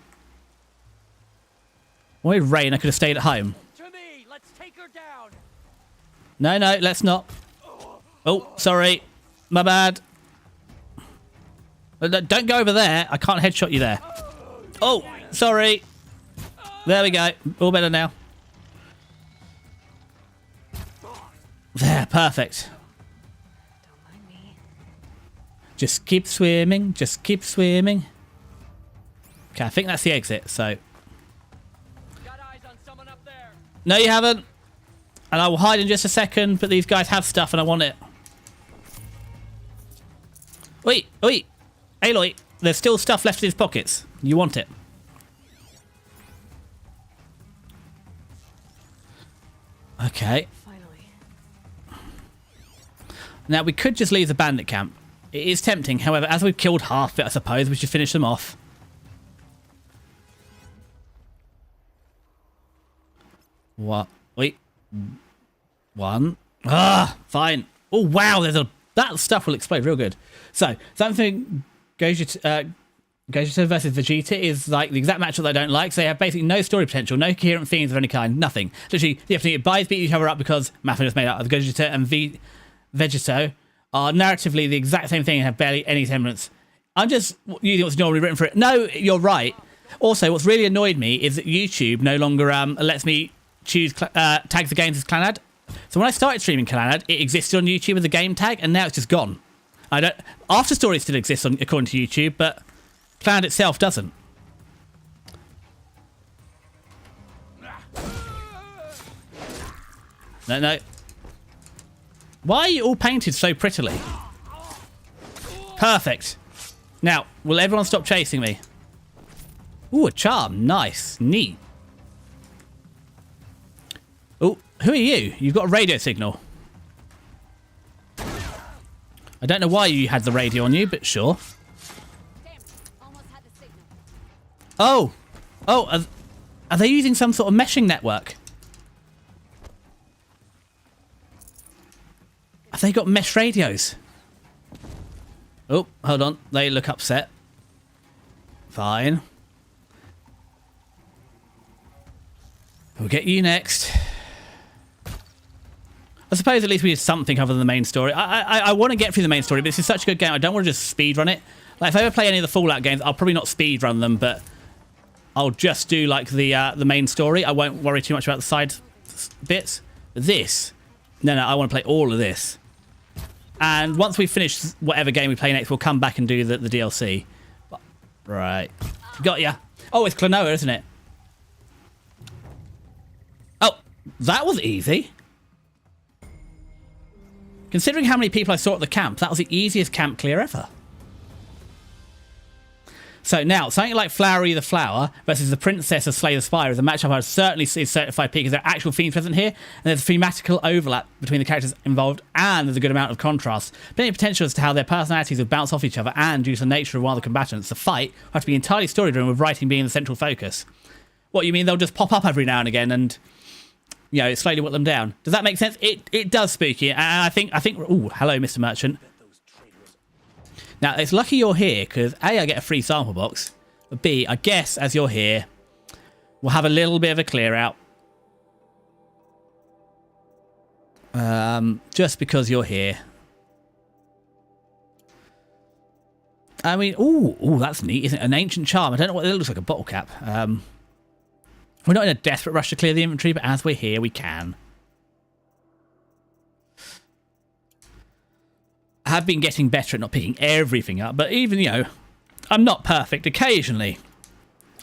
Speaker 1: Why rain? I could have stayed at home.
Speaker 7: To me, let's take her down.
Speaker 1: No, let's not. Oh, sorry. My bad. Don't go over there. I can't headshot you there. Oh, sorry. There we go. All better now. There, perfect.
Speaker 3: Don't mind me.
Speaker 1: Just keep swimming. Just keep swimming. Okay, I think that's the exit, so...
Speaker 7: Got eyes on someone up there.
Speaker 1: No, you haven't. And I will hide in just a second, but these guys have stuff and I want it. Wait, wait. Aloy, there's still stuff left in his pockets. You want it. Okay.
Speaker 3: Finally.
Speaker 1: Now, we could just leave the bandit camp. It is tempting. However, as we've killed half of it, I suppose we should finish them off. What? Wait. One. Ah, fine. Oh, wow. That stuff will explode real good. So, something Gogeta versus Vegeta is like the exact matchup that I don't like. So they have basically no story potential, no coherent themes of any kind, nothing. Literally, the FT buys beat each other up because Mafia is made out of Gogeta and Vegeto are narratively the exact same thing and have barely any semblance. I'm just using what's normally written for it. No, you're right. Also, what's really annoyed me is that YouTube no longer lets me choose tags the games as Clannad. So when I started streaming Clannad, it existed on YouTube as a game tag, and now it's just gone. After Story still exists according to YouTube, but Clannad itself doesn't. No. Why are you all painted so prettily? Perfect. Now, will everyone stop chasing me? Ooh, a charm. Nice. Neat. Oh, who are you? You've got a radio signal. I don't know why you had the radio on you, but sure. Oh, are they using some sort of meshing network? Have they got mesh radios? Oh, hold on. They look upset. Fine. We'll get you next. I suppose at least we did something other than the main story. I want to get through the main story, but this is such a good game. I don't want to just speedrun it. Like, if I ever play any of the Fallout games, I'll probably not speedrun them, but I'll just do, like, the main story. I won't worry too much about the side bits. But this... No, I want to play all of this. And once we finish whatever game we play next, we'll come back and do the DLC. Right. Got ya. Oh, it's Klonoa, isn't it? Oh, that was easy. Considering how many people I saw at the camp, that was the easiest camp clear ever. So now, something like Flowery the Flower versus the Princess of Slay the Spire is a matchup I would certainly see certified peak, because there are actual themes present here, and there's a thematical overlap between the characters involved, and there's a good amount of contrast. Plenty of potential as to how their personalities would bounce off each other, and due to the nature of one of the combatants, the fight will have to be entirely story-driven, with writing being the central focus. What, you mean they'll just pop up every now and again and, you know, slowly whittle them down? Does that make sense? It does, Spooky, and I think. Ooh, hello, Mr. Merchant. Now, it's lucky you're here, because A, I get a free sample box, but B, I guess as you're here, we'll have a little bit of a clear out. Just because you're here. I mean, ooh, that's neat, isn't it? An ancient charm. I don't know what it looks like, a bottle cap. We're not in a desperate rush to clear the inventory, but as we're here, we can. I have been getting better at not picking everything up, but even, you know, I'm not perfect. Occasionally,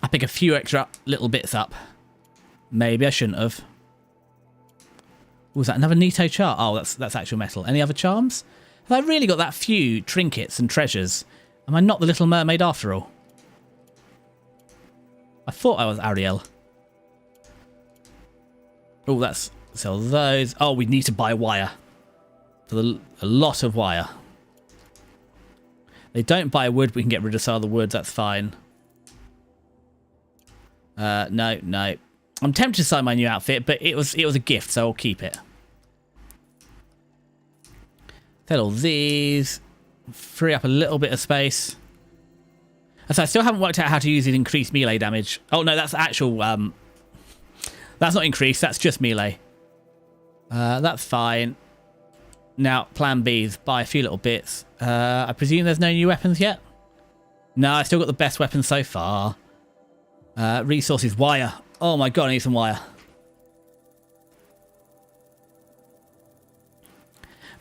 Speaker 1: I pick a few extra little bits up. Maybe I shouldn't have. Was that another Nito char? Oh, that's actual metal. Any other charms? Have I really got that few trinkets and treasures? Am I not the Little Mermaid after all? I thought I was Ariel. Oh, that's... Sell those. Oh, we need to buy wire. For a lot of wire. They don't buy wood. We can get rid of some of the wood. That's fine. No. I'm tempted to sell my new outfit, but it was a gift, so I'll keep it. Sell all these. Free up a little bit of space. So I still haven't worked out how to use the increased melee damage. Oh no, that's actual. That's not increased. That's just melee. That's fine. Now, plan B is buy a few little bits. I presume there's no new weapons yet? No, I still got the best weapons so far. Resources, wire. Oh my god, I need some wire.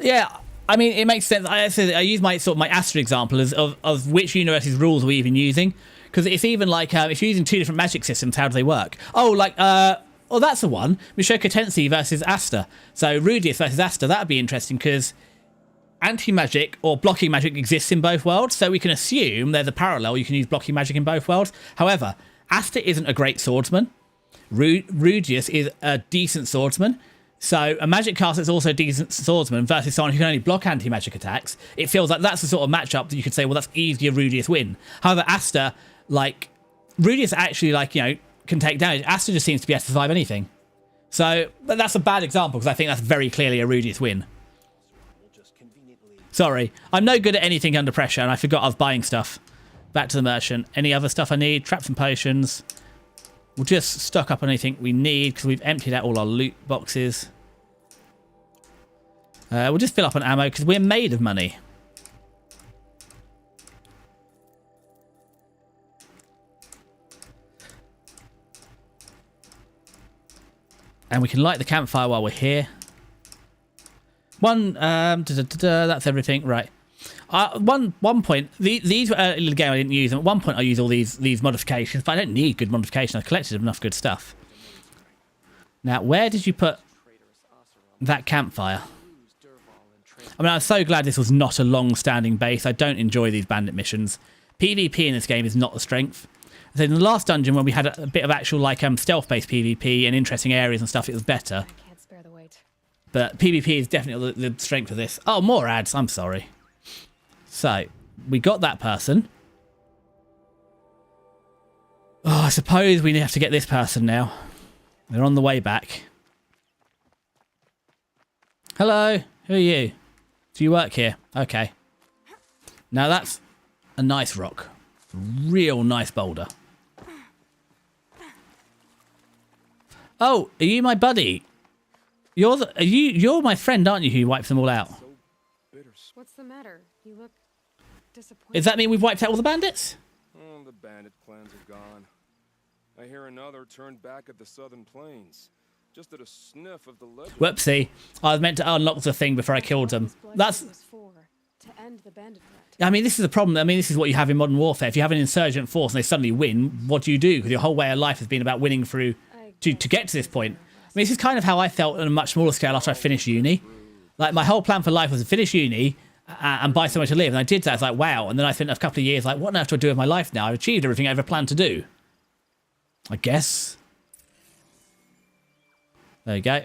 Speaker 1: Yeah, I mean, it makes sense. I use my sort of my Astra example as of which university's rules are we even using. Because it's even like, if you're using two different magic systems, how do they work? Oh, like, oh, that's the one. Mushoku Tensei versus Asta. So Rudius versus Asta, that would be interesting because anti-magic or blocking magic exists in both worlds. So we can assume there's a parallel. You can use blocking magic in both worlds. However, Asta isn't a great swordsman. Rudius is a decent swordsman. So a magic caster is also a decent swordsman versus someone who can only block anti-magic attacks. It feels like that's the sort of matchup that you could say, well, that's easier Rudius win. However, Asta, like, Rudius actually, like, you know, can take damage. Asta just seems to be able to survive anything. So that's a bad example because I think that's very clearly a Rudius win. Sorry, I'm no good at anything under pressure and I forgot I was buying stuff. Back to the merchant. Any other stuff I need? Traps and potions. We'll just stock up on anything we need because we've emptied out all our loot boxes. We'll just fill up on ammo because we're made of money. And we can light the campfire while we're here. That's everything. Right. One point, these were in the game I didn't use them. At one point I used all these modifications, but I don't need good modifications. I've collected enough good stuff. Now, where did you put that campfire? I mean, I'm so glad this was not a long-standing base. I don't enjoy these bandit missions. PvP in this game is not the strength. So in the last dungeon, when we had a bit of actual like stealth-based PvP and interesting areas and stuff, it was better.
Speaker 3: I can't spare the weight.
Speaker 1: But PvP is definitely the strength of this. Oh, more ads. I'm sorry. So, we got that person. Oh, I suppose we have to get this person now. They're on the way back. Hello, who are you? Do you work here? Okay. Now that's a nice rock. Real nice boulder. Oh, are you my buddy? You're my friend, aren't you, who wipes them all out?
Speaker 3: What's the matter? You look disappointed.
Speaker 1: Does that mean we've wiped out all the bandits?
Speaker 6: Oh, the bandit clans are gone. I hear another turned back at the southern plains. Just at a sniff of the legend.
Speaker 1: Whoopsie. I was meant to unlock the thing before I killed them. That's...
Speaker 3: To end the bandit threat.
Speaker 1: I mean, this is the problem. I mean, this is what you have in Modern Warfare. If you have an insurgent force and they suddenly win, what do you do? Because your whole way of life has been about winning through to get to this point. I mean, this is kind of how I felt on a much smaller scale after I finished uni. Like, my whole plan for life was to finish uni and buy somewhere to live. And I did that. It's like, wow. And then I spent a couple of years like, what on earth do I do with my life now? I've achieved everything I ever planned to do. I guess. There you go.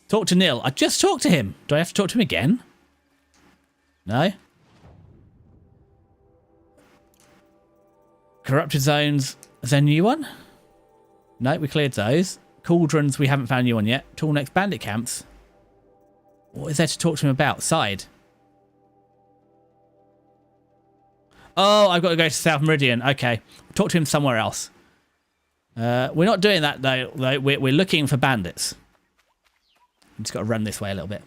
Speaker 1: Talk to Nil. I just talked to him. Do I have to talk to him again? No? Corrupted zones. Is there a new one? No, we cleared those. Cauldrons, we haven't found a new one yet. Till next bandit camps. What is there to talk to him about? Side. Oh, I've got to go to South Meridian. Okay. Talk to him somewhere else. We're not doing that, though. We're looking for bandits. I've just got to run this way a little bit.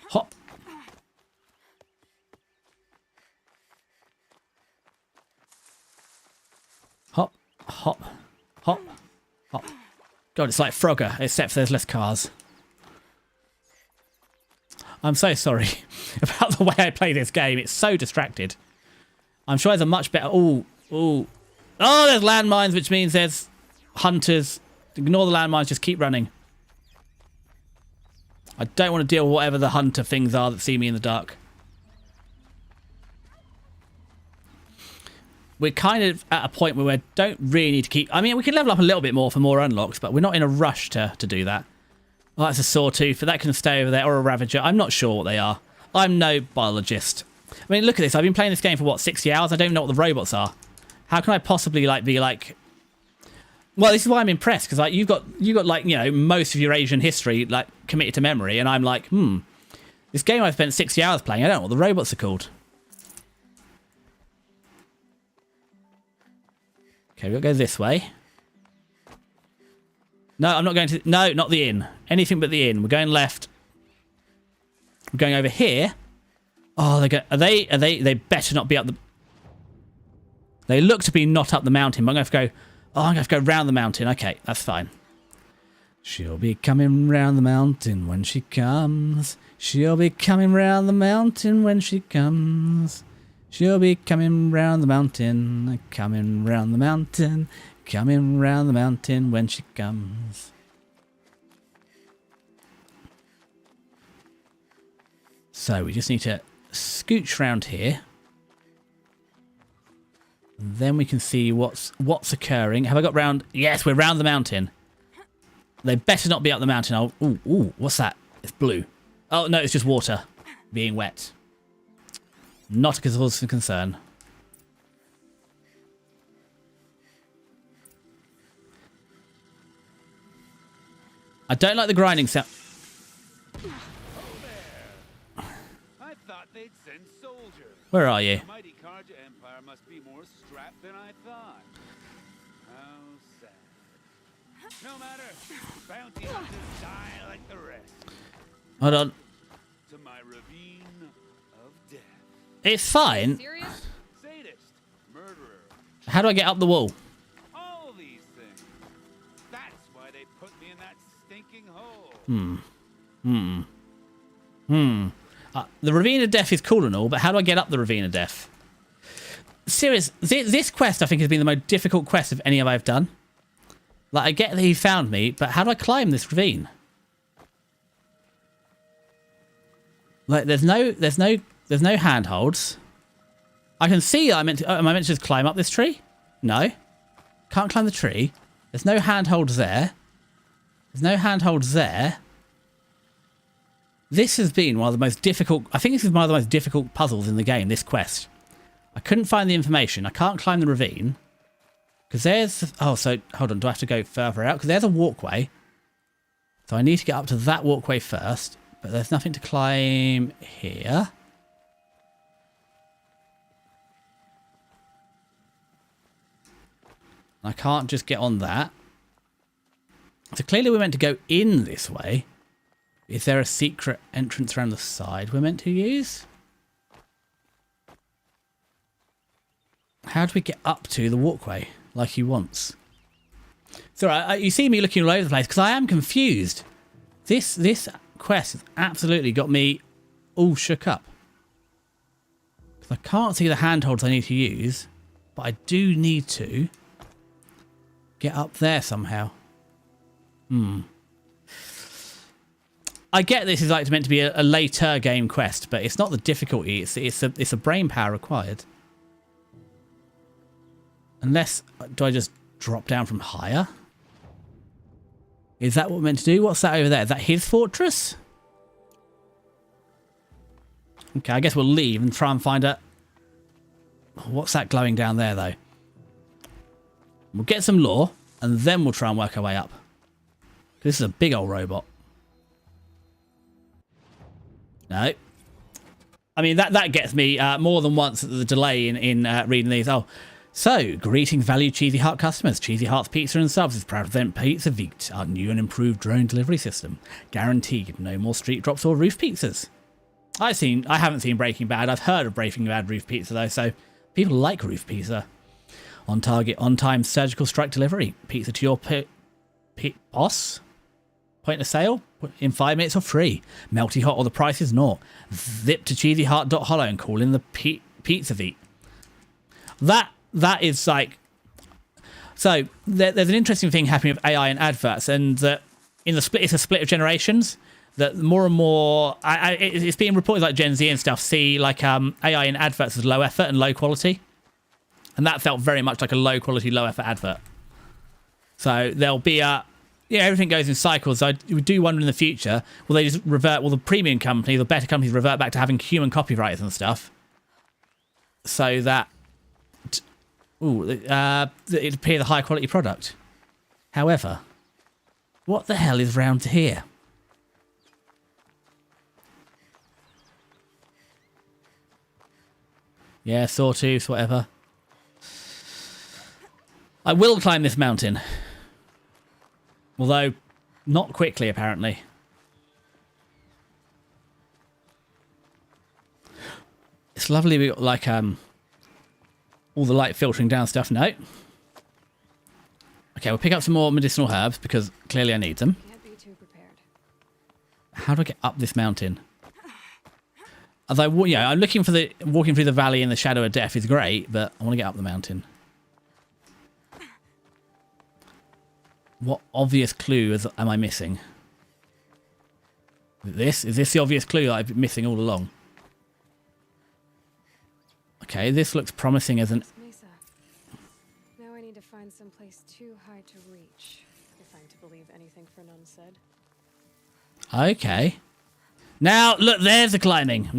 Speaker 1: Hop. Hop, hop, hop, hop. God, it's like Frogger, except there's less cars. I'm so sorry about the way I play this game. It's so distracted. I'm sure there's a much better... Oh, Oh, there's landmines, which means there's hunters. Ignore the landmines, just keep running. I don't want to deal with whatever the hunter things are that see me in the dark. We're kind of at a point where we don't really need to keep... I mean, we can level up a little bit more for more unlocks, but we're not in a rush to do that. Oh, that's a sawtooth, but that can stay over there, or a ravager. I'm not sure what they are. I'm no biologist. I mean, look at this. I've been playing this game for, what, 60 hours? I don't even know what the robots are. How can I possibly, like, be like... Well, this is why I'm impressed, because like you've got like, you know, most of your Asian history like committed to memory, and I'm like, this game I've spent 60 hours playing, I don't know what the robots are called. Okay, we'll go this way. No, I'm not going to. No, not the inn. Anything but the inn. We're going left. We're going over here. Oh, they better not be up the. They look to be not up the mountain. But I'm going to have to go. Oh, I'm going to have to go round the mountain. Okay, that's fine. She'll be coming round the mountain when she comes. She'll be coming round the mountain when she comes. She'll be coming round the mountain, coming round the mountain, coming round the mountain when she comes. So we just need to scooch round here. Then we can see what's occurring. Have I got round? Yes, we're round the mountain. They better not be up the mountain. Ooh, what's that? It's blue. Oh, no, it's just water being wet. Not a cause of concern. I don't like the grinding sound.
Speaker 6: I thought they'd send soldiers.
Speaker 1: Where are you?
Speaker 6: The mighty Karja Empire must be more strapped than I thought. How sad. No matter. Bounty hunters die like the rest.
Speaker 1: Hold on.
Speaker 6: To my ravine of death.
Speaker 1: It's fine.
Speaker 3: Serious?
Speaker 6: Sadist. Murderer.
Speaker 1: How do I get up the wall?
Speaker 6: All these things. That's why they put me in that stinking hole.
Speaker 1: The Ravine of Death is cool and all, but how do I get up the Ravine of Death? Serious, this quest I think has been the most difficult quest of any I've done. Like, I get that he found me, but how do I climb this ravine? Like, there's no handholds. I can see am I meant to just climb up this tree? No. Can't climb the tree. There's no handholds there. There's no handholds there. This has been one of the most difficult... I think this is one of the most difficult puzzles in the game, this quest. I couldn't find the information. I can't climb the ravine. Because there's... Oh, so... Hold on. Do I have to go further out? Because there's a walkway. So I need to get up to that walkway first. But there's nothing to climb here. I can't just get on that. So clearly we're meant to go in this way. Is there a secret entrance around the side we're meant to use? How do we get up to the walkway like he wants? So you see me looking all over the place because I am confused. This quest has absolutely got me all shook up. Because I can't see the handholds I need to use, but I do need to get up there somehow. I get this is like meant to be a later game quest, but it's not the difficulty. It's a brain power required. Unless, do I just drop down from higher? Is that what we're meant to do? What's that over there? Is that his fortress? Okay, I guess we'll leave and try and find a... What's that glowing down there, though? We'll get some lore, and then we'll try and work our way up. This is a big old robot. No. I mean, that gets me more than once the delay in reading these. Oh, so, greetings, valued Cheesy Heart customers. Cheesy Heart's Pizza and Subs is proud to present Pizza Vt, our new and improved drone delivery system. Guaranteed, no more street drops or roof pizzas. I haven't seen Breaking Bad. I've heard of Breaking Bad roof pizza, though, so people like roof pizza. On target, on time, surgical strike delivery. Pizza to your boss? Point of sale? In 5 minutes or free. Melty hot or the price is naught. Zip to cheesyheart.hollow and call in the Pizza Vt. That is like... So there's an interesting thing happening with AI and adverts, and that in the split, it's a split of generations. That more and more, it's being reported like Gen Z and stuff see like AI in adverts as low effort and low quality, and that felt very much like a low quality, low effort advert. So there'll be everything goes in cycles. So we do wonder in the future, will they just revert? Will the premium companies, the better companies, revert back to having human copywriters and stuff, so that it'd appear the high quality product. However, what the hell is round here? Yeah, sawtooths, whatever. I will climb this mountain. Although, not quickly, apparently. It's lovely we got, like, all the light filtering down stuff. No. Okay, we'll pick up some more medicinal herbs, because clearly I need them.
Speaker 3: Can't be too prepared.
Speaker 1: How do I get up this mountain? Although, yeah, I'm looking for walking through the valley in the shadow of death is great, but I want to get up the mountain. What obvious clue am I missing? Is this the obvious clue that I've been missing all along? Okay, this looks promising as an...
Speaker 3: Mesa. Now I need to find some place too high to reach, if I'm to believe anything Fernand said.
Speaker 1: Okay. Now, look, there's the climbing.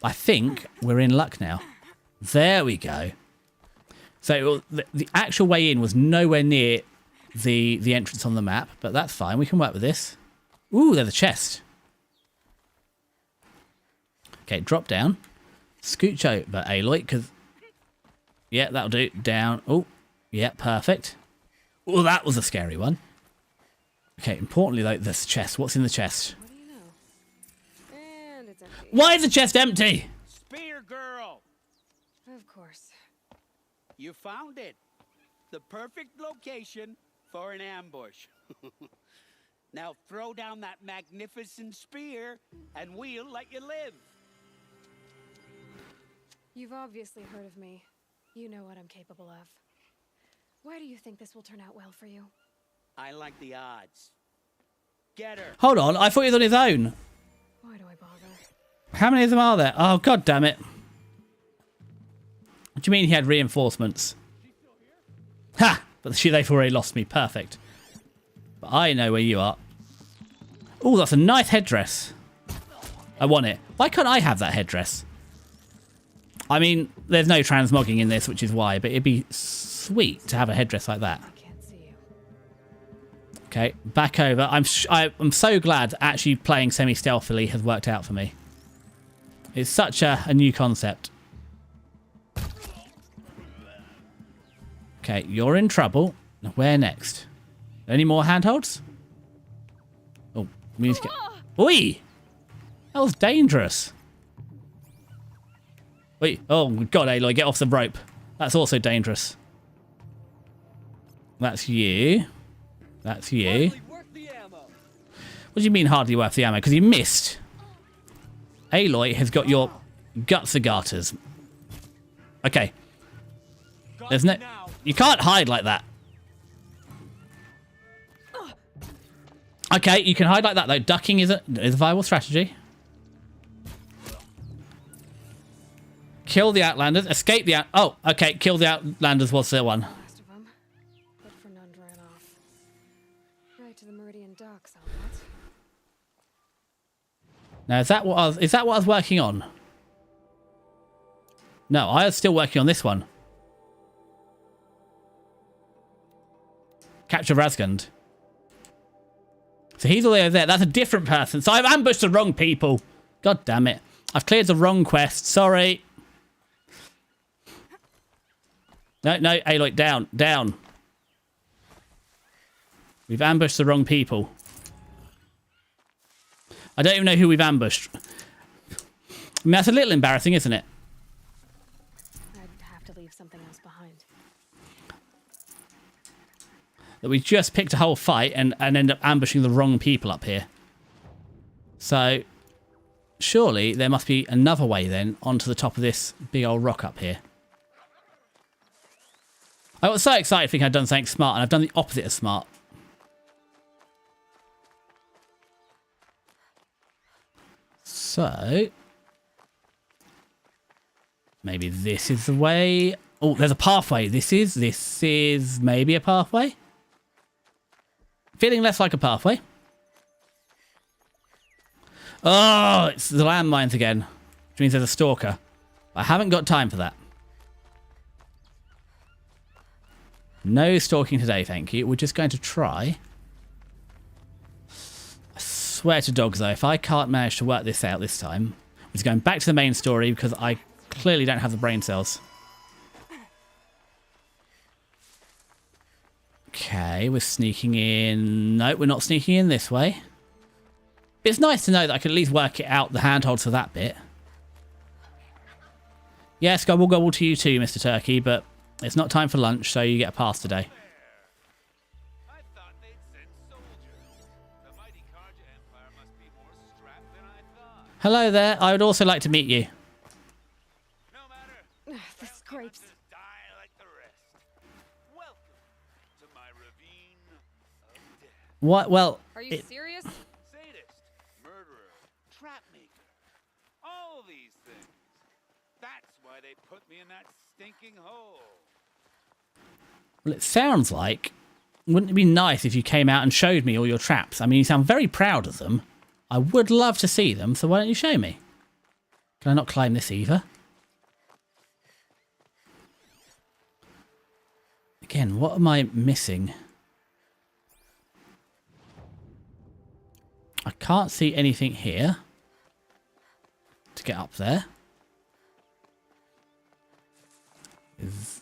Speaker 1: I think we're in luck now. There we go. So the actual way in was nowhere near the entrance on the map, but that's fine. We can work with this. Ooh, there's a chest. Okay, drop down. Scooch over, Aloy, because... Yeah, that'll do. Down. Oh, yeah, perfect. Oh, that was a scary one. Okay, importantly, though, this chest. What's in the chest?
Speaker 3: What do you know? And it's empty.
Speaker 1: Why is the chest empty?
Speaker 9: Spear girl!
Speaker 3: Of course.
Speaker 9: You found it. The perfect location for an ambush. Now throw down that magnificent spear and we'll let you live.
Speaker 3: You've obviously heard of me. You know what I'm capable of. Why do you think this will turn out well for you?
Speaker 9: I like the odds. Get her.
Speaker 1: Hold on, I thought he was on his own.
Speaker 3: Why do I bother?
Speaker 1: How many of them are there? Oh, god damn it. What do you mean he had reinforcements? Ha! But they've already lost me. Perfect. But I know where you are. Oh, that's a nice headdress. I want it. Why can't I have that headdress? I mean, there's no transmogging in this, which is why, but it'd be sweet to have a headdress like that.
Speaker 3: I can't see you.
Speaker 1: Okay, back over. I'm so glad actually playing semi-stealthily has worked out for me. It's such a new concept. Okay, you're in trouble. Where next? Any more handholds? Oh, we need to get... Oi! That was dangerous. Wait, oh god, Aloy, get off the rope. That's also dangerous. That's you. That's you. What do you mean hardly worth the ammo? Because you missed. Aloy has got your guts-a-garters. Okay. There's no... You can't hide like that. Okay, you can hide like that though. Ducking is a viable strategy. Kill the Outlanders. Escape the Oh, okay. Kill the Outlanders was the one.
Speaker 3: Last of them. But Fernand ran off. Right to the Meridian docks, I'll bet.
Speaker 1: Now, is that what I was working on? No, I was still working on this one. Capture Razgund. So he's all the way over there. That's a different person. So I've ambushed the wrong people. God damn it. I've cleared the wrong quest. Sorry. No, Aloy, down, down. We've ambushed the wrong people. I don't even know who we've ambushed. I mean, that's a little embarrassing, isn't it?
Speaker 3: I'd have to leave something else behind.
Speaker 1: That we just picked a whole fight and end up ambushing the wrong people up here. So, surely there must be another way then onto the top of this big old rock up here. I got so excited thinking I'd done something smart, and I've done the opposite of smart. So... maybe this is the way... oh, there's a pathway. This is maybe a pathway. Feeling less like a pathway. Oh, it's the landmines again. Which means there's a stalker. I haven't got time for that. No stalking today, thank you. We're just going to try. I swear to dogs, though, if I can't manage to work this out this time, I'm just going back to the main story because I clearly don't have the brain cells. Okay, we're sneaking in. No, we're not sneaking in this way. It's nice to know that I can at least work it out, the handholds for that bit. Yes, gobble gobble to you too, Mr. Turkey, but it's not time for lunch, so you get a pass today.
Speaker 9: I thought they'd send soldiers. The mighty Karja Empire must be more strapped than I thought.
Speaker 1: Hello there, I would also like to meet you.
Speaker 9: No matter.
Speaker 3: The scrapes.
Speaker 9: Just die like the rest. Welcome to my ravine of death.
Speaker 1: What? Well,
Speaker 3: Are you serious?
Speaker 9: Sadist, murderer, trap maker. All these things. That's why they put me in that stinking hole.
Speaker 1: well, it sounds like... wouldn't it be nice if you came out and showed me all your traps? I mean, you sound very proud of them. I would love to see them, so why don't you show me? Can I not climb this either? Again, what am I missing? I can't see anything here to get up there. There's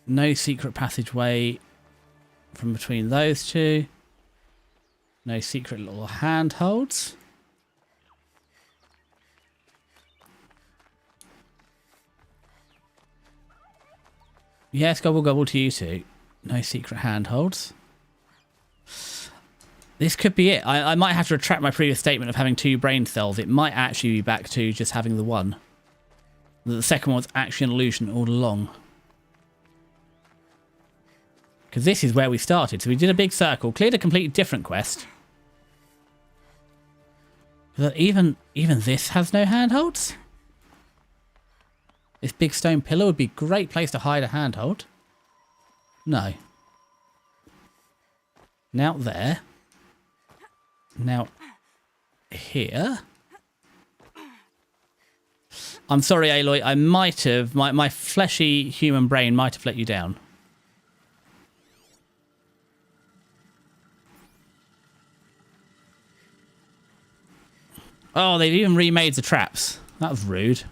Speaker 1: no secret passageway from between those two. No secret little handholds. Yes, gobble gobble to you too. No secret handholds. This could be it. I might have to retract my previous statement of having 2 brain cells. It might actually be back to just having the one. The second one was actually an illusion all along. Because this is where we started. So we did a big circle, cleared a completely different quest. But even this has no handholds? This big stone pillar would be a great place to hide a handhold. No. Now there. Now here. I'm sorry, Aloy. I might have... My fleshy human brain might have let you down. Oh, they've even remade the traps. That was rude.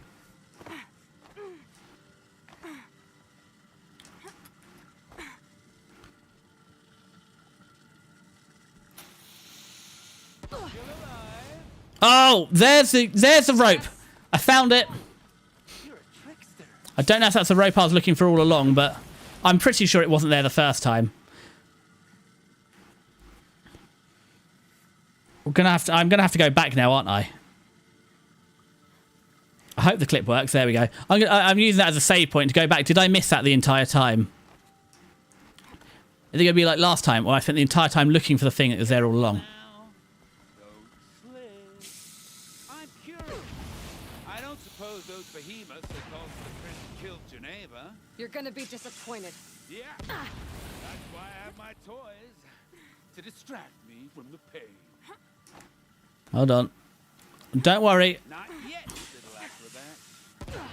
Speaker 1: Oh, there's the rope. I found it. I don't know if that's the rope I was looking for all along, but I'm pretty sure it wasn't there the first time. I'm gonna have to go back now, aren't I? I hope the clip works. There we go. I'm using that as a save point to go back. Did I miss that the entire time? Is it gonna be like last time, or I spent the entire time looking for the thing that was there all along?
Speaker 9: I'm curious. I don't suppose those behemoths that caused the prince killed Geneva.
Speaker 3: You're gonna be disappointed.
Speaker 9: Yeah. That's why I have my toys. To distract me from the pain.
Speaker 1: Hold on. Don't worry.
Speaker 9: Not yet, little acrobat.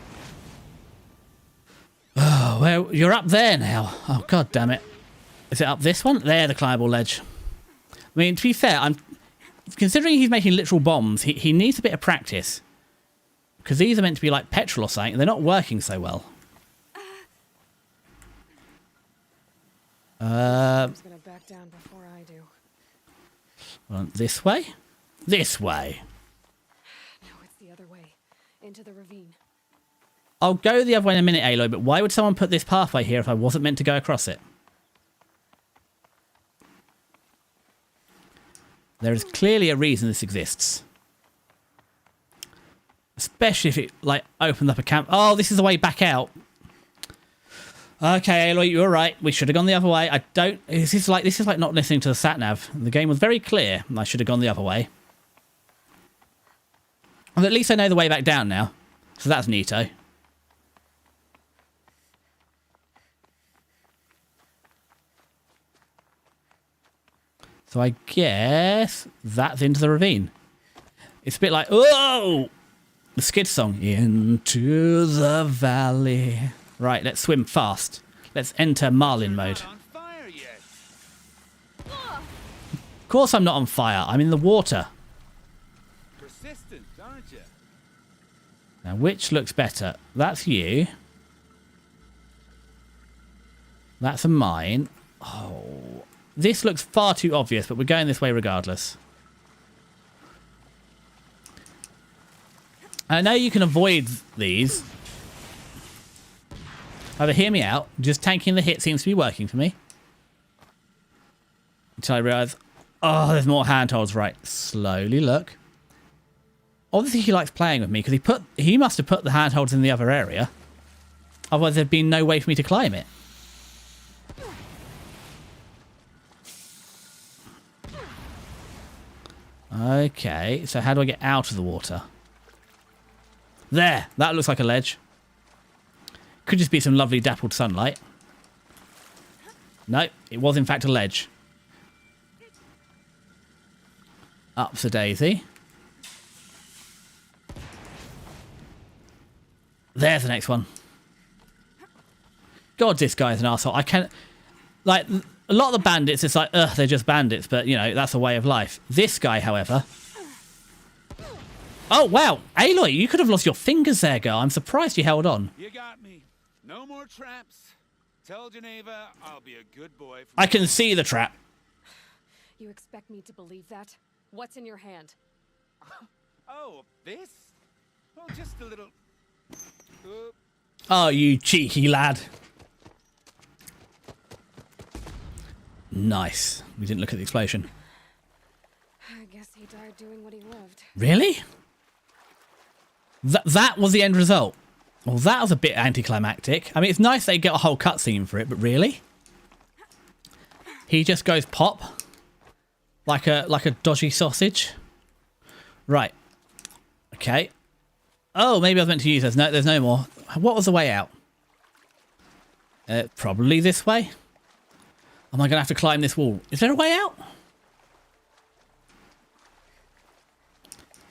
Speaker 1: Oh, well, you're up there now. Oh, god damn it. Is it up this one? There, the climbable ledge. I mean, to be fair, considering he's making literal bombs, he needs a bit of practice. Because these are meant to be like petrol or something, and they're not working so well.
Speaker 3: He's gonna back down before I do.
Speaker 1: Well, this way? This way.
Speaker 3: No, it's the other way. Into the ravine.
Speaker 1: I'll go the other way in a minute, Aloy, but why would someone put this pathway here if I wasn't meant to go across it? There is clearly a reason this exists. Especially if it, like, opened up a camp. Oh, this is the way back out. Okay, Aloy, you're right. We should have gone the other way. I don't... This is like not listening to the sat-nav. The game was very clear. I should have gone the other way. But at least I know the way back down now. So that's neato. So I guess that's into the ravine. It's a bit like, oh, the Skid song. Into the valley. Right, let's swim fast. Let's enter Marlin mode.
Speaker 9: On fire yet.
Speaker 1: Of course I'm not on fire. I'm in the water.
Speaker 9: Persistent, aren't you?
Speaker 1: Now, which looks better? That's you. That's a mine. Oh, this looks far too obvious, but we're going this way regardless. I know you can avoid these. Either hear me out, just tanking the hit seems to be working for me. Until I realise, oh, there's more handholds. Right, slowly look. Obviously he likes playing with me because he must have put the handholds in the other area. Otherwise there'd been no way for me to climb it. Okay, so how do I get out of the water? There, that looks like a ledge. Could just be some lovely dappled sunlight. No, it was in fact a ledge. Up's a daisy. There's the next one. God, this guy's an arsehole. I can't... Like, a lot of the bandits, it's like, ugh, they're just bandits, but, you know, that's a way of life. This guy, however... Oh, wow. Aloy, you could have lost your fingers there, girl. I'm surprised you held on.
Speaker 9: You got me. No more traps. Tell Geneva I'll be a good boy.
Speaker 1: I can see the trap.
Speaker 3: You expect me to believe that? What's in your hand?
Speaker 9: Oh, this? Oh, just a little...
Speaker 1: Oh, you cheeky lad. Nice. We didn't look at the explosion.
Speaker 3: I guess he died doing what he loved.
Speaker 1: Really? That was the end result. Well, that was a bit anticlimactic. I mean, it's nice they get a whole cutscene for it, but really? He just goes pop? Like a dodgy sausage? Right. Okay. Oh, maybe I was meant to use those. No, there's no more. What was the way out? Probably this way. Am I going to have to climb this wall? Is there a way out?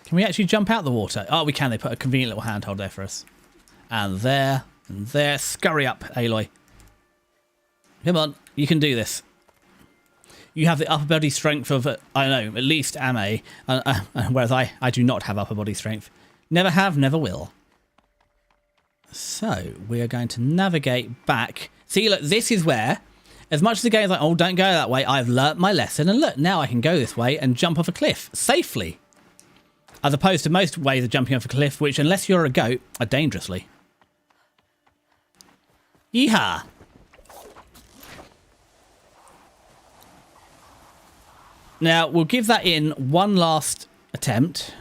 Speaker 1: Can we actually jump out the water? Oh, we can. They put a convenient little handhold there for us. And there. And there. Scurry up, Aloy. Come on. You can do this. You have the upper body strength of, I don't know, at least Ame. Whereas I do not have upper body strength. Never have, never will. So, we are going to navigate back. See, look, this is where, as much as the game's like, oh, don't go that way, I've learnt my lesson. And look, now I can go this way and jump off a cliff safely. As opposed to most ways of jumping off a cliff, which, unless you're a goat, are dangerously. Yeehaw! Now, we'll give that in one last attempt.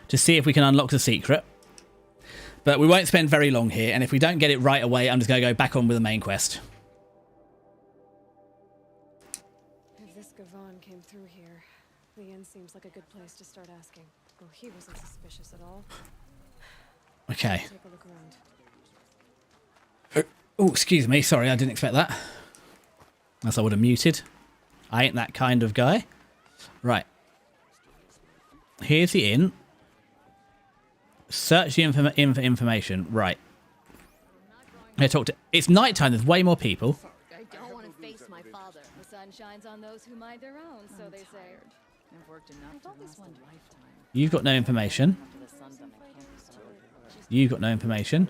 Speaker 1: To see if we can unlock the secret. But we won't spend very long here, and if we don't get it right away, I'm just going to go back on with the main quest.
Speaker 3: If this Gavan came through here, the inn seems like a good place to start asking. Well, he wasn't suspicious at all.
Speaker 1: Okay.
Speaker 3: Take a look around.
Speaker 1: Oh, excuse me. Sorry, I didn't expect that. Else I would have muted. I ain't that kind of guy. Right. Here's the inn. Search the information. Right. I talk to. It's nighttime. There's way more people.
Speaker 8: I don't want to face my father. The sun shines on those who mind their own, so they say. I've worked enough to last a lifetime.
Speaker 1: You've got no information. You've got no information.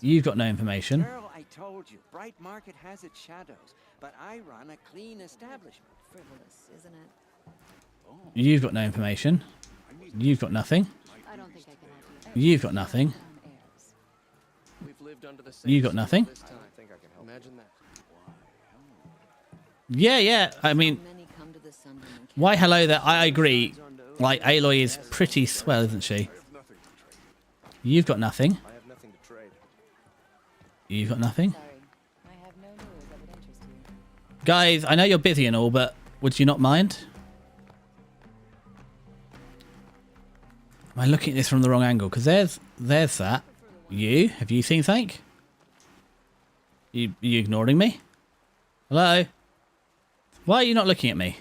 Speaker 1: You've got no information.
Speaker 7: Girl, I told you, Bright Market has its shadows, but I run a clean establishment.
Speaker 8: Frivolous, isn't it?
Speaker 1: You've got no information. You've got nothing.
Speaker 8: I don't think I can help you.
Speaker 1: You've got nothing. You've got nothing.
Speaker 4: Imagine that.
Speaker 1: Yeah. I mean, why hello there. I agree. Like, Aloy is pretty swell, isn't she? You've got nothing. You've got nothing?
Speaker 8: Sorry, I have no news that would interest you.
Speaker 1: Guys, I know you're busy and all, but would you not mind? Am I looking at this from the wrong angle? Because there's that. You? Have you seen something? You ignoring me? Hello? Why are you not looking at me?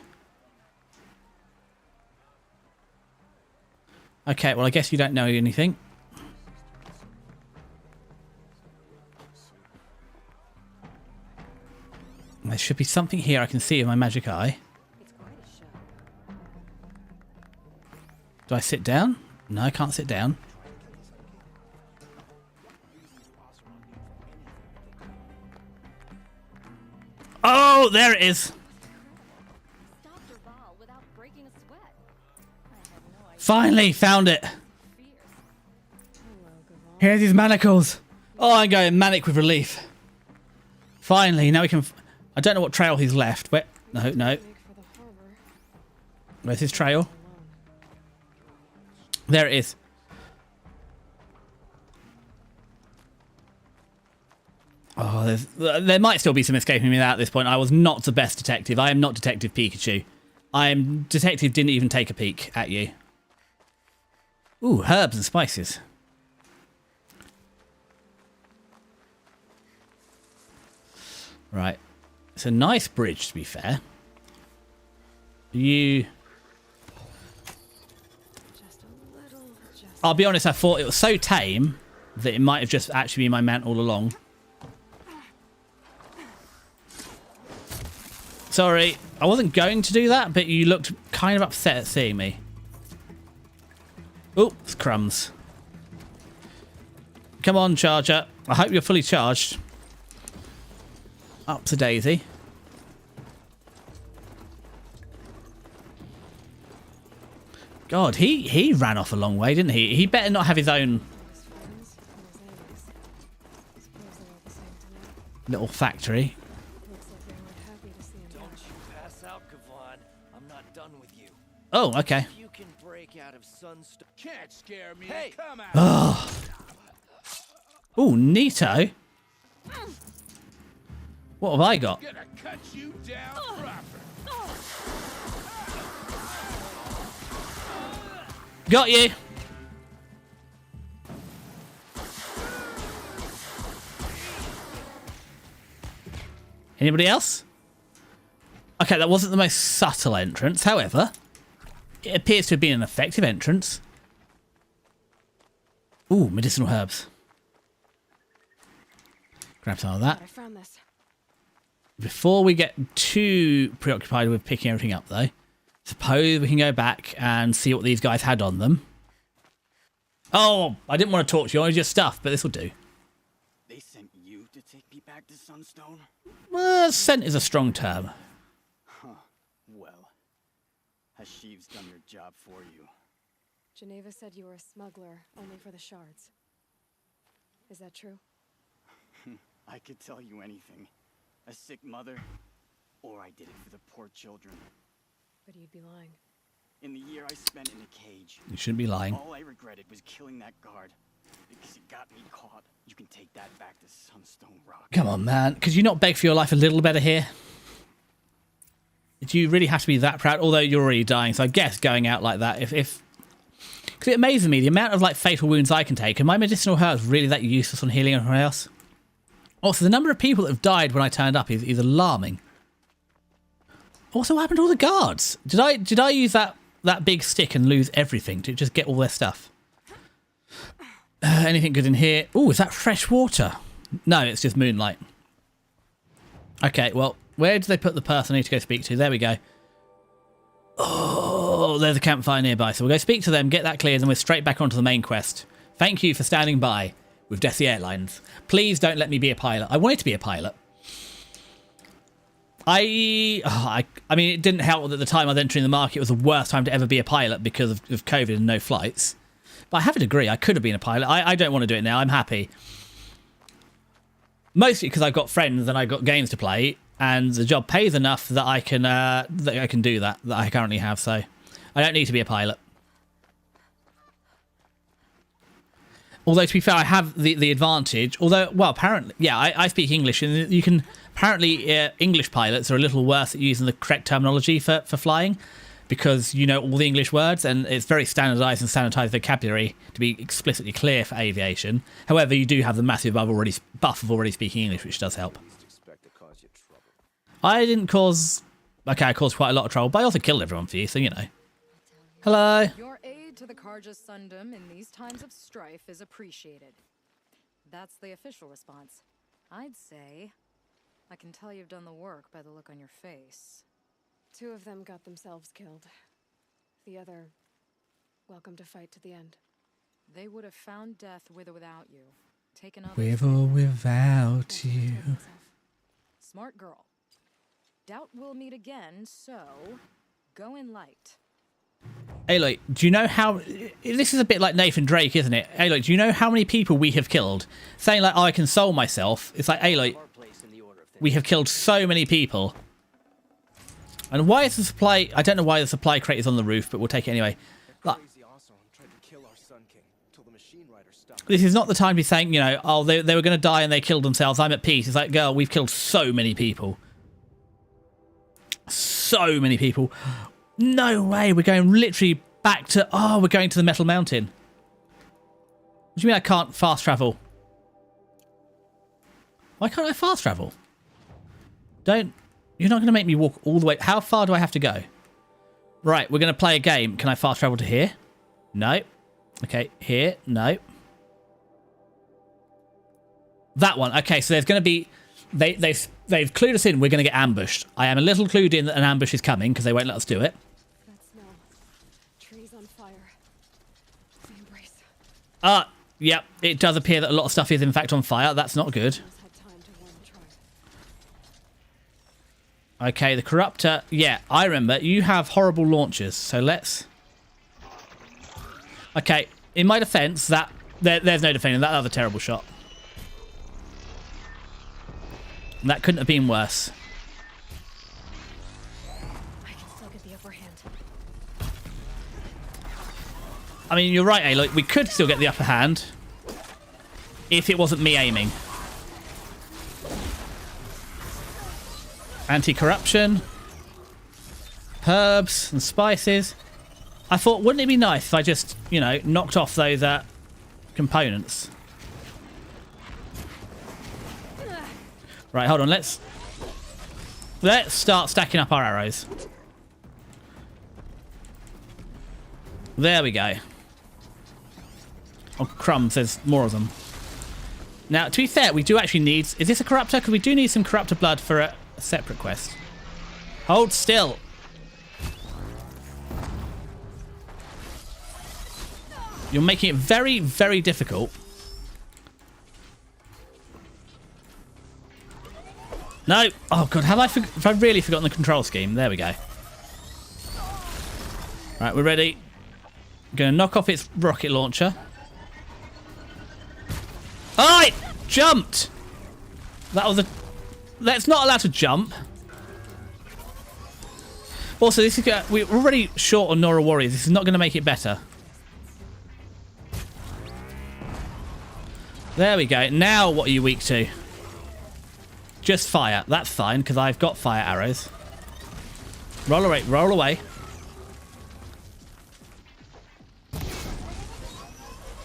Speaker 1: Okay, well, I guess you don't know anything. There should be something here I can see with my magic eye.
Speaker 8: It's quite a show.
Speaker 1: Do I sit down? No, I can't sit down. Oh, there it is.
Speaker 8: Stopped your ball without breaking a sweat. I had no idea.
Speaker 1: Finally found it.
Speaker 8: Fierce.
Speaker 3: Hello, Gavon.
Speaker 1: Here's his manacles. Oh, I'm going manic with relief. Finally, now we can... I don't know what trail he's left. Where... No.
Speaker 3: Make for the harbor.
Speaker 1: Where's his trail?
Speaker 3: Alone.
Speaker 1: There it is. Oh, there might still be some escaping me at this point. I was not the best detective. I am not Detective Pikachu. Detective didn't even take a peek at you. Ooh, herbs and spices. Right. It's a nice bridge, to be fair. You...
Speaker 3: Just a little.
Speaker 1: I'll be honest, I thought it was so tame that it might have just actually been my mount all along. Sorry, I wasn't going to do that, but you looked kind of upset at seeing me. Oh, it's crumbs. Come on, Charger. I hope you're fully charged. Up to Daisy. God, he ran off a long way, didn't he? He better not have his own
Speaker 3: His friends and his enemies. Suppose they're all the same tonight.
Speaker 1: little factory.
Speaker 3: Looks like they weren't happy to see him
Speaker 7: Don't
Speaker 3: back.
Speaker 7: you pass out, Kavon. I'm not done with you.
Speaker 1: Oh, okay.
Speaker 7: If you can break out of Sunstone...
Speaker 9: Can't scare me.
Speaker 7: Hey!
Speaker 9: Come out.
Speaker 1: Oh, neato. What have I got?
Speaker 9: Gonna cut you down proper.
Speaker 1: Got you. Anybody else? Okay, that wasn't the most subtle entrance. However, it appears to have been an effective entrance. Ooh, medicinal herbs. Grab some of that.
Speaker 3: I found this.
Speaker 1: Before we get too preoccupied with picking everything up, though, suppose we can go back and see what these guys had on them. Oh, I didn't want to talk to you. I wanted your stuff, but this will do.
Speaker 9: They sent you to take me back to Sunstone?
Speaker 1: Well, sent is a strong term.
Speaker 9: Well, Hashiv's done your job for you.
Speaker 3: Geneva said you were a smuggler, only for the shards. Is that true?
Speaker 9: I could tell you anything. A sick mother, or I did it for the poor children.
Speaker 3: But you'd be lying.
Speaker 9: In the year I spent in a cage,
Speaker 1: You shouldn't be lying.
Speaker 9: all I regretted was killing that guard. Because it got me caught. You can take that back to Sunstone Rock.
Speaker 1: Come on, man. Could you not beg for your life a little better here? Do you really have to be that proud? Although you're already dying, so I guess going out like that, if... Because it amazes me, the amount of, like, fatal wounds I can take. Are my medicinal herbs really that useless on healing everyone else? Also, the number of people that have died when I turned up is alarming. Also, what happened to all the guards? Did I use that big stick and lose everything to just get all their stuff? Anything good in here? Oh, is that fresh water? No, it's just moonlight. Okay, well, where did they put the person I need to go speak to? There we go. Oh, there's a campfire nearby. So we'll go speak to them, get that cleared, and we're straight back onto the main quest. Thank you for standing by with Desi Airlines. Please don't let me be a pilot. I wanted to be a pilot. I mean, it didn't help that at the time I was entering the market, it was the worst time to ever be a pilot because of COVID and no flights. But I have a degree. I could have been a pilot. I don't want to do it now. I'm happy. Mostly because I've got friends and I've got games to play, and the job pays enough that I can do that I currently have. So I don't need to be a pilot. Although, to be fair, I have the advantage. Although, well, apparently, yeah, I speak English, and you can... Apparently, English pilots are a little worse at using the correct terminology for flying, because you know all the English words, and it's very standardised and sanitised vocabulary to be explicitly clear for aviation. However, you do have the massive buff of already speaking English, which does help. I didn't cause... Okay, I caused quite a lot of trouble, but I also killed everyone for you, so you know. Hello.
Speaker 10: Your aid to the Karja Sundom in these times of strife is appreciated. That's the official response. I'd say... I can tell you've done the work by the look on your face.
Speaker 3: 2 of them got themselves killed. The other... welcome to fight to the end.
Speaker 10: They would have found death with or without you. Taken others...
Speaker 1: With or without you.
Speaker 10: Smart girl. Doubt we'll meet again, so... go in light.
Speaker 1: Aloy, do you know how... This is a bit like Nathan Drake, isn't it? Aloy, do you know how many people we have killed? Saying like, oh, I console myself. It's like, Aloy, we have killed so many people. And why is the supply... I don't know why the supply crate is on the roof, but we'll take it anyway. Like, this is not the time to be saying, you know, oh, they were going to die and they killed themselves. I'm at peace. It's like, girl, we've killed so many people. So many people. No way. We're going literally back to... Oh, we're going to the Metal Mountain. What do you mean I can't fast travel? Why can't I fast travel? Don't... You're not going to make me walk all the way... How far do I have to go? Right, we're going to play a game. Can I fast travel to here? No. Okay, here. No. That one. Okay, so there's going to be... They've clued us in. We're going to get ambushed. I am a little clued in that an ambush is coming because they won't let us do it.
Speaker 3: That smell. Trees on fire. The embrace.
Speaker 1: Yep. It does appear that a lot of stuff is in fact on fire. That's not good.
Speaker 3: Had time to warn the tribe.
Speaker 1: Okay, the Corruptor. Yeah, I remember. You have horrible launchers, so let's... Okay, in my defense, there's no defending that. That was a terrible shot. That couldn't have been worse.
Speaker 3: I can still get the upper hand.
Speaker 1: I mean, you're right, Aloy. We could still get the upper hand if it wasn't me aiming. Anti-corruption. Herbs and spices. I thought, wouldn't it be nice if I just, you know, knocked off those components? Right, hold on. Let's start stacking up our arrows. There we go. Oh, crumbs. There's more of them. Now, to be fair, we do actually need... Is this a Corruptor? Because we do need some Corruptor blood for a separate quest. Hold still. You're making it very, very difficult. No! Oh god, have I really forgotten the control scheme? There we go. Right, we're ready. Gonna knock off its rocket launcher. Oh, it jumped! That was a... That's not allowed to jump. Also, this is... We're already short on Nora Warriors. This is not going to make it better. There we go. Now what are you weak to? Just fire. That's fine, because I've got fire arrows. Roll away. Roll away.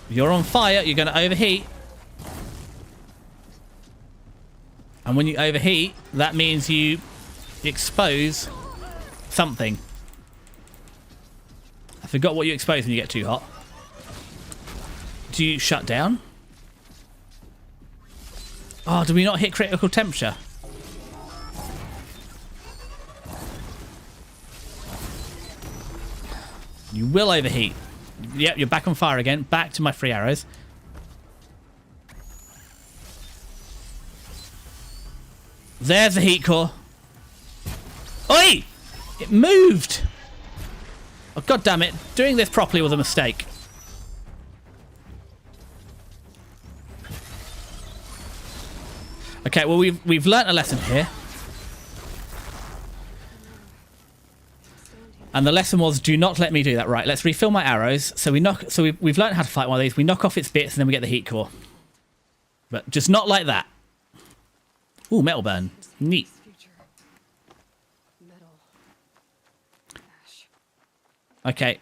Speaker 1: You're on fire. You're going to overheat. And when you overheat, that means you expose something. I forgot what you expose when you get too hot. Do you shut down? Oh, do we not hit critical temperature? You will overheat. Yep, you're back on fire again. Back to my free arrows. There's the heat core. Oi! It moved! Oh, god damn it. Doing this properly was a mistake. Okay, well, we've learnt a lesson here. And the lesson was, do not let me do that. Right, let's refill my arrows. So we've learned how to fight one of these. We knock off its bits and then we get the heat core. But just not like that. Ooh, metal burn. Neat.
Speaker 3: Metal. Ash.
Speaker 1: Okay.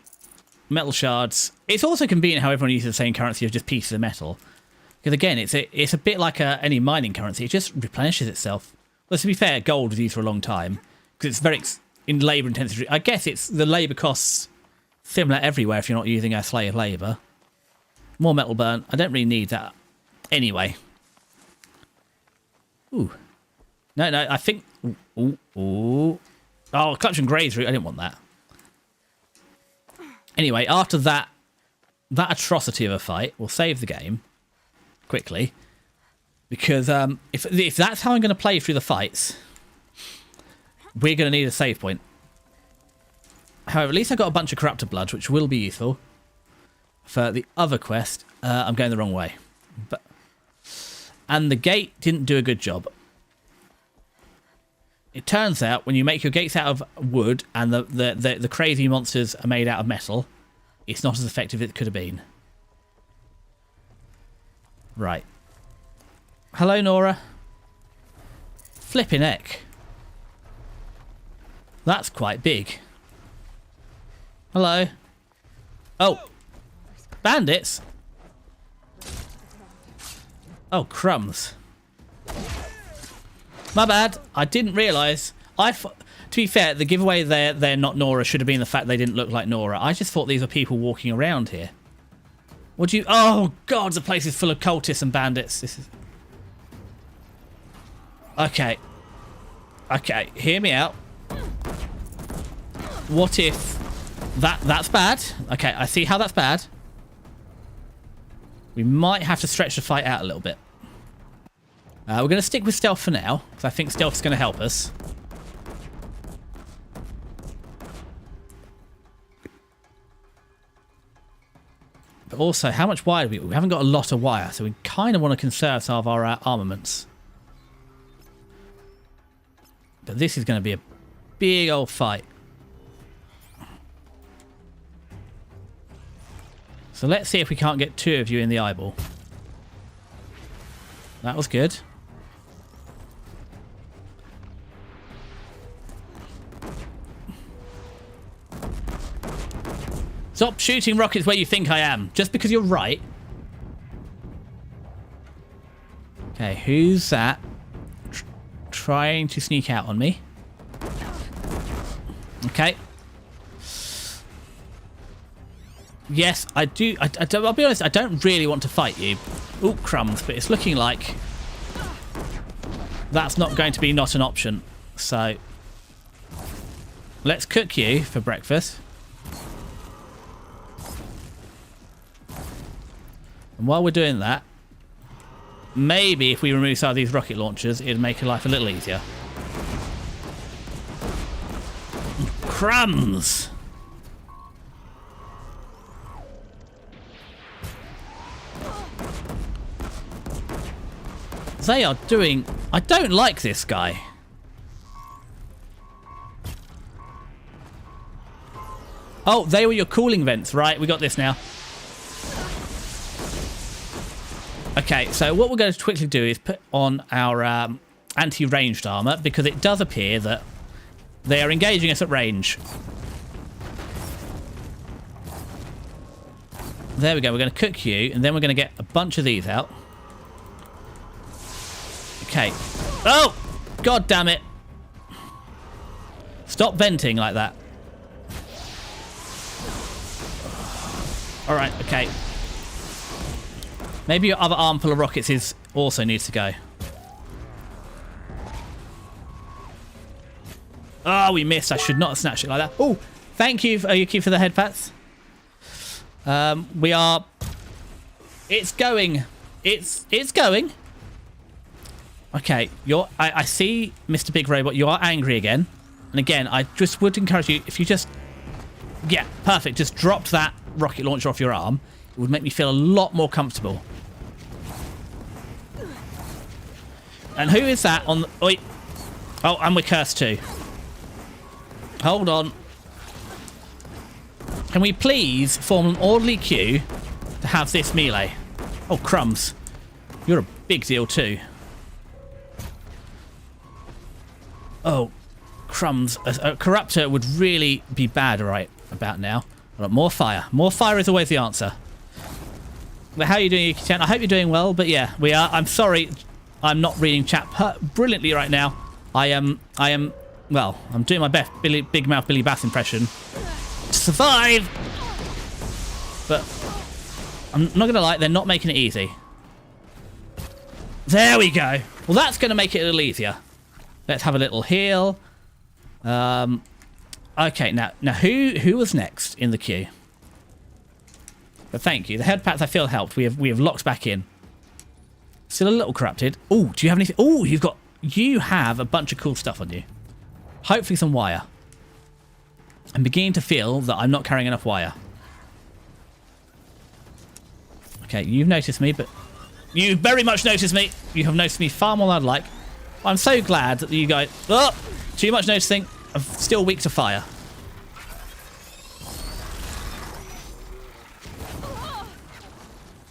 Speaker 1: Metal shards. It's also convenient how everyone uses the same currency of just pieces of metal. Because again, it's a bit like any mining currency. It just replenishes itself. Well, to be fair, gold was used for a long time. Because it's very... in labour intensive. I guess it's the labour costs similar everywhere if you're not using a slave labour. More metal burn. I don't really need that. Anyway. Ooh. No, I think... Ooh. Oh, clutch and graze root. I didn't want that. Anyway, after that atrocity of a fight, we'll save the game quickly. Because if that's how I'm going to play through the fights... we're going to need a save point. However, at least I got a bunch of corrupted blood, which will be useful. For the other quest, I'm going the wrong way. And the gate didn't do a good job. It turns out, when you make your gates out of wood, and the crazy monsters are made out of metal, it's not as effective as it could have been. Right. Hello, Nora. Flippin' heck. That's quite big. Hello. Oh. Bandits? Oh, crumbs. My bad. I didn't realise. To be fair, the giveaway they're not Nora should have been the fact they didn't look like Nora. I just thought these were people walking around here. What do you... Oh, God, the place is full of cultists and bandits. This is... Okay. Okay, hear me out. What if... That's bad. Okay, I see how that's bad. We might have to stretch the fight out a little bit. We're going to stick with stealth for now, because I think stealth is going to help us. But also, how much wire do we haven't got a lot of wire, so we kind of want to conserve some of our armaments. But this is going to be a big old fight. So let's see if we can't get two of you in the eyeball. That was good. Stop shooting rockets where you think I am, just because you're right. Okay, who's that? Trying to sneak out on me. Okay. Yes, I do. I'll be honest, I don't really want to fight you. Ooh, crumbs, but it's looking like that's not going to be not an option. So let's cook you for breakfast. And while we're doing that, maybe if we remove some of these rocket launchers, it'd make your life a little easier. Crumbs! They are doing... I don't like this guy. Oh, they were your cooling vents, right? We got this now. Okay, so what we're going to quickly do is put on our anti-ranged armor, because it does appear that they are engaging us at range. There we go. We're going to cook you, and then we're going to get a bunch of these out. Okay. Oh! God damn it. Stop venting like that. Alright, okay. Maybe your other arm full of rockets also needs to go. Oh, we missed. I should not have snatched it like that. Oh, thank you, Yuki, for the head pats. We are... It's going. It's going. Okay, I see, Mr. Big Robot, you are angry again. And again, I just would encourage you, if you just... Yeah, perfect. Just dropped that rocket launcher off your arm. It would make me feel a lot more comfortable. And who is that on the... Oh, and we're cursed too. Hold on. Can we please form an orderly queue to have this melee? Oh, crumbs. You're a big deal too. Oh, crumbs. A corruptor would really be bad right about now. Right, more fire. More fire is always the answer. But how are you doing, Yuki-chan? I hope you're doing well, but yeah, we are. I'm sorry I'm not reading chat brilliantly right now. I am, well, I'm doing my best Big Mouth Billy Bass impression to survive. But I'm not going to lie, they're not making it easy. There we go. Well, that's going to make it a little easier. Let's have a little heal. Okay, now who was next in the queue? But thank you. The head pats I feel helped. We have locked back in. Still a little corrupted. Oh, do you have anything? Oh, you have a bunch of cool stuff on you. Hopefully some wire. I'm beginning to feel that I'm not carrying enough wire. Okay, you've noticed me, but you very much noticed me. You have noticed me far more than I'd like. I'm so glad that you guys... Oh, too much noticing. I'm still weak to fire.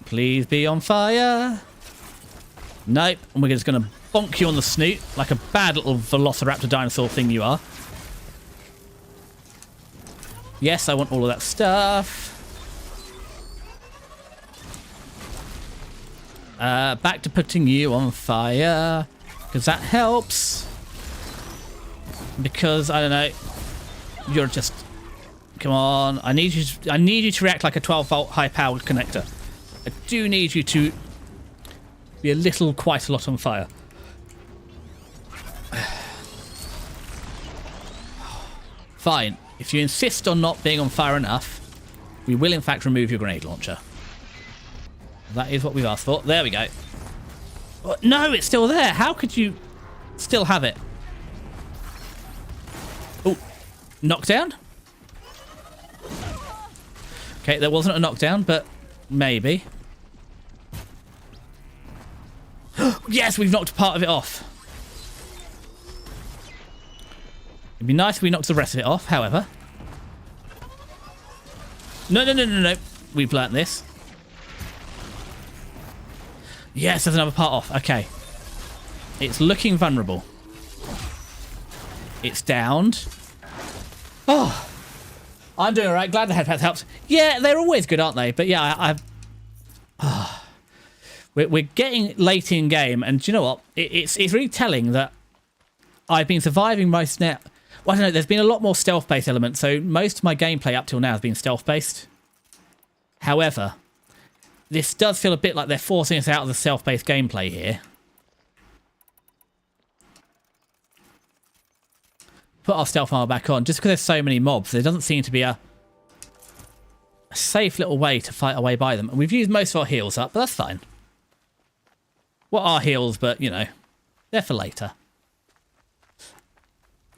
Speaker 1: Please be on fire. Nope. And we're just going to bonk you on the snoot like a bad little velociraptor dinosaur thing you are. Yes, I want all of that stuff. Back to putting you on fire. Because that helps. Because, I don't know, you're just... Come on. I need you to react like a 12-volt high-powered connector. I do need you to be quite a lot on fire. Fine. If you insist on not being on fire enough, we will in fact remove your grenade launcher. That is what we've asked for. There we go. Oh, no, it's still there. How could you still have it? Oh, knockdown? Okay, there wasn't a knockdown, but maybe. Yes, we've knocked part of it off. It'd be nice if we knocked the rest of it off, however. No. We've learnt this. Yes, there's another part off. Okay. It's looking vulnerable. It's downed. Oh. I'm doing alright. Glad the headpads helped. Yeah, they're always good, aren't they? But yeah, we're getting late in game, and do you know what? It's really telling that I've been surviving most net. Well, I don't know. There's been a lot more stealth-based elements, so most of my gameplay up till now has been stealth-based. However, this does feel a bit like they're forcing us out of the stealth-based gameplay here. Put our stealth armor back on. Just because there's so many mobs, there doesn't seem to be a safe little way to fight our way by them. And we've used most of our heals up, but that's fine. What are heals, but, you know, they're for later.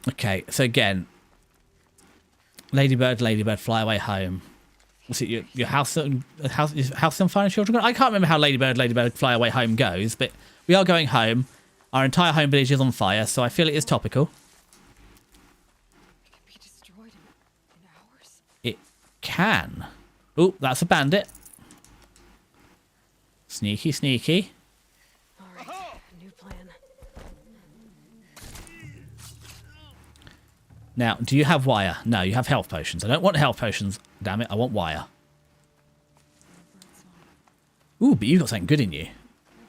Speaker 1: Okay, so again, Ladybird, fly away home. Was it your house on fire and children? I can't remember how Ladybird, fly away home goes, but we are going home. Our entire home village is on fire, so I feel it is topical.
Speaker 3: It can be destroyed in hours.
Speaker 1: It can. Oh, that's a bandit. Sneaky, sneaky.
Speaker 3: All right, new plan.
Speaker 1: Now, do you have wire? No, you have health potions. I don't want health potions. Damn it, I want wire. Ooh, but you've got something good in you.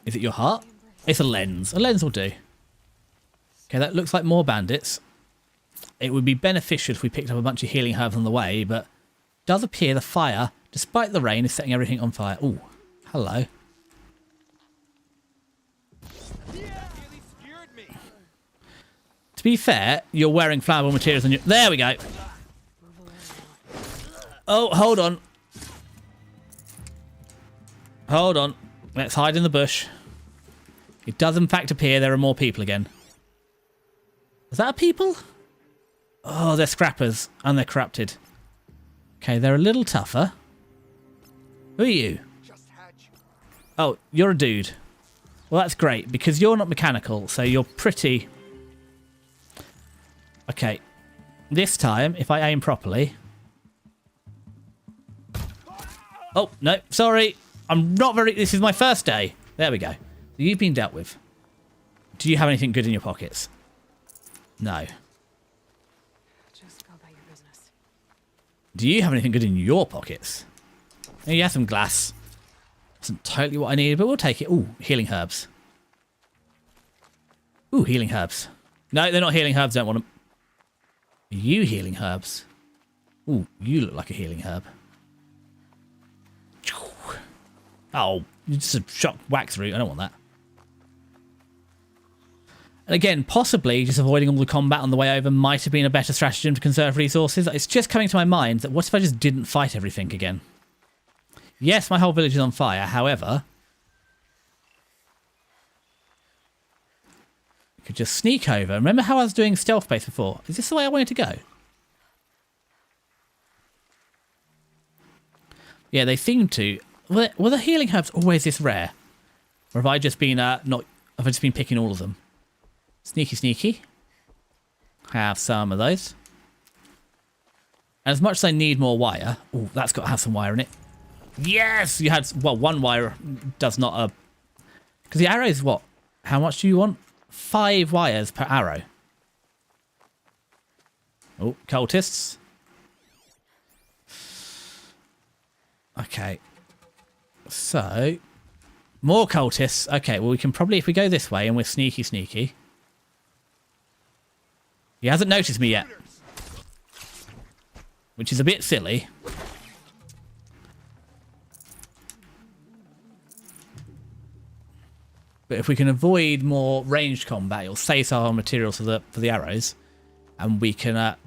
Speaker 1: Is it your heart? It's a lens. A lens will do. Okay, that looks like more bandits. It would be beneficial if we picked up a bunch of healing herbs on the way, but it does appear the fire, despite the rain, is setting everything on fire. Ooh, hello. To be fair, you're wearing flammable materials on your... There we go. Oh, hold on. Hold on. Let's hide in the bush. It does in fact appear there are more people again. Is that a people? Oh, they're scrappers and they're corrupted. Okay, they're a little tougher. Who are you? Oh, you're a dude. Well, that's great because you're not mechanical, so you're pretty... Okay. This time, if I aim properly... Oh, no, sorry. I'm not very... This is my first day. There we go. You've been dealt with. Do you have anything good in your pockets? No.
Speaker 3: Just go about your business.
Speaker 1: Do you have anything good in your pockets? Oh, you have some glass. Isn't totally what I needed, but we'll take it. Ooh, healing herbs. Ooh, healing herbs. No, they're not healing herbs. Don't want them. Are you healing herbs? Ooh, you look like a healing herb. Oh, just a shock wax root. I don't want that. And again, possibly just avoiding all the combat on the way over might have been a better stratagem to conserve resources. It's just coming to my mind that what if I just didn't fight everything again? Yes, my whole village is on fire. However, I could just sneak over. Remember how I was doing stealth base before? Is this the way I wanted to go? Yeah, they seem to. Were the healing herbs always this rare? Or have I just been Have I just been picking all of them? Sneaky, sneaky. Have some of those. And as much as I need more wire... Oh, that's got to have some wire in it. Yes! You had... Well, one wire does not... Because the arrow is what? How much do you want? 5 wires per arrow. Oh, cultists. Okay. So... More cultists. Okay, well, we can probably... If we go this way and we're sneaky, sneaky... He hasn't noticed me yet. Which is a bit silly. But if we can avoid more ranged combat, it'll save our materials for the arrows. And we can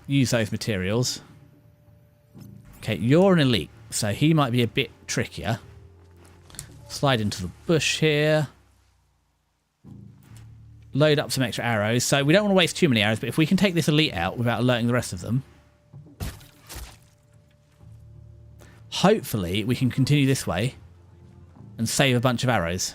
Speaker 1: use those materials. Okay, you're an elite. So he might be a bit trickier. Slide into the bush here. Load up some extra arrows. So we don't want to waste too many arrows, but if we can take this elite out without alerting the rest of them, hopefully we can continue this way and save a bunch of arrows.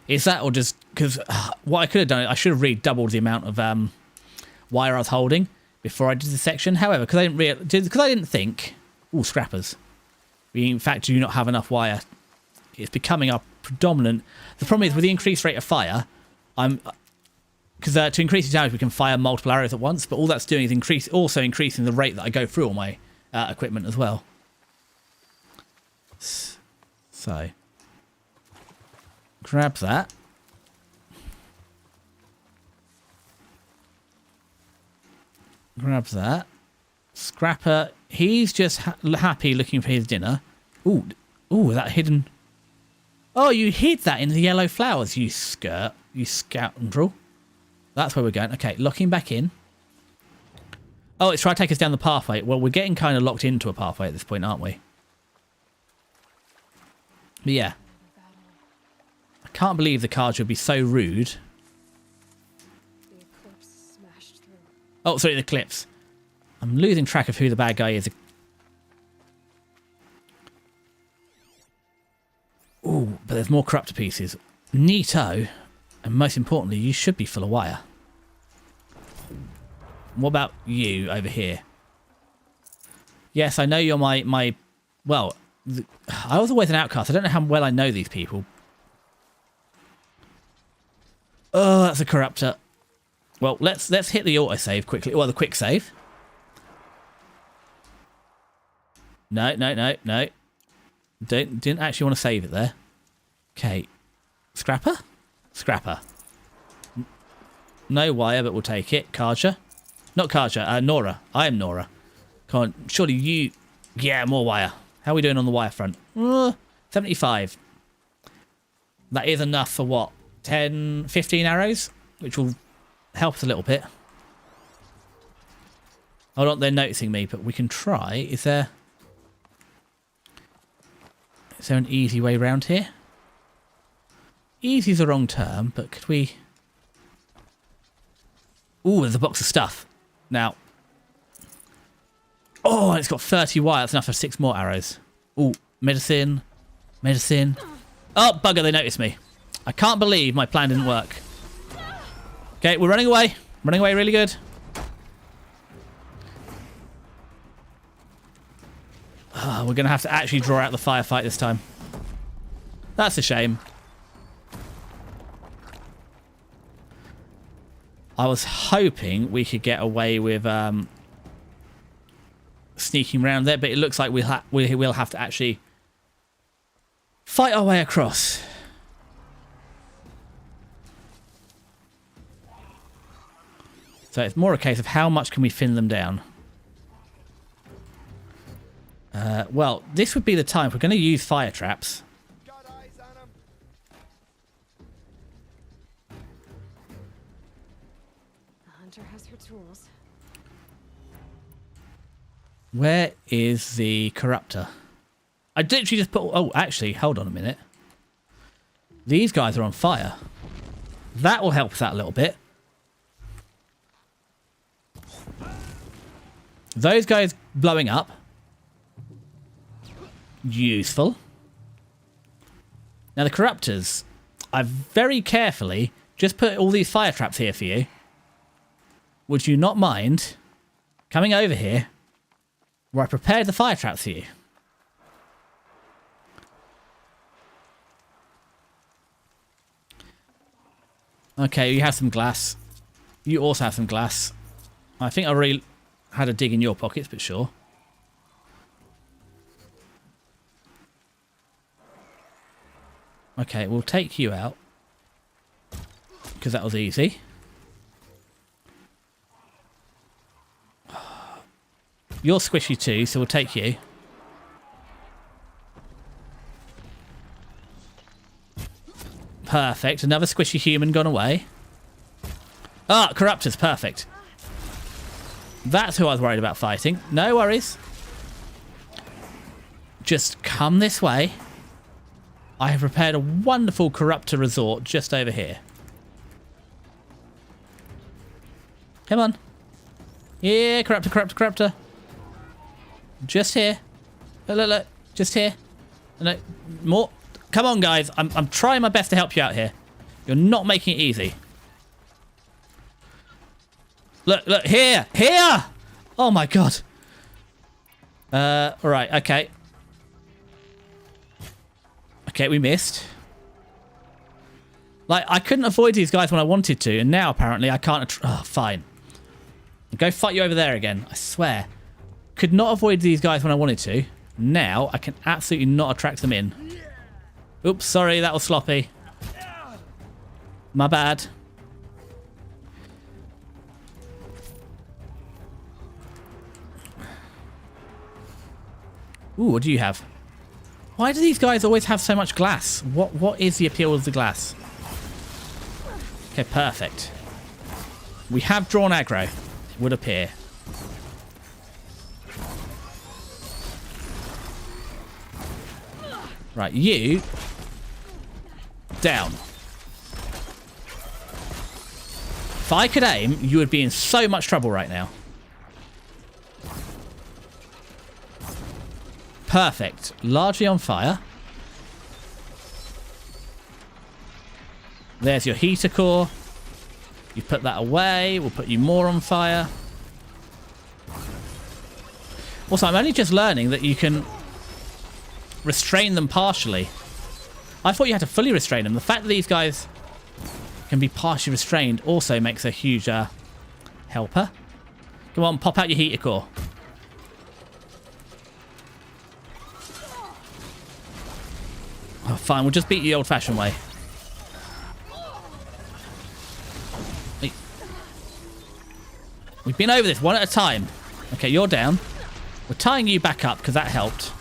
Speaker 1: Is that, or just because what I could have done, I should have really doubled the amount of wire I was holding before I did the section. However, because I didn't think. Ooh, scrappers. We in fact do not have enough wire. It's becoming our predominant. The problem is with the increased rate of fire, because to increase the damage we can fire multiple arrows at once, but all that's doing is also increasing the rate that I go through all my equipment as well. So, grab that. Grab that. Scrapper, he's just happy looking for his dinner. Ooh, that hidden... Oh, you hid that in the yellow flowers, you scoundrel. That's where we're going. Okay, locking back in. Oh, it's trying to take us down the pathway. Well, we're getting kind of locked into a pathway at this point, aren't we? But yeah. I can't believe the cards would be so rude.
Speaker 3: The eclipse smashed through.
Speaker 1: Oh, sorry, the eclipse. I'm losing track of who the bad guy is. Ooh, but there's more corruptor pieces. Neato. And most importantly, you should be full of wire. What about you over here? Yes, I know you're my well, I was always an outcast. I don't know how well I know these people. Oh, that's a corruptor. Well, let's hit the autosave quickly. Well, the quick save. No. Didn't actually want to save it there. Okay. Scrapper? Scrapper. No wire, but we'll take it. Karja. Not Karja, Nora. I am Nora. Come on, surely you... Yeah, more wire. How are we doing on the wire front? 75. That is enough for what? 10, 15 arrows? Which will help us a little bit. Hold on, they're noticing me, but we can try. Is there an easy way around here? Easy is the wrong term, but could we... Ooh, there's a box of stuff. Now... Oh, it's got 30 wire. That's enough for 6 more arrows. Ooh, medicine. Medicine. Oh, bugger, they noticed me. I can't believe my plan didn't work. Okay, we're running away. Running away really good. We're going to have to actually draw out the firefight this time. That's a shame. I was hoping we could get away with sneaking around there, but it looks like we will have to actually fight our way across. So it's more a case of how much can we thin them down. Well, this would be the time if we're going to use fire traps.
Speaker 11: Got eyes on him.
Speaker 3: The hunter has her tools.
Speaker 1: Where is the corruptor? I literally just put... Oh, actually, hold on a minute. These guys are on fire. That will help us out a little bit. Those guys blowing up. Useful. Now the corruptors, I've very carefully just put all these fire traps here for you. Would you not mind coming over here where I prepared the fire traps for you? Okay, you have some glass. You also have some glass. I think I already had a dig in your pockets, but sure. Okay, we'll take you out. Because that was easy. You're squishy too, so we'll take you. Perfect. Another squishy human gone away. Ah, corruptors. Perfect. That's who I was worried about fighting. No worries. Just come this way. I have prepared a wonderful corruptor resort just over here. Come on. Yeah, corruptor, corruptor, corruptor. Just here. Look, look, look. Just here. No, more. Come on, guys. I'm trying my best to help you out here. You're not making it easy. Look, look, here. Here! Oh, my God. Right, okay. Okay, we missed. Like, I couldn't avoid these guys when I wanted to, and now, apparently, I can't... Oh, fine. I'll go fight you over there again. I swear. Could not avoid these guys when I wanted to. Now, I can absolutely not attract them in. Oops, sorry, that was sloppy. My bad. Ooh, what do you have? Why do these guys always have so much glass? What is the appeal of the glass? Okay, perfect. We have drawn aggro, it would appear. Right, you... down. If I could aim, you would be in so much trouble right now. Perfect. Largely on fire. There's your heater core. You put that away. We'll put you more on fire. Also, I'm only just learning that you can restrain them partially. I thought you had to fully restrain them. The fact that these guys can be partially restrained also makes a huge helper. Come on, pop out your heater core. Oh, fine, we'll just beat you the old-fashioned way. We've been over this one at a time. Okay, you're down. We're tying you back up because that helped.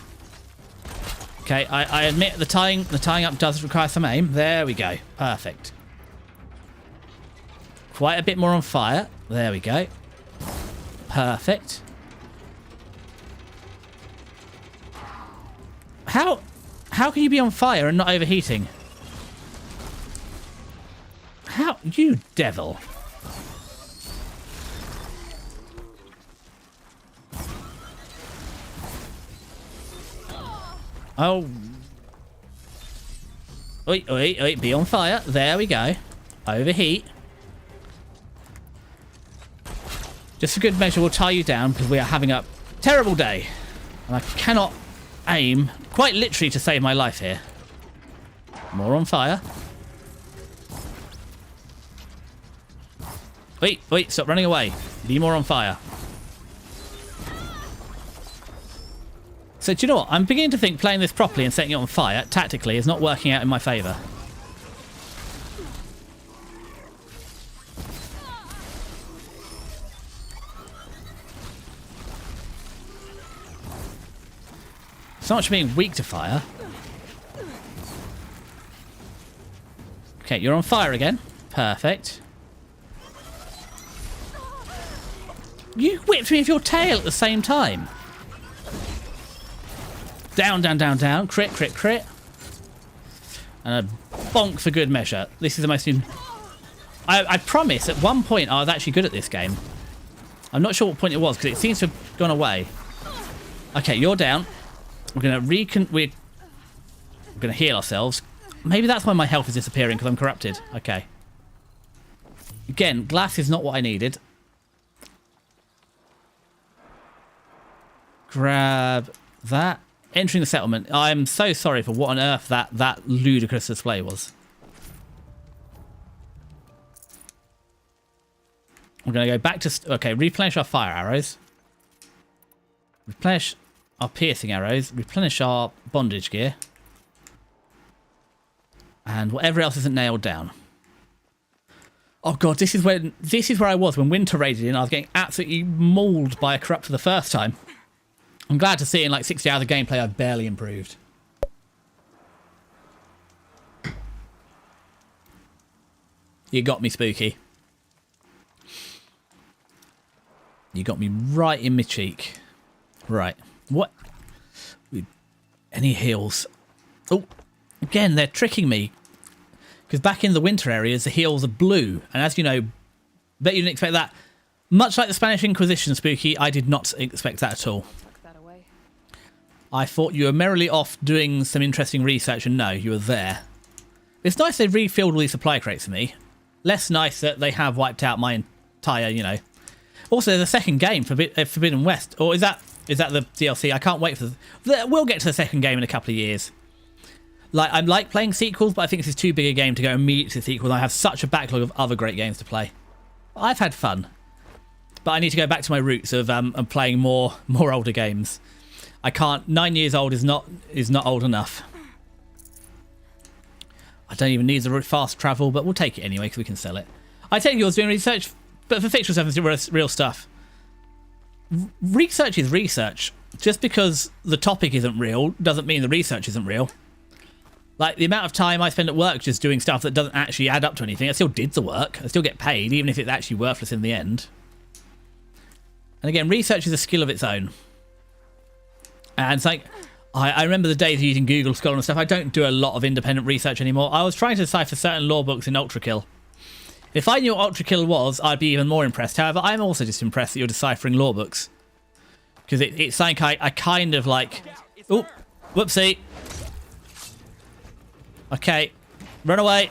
Speaker 1: Okay, I admit the tying up does require some aim. There we go. Perfect. Quite a bit more on fire. There we go. Perfect. How can you be on fire and not overheating? How? You devil. Oh. Oi, oi, oi, be on fire. There we go. Overheat. Just for good measure, we'll tie you down because we are having a terrible day. And I cannot aim, quite literally, to save my life here. More on fire. Wait, stop running away. Be more on fire. So do you know what? I'm beginning to think playing this properly and setting it on fire, tactically, is not working out in my favour. It's not much being weak to fire. Okay, you're on fire again. Perfect. You whipped me with your tail at the same time. Down, down, down, down. Crit, crit, crit. And a bonk for good measure. This is the most... I promise, at one point I was actually good at this game. I'm not sure what point it was, because it seems to have gone away. Okay, you're down. We're going to heal ourselves. Maybe that's why my health is disappearing, because I'm corrupted. Okay. Again, glass is not what I needed. Grab that. Entering the settlement. I'm so sorry for what on earth that ludicrous display was. We're going to go back to... Okay, replenish our fire arrows. Replenish our piercing arrows. Replenish our bondage gear. And whatever else isn't nailed down. Oh god, this is where I was when winter raided in. I was getting absolutely mauled by a corrupt for the first time. I'm glad to see in like 60 hours of gameplay I've barely improved. You got me, Spooky. You got me right in my cheek. Right. What? Any heals? Oh, again, they're tricking me. Because back in the winter areas, the heals are blue. And as you know, bet you didn't expect that. Much like the Spanish Inquisition, Spooky, I did not expect that at all. I thought you were merrily off doing some interesting research, and no, you were there. It's nice they've refilled all these supply crates for me. Less nice that they have wiped out my entire, you know. Also, there's a second game for Forbidden West. Or is that the DLC? I can't wait for... We'll get to the second game in a couple of years. Like, I like playing sequels, but I think this is too big a game to go immediately to sequels. I have such a backlog of other great games to play. I've had fun. But I need to go back to my roots of playing more older games. I can't. 9 years old is not old enough. I don't even need the fast travel, but we'll take it anyway because we can sell it. I take you was doing research, but for fictional stuff, it's real stuff. Research is research. Just because the topic isn't real doesn't mean the research isn't real. Like the amount of time I spend at work just doing stuff that doesn't actually add up to anything, I still did the work. I still get paid, even if it's actually worthless in the end. And again, research is a skill of its own. And it's like, I remember the days of using Google Scholar and stuff. I don't do a lot of independent research anymore. I was trying to decipher certain lore books in Ultrakill. If I knew what Ultrakill was, I'd be even more impressed. However, I'm also just impressed that you're deciphering lore books. Because it's like I kind of like... Oh, whoopsie. Okay, run away.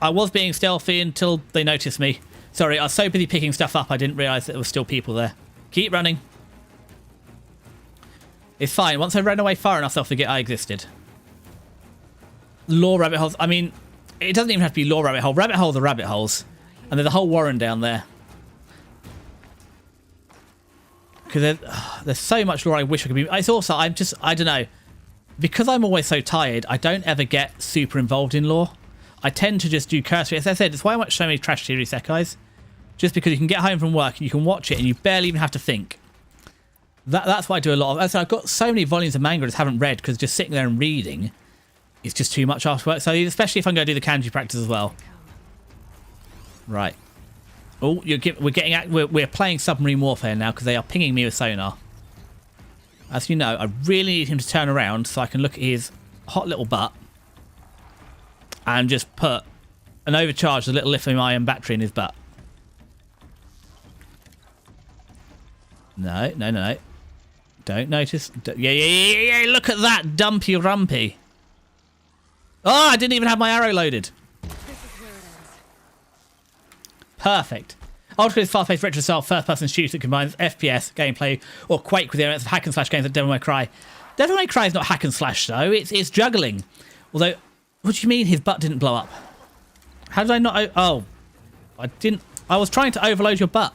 Speaker 1: I was being stealthy until they noticed me. Sorry, I was so busy picking stuff up I didn't realise that there were still people there. Keep running. It's fine. Once I ran away far enough, they'll forget I existed. Lore rabbit holes. I mean, it doesn't even have to be lore rabbit hole. Rabbit holes are rabbit holes. And there's a whole warren down there. Because there's so much lore I wish I could be... It's also, I don't know. Because I'm always so tired, I don't ever get super involved in lore. I tend to just do cursory. As I said, it's why I watch so many trash TV sekais. Just because you can get home from work and you can watch it and you barely even have to think. That's what I do a lot of. As I've got so many volumes of manga I just haven't read because just sitting there and reading is just too much after work. So especially if I'm going to do the kanji practice as well. Right. Oh, we're playing submarine warfare now because they are pinging me with sonar. As you know, I really need him to turn around so I can look at his hot little butt and just put an overcharged little lithium-ion battery in his butt. No. Don't notice. Yeah. Look at that dumpy rumpy. Oh, I didn't even have my arrow loaded. Perfect. Ultra is fast-paced retro-style first-person shooter that combines FPS gameplay or Quake with the elements of hack and slash games like Devil May Cry. Devil May Cry is not hack and slash though. It's juggling. Although, what do you mean his butt didn't blow up? How did I not? Oh, I didn't. I was trying to overload your butt.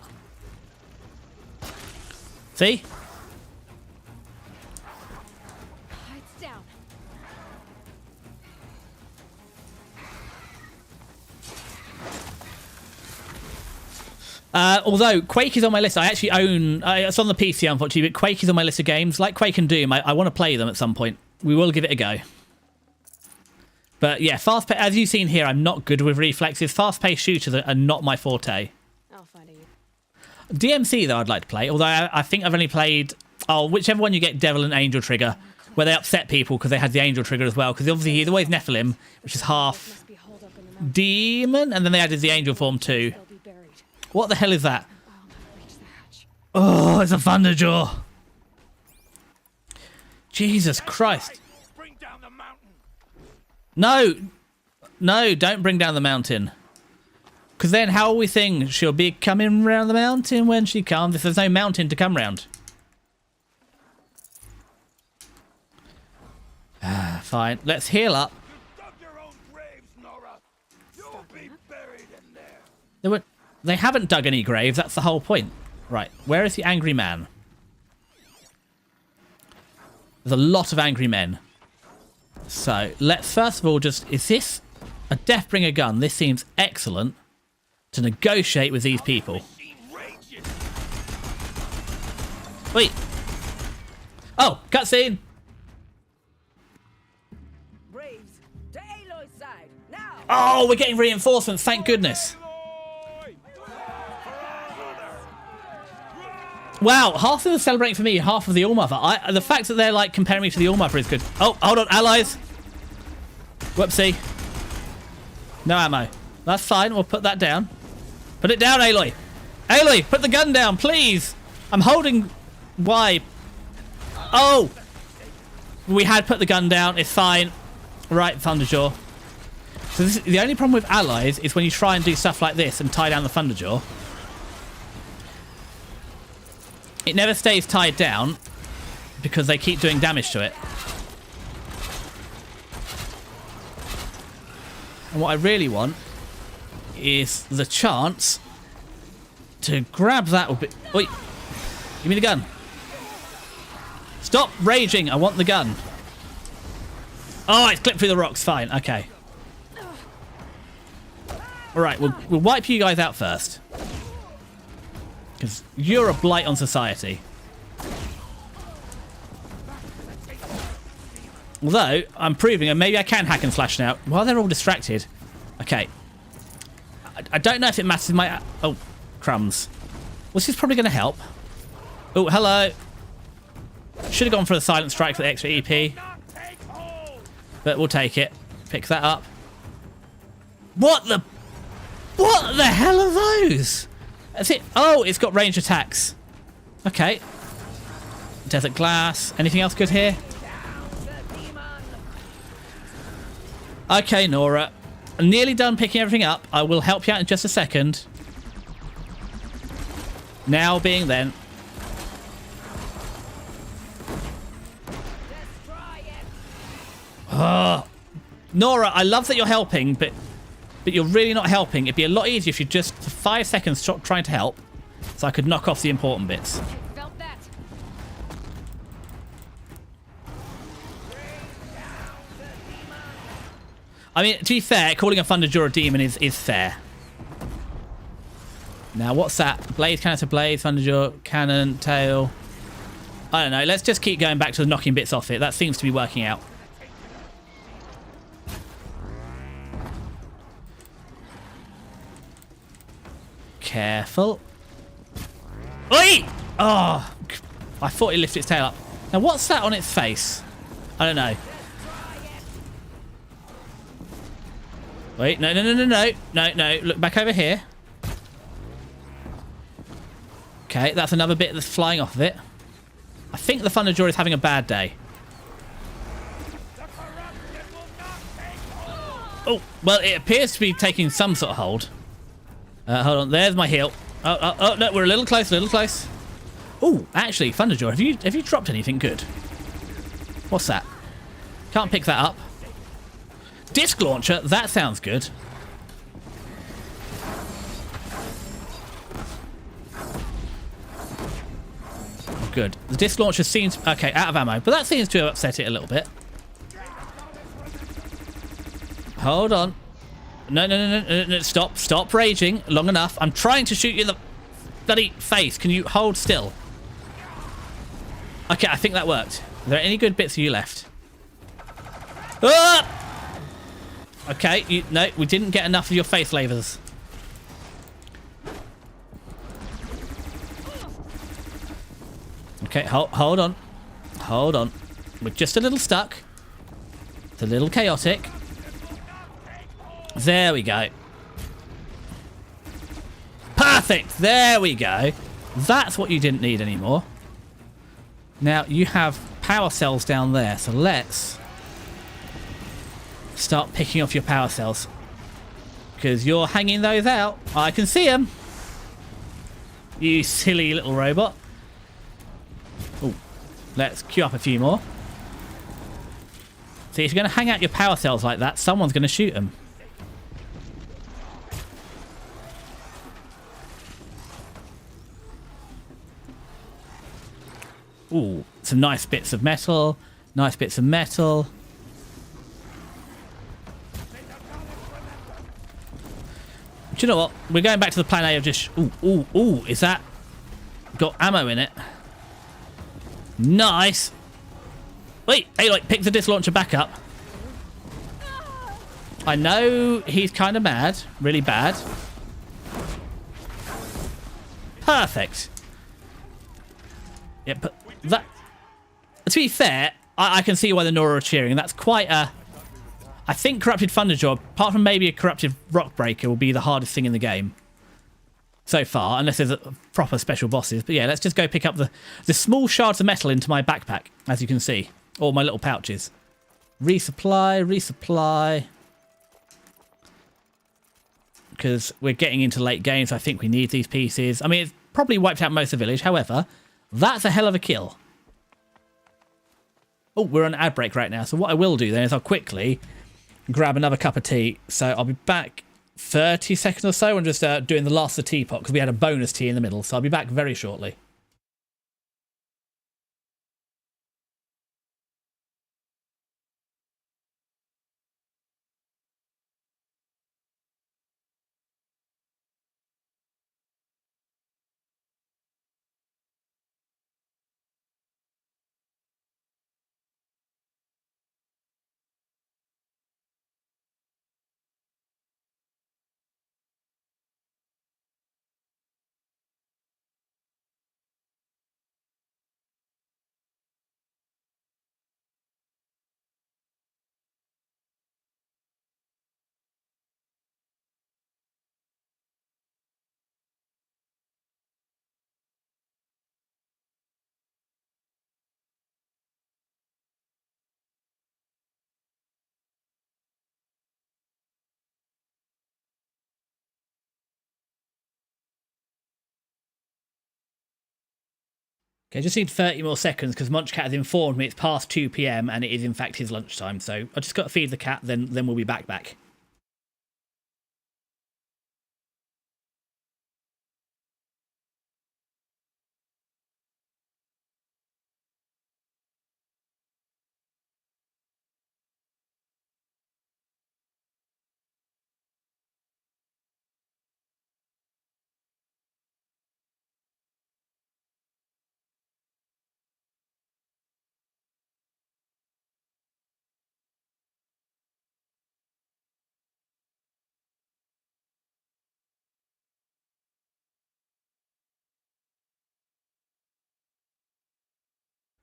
Speaker 1: See?
Speaker 3: It's down.
Speaker 1: Although Quake is on my list, I actually own. It's on the PC, unfortunately, but Quake is on my list of games. Like Quake and Doom, I want to play them at some point. We will give it a go. But yeah, fast as you've seen here, I'm not good with reflexes. Fast-paced shooters are not my forte.
Speaker 3: I'll find a you.
Speaker 1: DMC though, I'd like to play. Although I think I've only played whichever one you get, Devil and Angel Trigger, where they upset people because they had the Angel Trigger as well. Because obviously he's always Nephilim, which is half
Speaker 3: Must be holed up in the mountain.
Speaker 1: demon, and then they added the Angel form too.
Speaker 3: They'll be buried.
Speaker 1: What the hell is that?
Speaker 3: I'll never reach the hatch.
Speaker 1: Oh, it's a Thunderjaw. Jesus Christ.
Speaker 9: Bring down the mountain.
Speaker 1: No, don't bring down the mountain. Because then how will we think she'll be coming round the mountain when she comes if there's no mountain to come round? Fine, let's heal up.
Speaker 9: You dug your own graves, Nora. You'll be buried in there.
Speaker 1: They haven't dug any graves, that's the whole point. Right, where is the angry man? There's a lot of angry men. So, let's first of all just... Is this a Deathbringer gun? This seems excellent to negotiate with these people. Wait. Oh, cutscene.
Speaker 5: Braves, to Aloy's side, now!
Speaker 1: Oh, we're getting reinforcements, thank goodness. Wow, half of them are celebrating for me, half of the Allmother. The fact that they're like comparing me to the Allmother is good. Oh, hold on, allies. Whoopsie. No ammo. That's fine, we'll put that down. Put it down, Aloy. Aloy, put the gun down, please. I'm holding Y. Oh. We had put the gun down, it's fine. Right, Thunderjaw. So the only problem with allies is when you try and do stuff like this and tie down the Thunderjaw. It never stays tied down because they keep doing damage to it. And what I really want is the chance to grab that with... Oi! Give me the gun. Stop raging! I want the gun. Oh, it's clipped through the rocks. Fine. Okay. Alright, we'll wipe you guys out first. Because you're a blight on society. Although, I'm proving, and maybe I can hack and slash now. While they're all distracted. Okay. I don't know if it matters my... Oh, crumbs. Well, this is probably going to help. Oh, hello. Should have gone for the silent strike for the extra EP. But we'll take it. Pick that up. What the hell are those? That's it. Oh, it's got ranged attacks. Okay. Desert glass. Anything else good here? Okay, Nora. I'm nearly done picking everything up. I will help you out in just a second. Now being then. Oh. Nora, I love that you're helping, but you're really not helping. It'd be a lot easier if you just, for 5 seconds, stopped trying to help, so I could knock off the important bits.
Speaker 3: Felt that.
Speaker 1: I mean, to be fair, calling a Thunderjaw a demon is fair. Now, what's that? Blaze, cannon to blaze, Thunderjaw, cannon, tail. I don't know. Let's just keep going back to the knocking bits off it. That seems to be working out. Careful. Oi! Oh, I thought it lifted its tail up. Now, what's that on its face? I don't know. Wait, no. Look back over here. Okay, that's another bit that's flying off of it. I think the Thunderjaw is having a bad day. Oh, well, it appears to be taking some sort of hold. Hold on, there's my heal. Oh, no, we're a little close, Oh, actually, Thunderjaw, have you dropped anything good? What's that? Can't pick that up. Disc launcher, that sounds good. Good. The disc launcher seems... Okay, out of ammo, but that seems to have upset it a little bit. Hold on. No, stop raging long enough. I'm trying to shoot you in the bloody face. Can you hold still? Okay, I think that worked. Are there any good bits of you left? Ah! Okay, no, we didn't get enough of your face lasers. Okay, hold on. Hold on. We're just a little stuck. It's a little chaotic. There we go. Perfect! There we go. That's what you didn't need anymore. Now, you have power cells down there, so let's start picking off your power cells. Because you're hanging those out. I can see them. You silly little robot. Oh, let's queue up a few more. See, if you're going to hang out your power cells like that, someone's going to shoot them. Ooh, some nice bits of metal. Nice bits of metal. Do you know what? We're going back to the plan A of just... Ooh, is that... got ammo in it? Nice. Wait, Aloy, pick the disc launcher back up. I know he's kind of mad. Really bad. Perfect. Yeah, but that... To be fair, I can see why the Nora are cheering. That's quite a... I think Corrupted Thunderjaw, apart from maybe a Corrupted Rockbreaker, will be the hardest thing in the game. So far, unless there's proper special bosses. But yeah, let's just go pick up the small shards of metal into my backpack, as you can see. Or my little pouches. Resupply. Because we're getting into late games, so I think we need these pieces. I mean, it's probably wiped out most of the village. However, that's a hell of a kill. Oh, we're on ad break right now. So what I will do then is I'll quickly grab another cup of tea. So I'll be back 30 seconds or so and just doing the last of the teapot because we had a bonus tea in the middle. So I'll be back very shortly. Okay, just need 30 more seconds because Munchcat has informed me it's past 2 PM and it is in fact his lunchtime. So I just got to feed the cat, then we'll be back.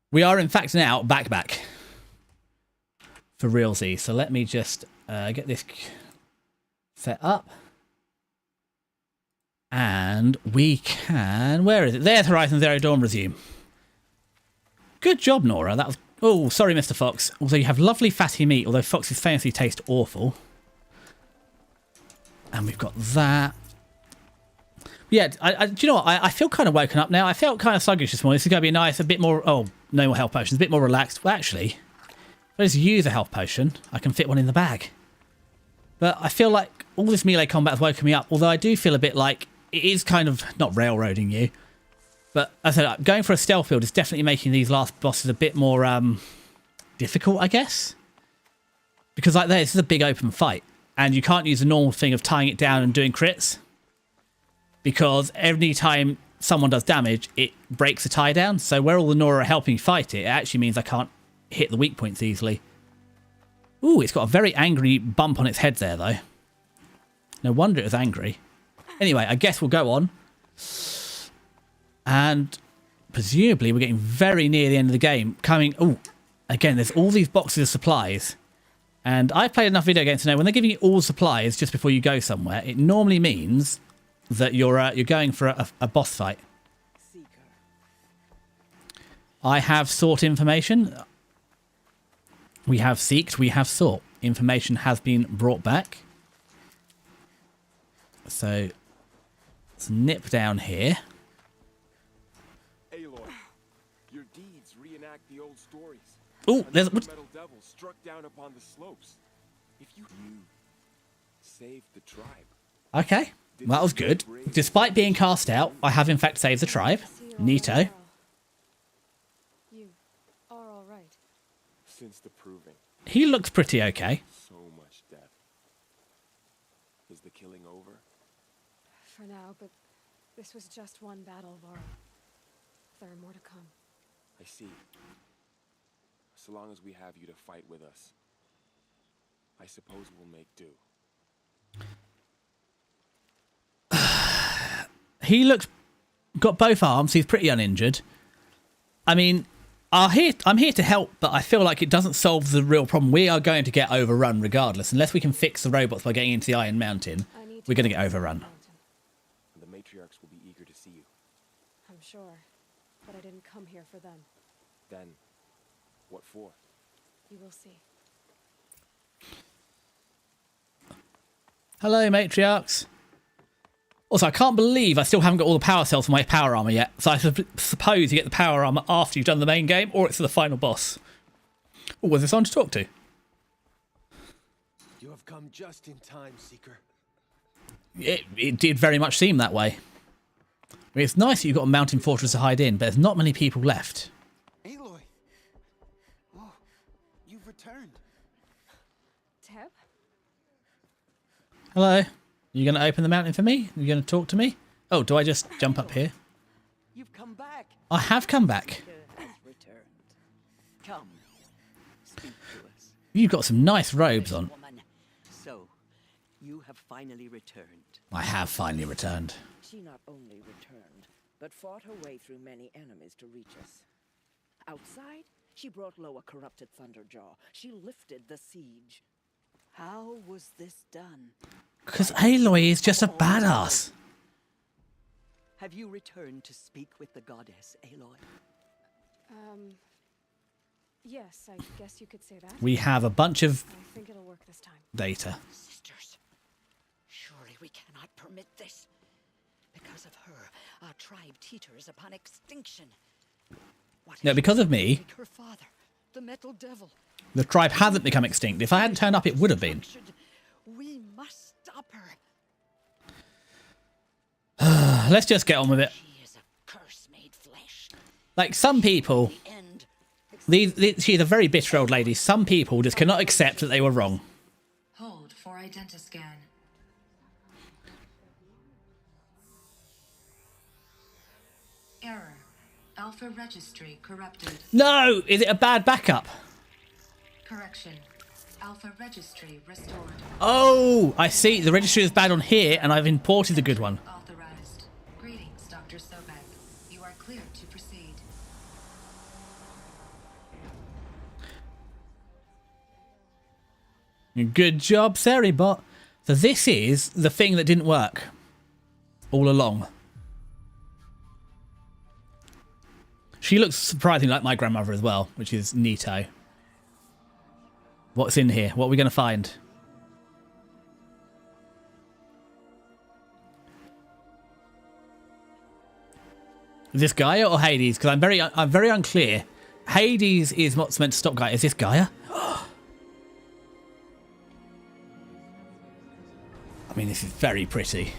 Speaker 1: We are in fact now back. For realsy. So let me just get this set up. And we can... Where is it? There's Horizon Zero Dawn resume. Good job, Nora. That was... Oh, sorry, Mr. Fox. Although you have lovely fatty meat, although Fox's famously taste awful. And we've got that. Yeah, do you know what? I feel kind of woken up now. I felt kind of sluggish this morning. This is going to be nice, a bit more... Oh, no more health potions. A bit more relaxed. Well, actually, if I just use a health potion, I can fit one in the bag. But I feel like all this melee combat has woken me up, although I do feel a bit like it is kind of not railroading you. But as I said, going for a stealth build is definitely making these last bosses a bit more difficult, I guess. Because like this is a big open fight, and you can't use the normal thing of tying it down and doing crits. Because every time someone does damage, it breaks the tie down. So where all the Nora are helping you fight it, it actually means I can't hit the weak points easily. Ooh, it's got a very angry bump on its head there, though. No wonder it was angry. Anyway, I guess we'll go on. And presumably we're getting very near the end of the game. Ooh, again, there's all these boxes of supplies. And I've played enough video games to know when they're giving you all supplies just before you go somewhere, it normally means that you're going for a boss fight. I have sought information. We have seeked, we have sought. Information has been brought back. So let's nip down here.
Speaker 11: Aloy, your deeds reenact the old stories.
Speaker 1: Oh, there's
Speaker 11: Another metal devil struck down upon the slopes. If you saved the tribe.
Speaker 1: okay. Well, that was good. Despite being cast out, I have in fact saved the tribe. Neato.
Speaker 3: You are all right.
Speaker 11: Since the proving,
Speaker 1: He looks pretty okay.
Speaker 11: so much death. Is the killing over?
Speaker 3: For now, but this was just one battle, Varl. There are more to come.
Speaker 11: I see. So long as we have you to fight with us, I suppose we'll make do.
Speaker 1: He looks... got both arms. He's pretty uninjured. I mean, I'm here to help, but I feel like it doesn't solve the real problem. We are going to get overrun regardless. Unless we can fix the robots by getting into the Iron Mountain, we're going to get overrun.
Speaker 11: And the matriarchs will be eager to see you.
Speaker 3: I'm sure, but I didn't come here for them.
Speaker 11: Then, what for?
Speaker 3: You will see.
Speaker 1: Hello, matriarchs. Also, I can't believe I still haven't got all the power cells for my power armor yet. So I suppose you get the power armor after you've done the main game, or it's for the final boss. Oh, was there someone to talk to?
Speaker 11: You have come just in time, Seeker.
Speaker 1: It did very much seem that way. I mean, it's nice that you've got a mountain fortress to hide in, but there's not many people left.
Speaker 7: Aloy! Oh, you've returned.
Speaker 3: Teb?
Speaker 1: Hello? You going to open the mountain for me? You going to talk to me? Oh, do I just jump up here?
Speaker 7: You've come back.
Speaker 1: I have come back.
Speaker 7: Has returned. Come, speak to us.
Speaker 1: You've got some nice robes on.
Speaker 7: Woman. So, you have finally returned.
Speaker 1: I have finally returned.
Speaker 12: She not only returned, but fought her way through many enemies to reach us. Outside, she brought low a corrupted Thunderjaw. She lifted the siege. How was this done?
Speaker 1: Because Aloy is just a badass.
Speaker 7: Have you returned to speak with the goddess, Aloy?
Speaker 3: Yes, I guess you could say that.
Speaker 1: We have a bunch of
Speaker 3: I think it'll work this time.
Speaker 1: data.
Speaker 8: Sisters, surely we cannot permit this. Because of her, our tribe teeters upon extinction. What
Speaker 1: No,
Speaker 8: if
Speaker 1: because
Speaker 8: she
Speaker 1: of me,
Speaker 8: like her father, the metal devil?
Speaker 1: the tribe hasn't become extinct. If I hadn't turned up, it would have been.
Speaker 8: We must stop her.
Speaker 1: Let's just get on with it.
Speaker 8: She is a curse made flesh.
Speaker 1: Like, some people...
Speaker 8: The end.
Speaker 1: She's a very bitter old lady. Some people just cannot accept that they were wrong.
Speaker 10: Hold for identiscan. Error. Alpha registry corrupted.
Speaker 1: No! Is it a bad backup?
Speaker 10: Correction. Alpha registry restored.
Speaker 1: Oh, I see. The registry is bad on here, and I've imported the good one.
Speaker 10: Authorized. Greetings, Dr. Sobek. You are cleared to proceed.
Speaker 1: Good job, Seribot. So this is the thing that didn't work all along. She looks surprisingly like my grandmother as well, which is neato. What's in here? What are we going to find? Is this Gaia or Hades? Because I'm very unclear. Hades is what's meant to stop Gaia. Is this Gaia? I mean, this is very pretty.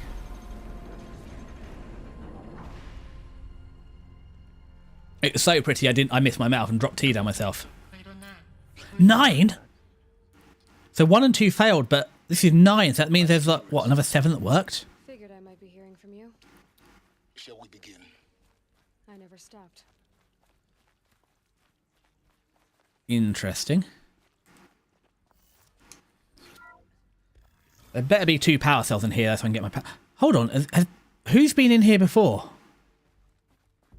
Speaker 1: It's so pretty. I missed my mouth and dropped tea down myself. 9? So 1 and 2 failed, but this is 9. So that means there's like, what, another 7 that worked?
Speaker 3: Figured I might be hearing from you.
Speaker 4: Shall we begin?
Speaker 3: I never stopped.
Speaker 1: Interesting. There better be 2 power cells in here so I can get my power. Hold on. Who's been in here before?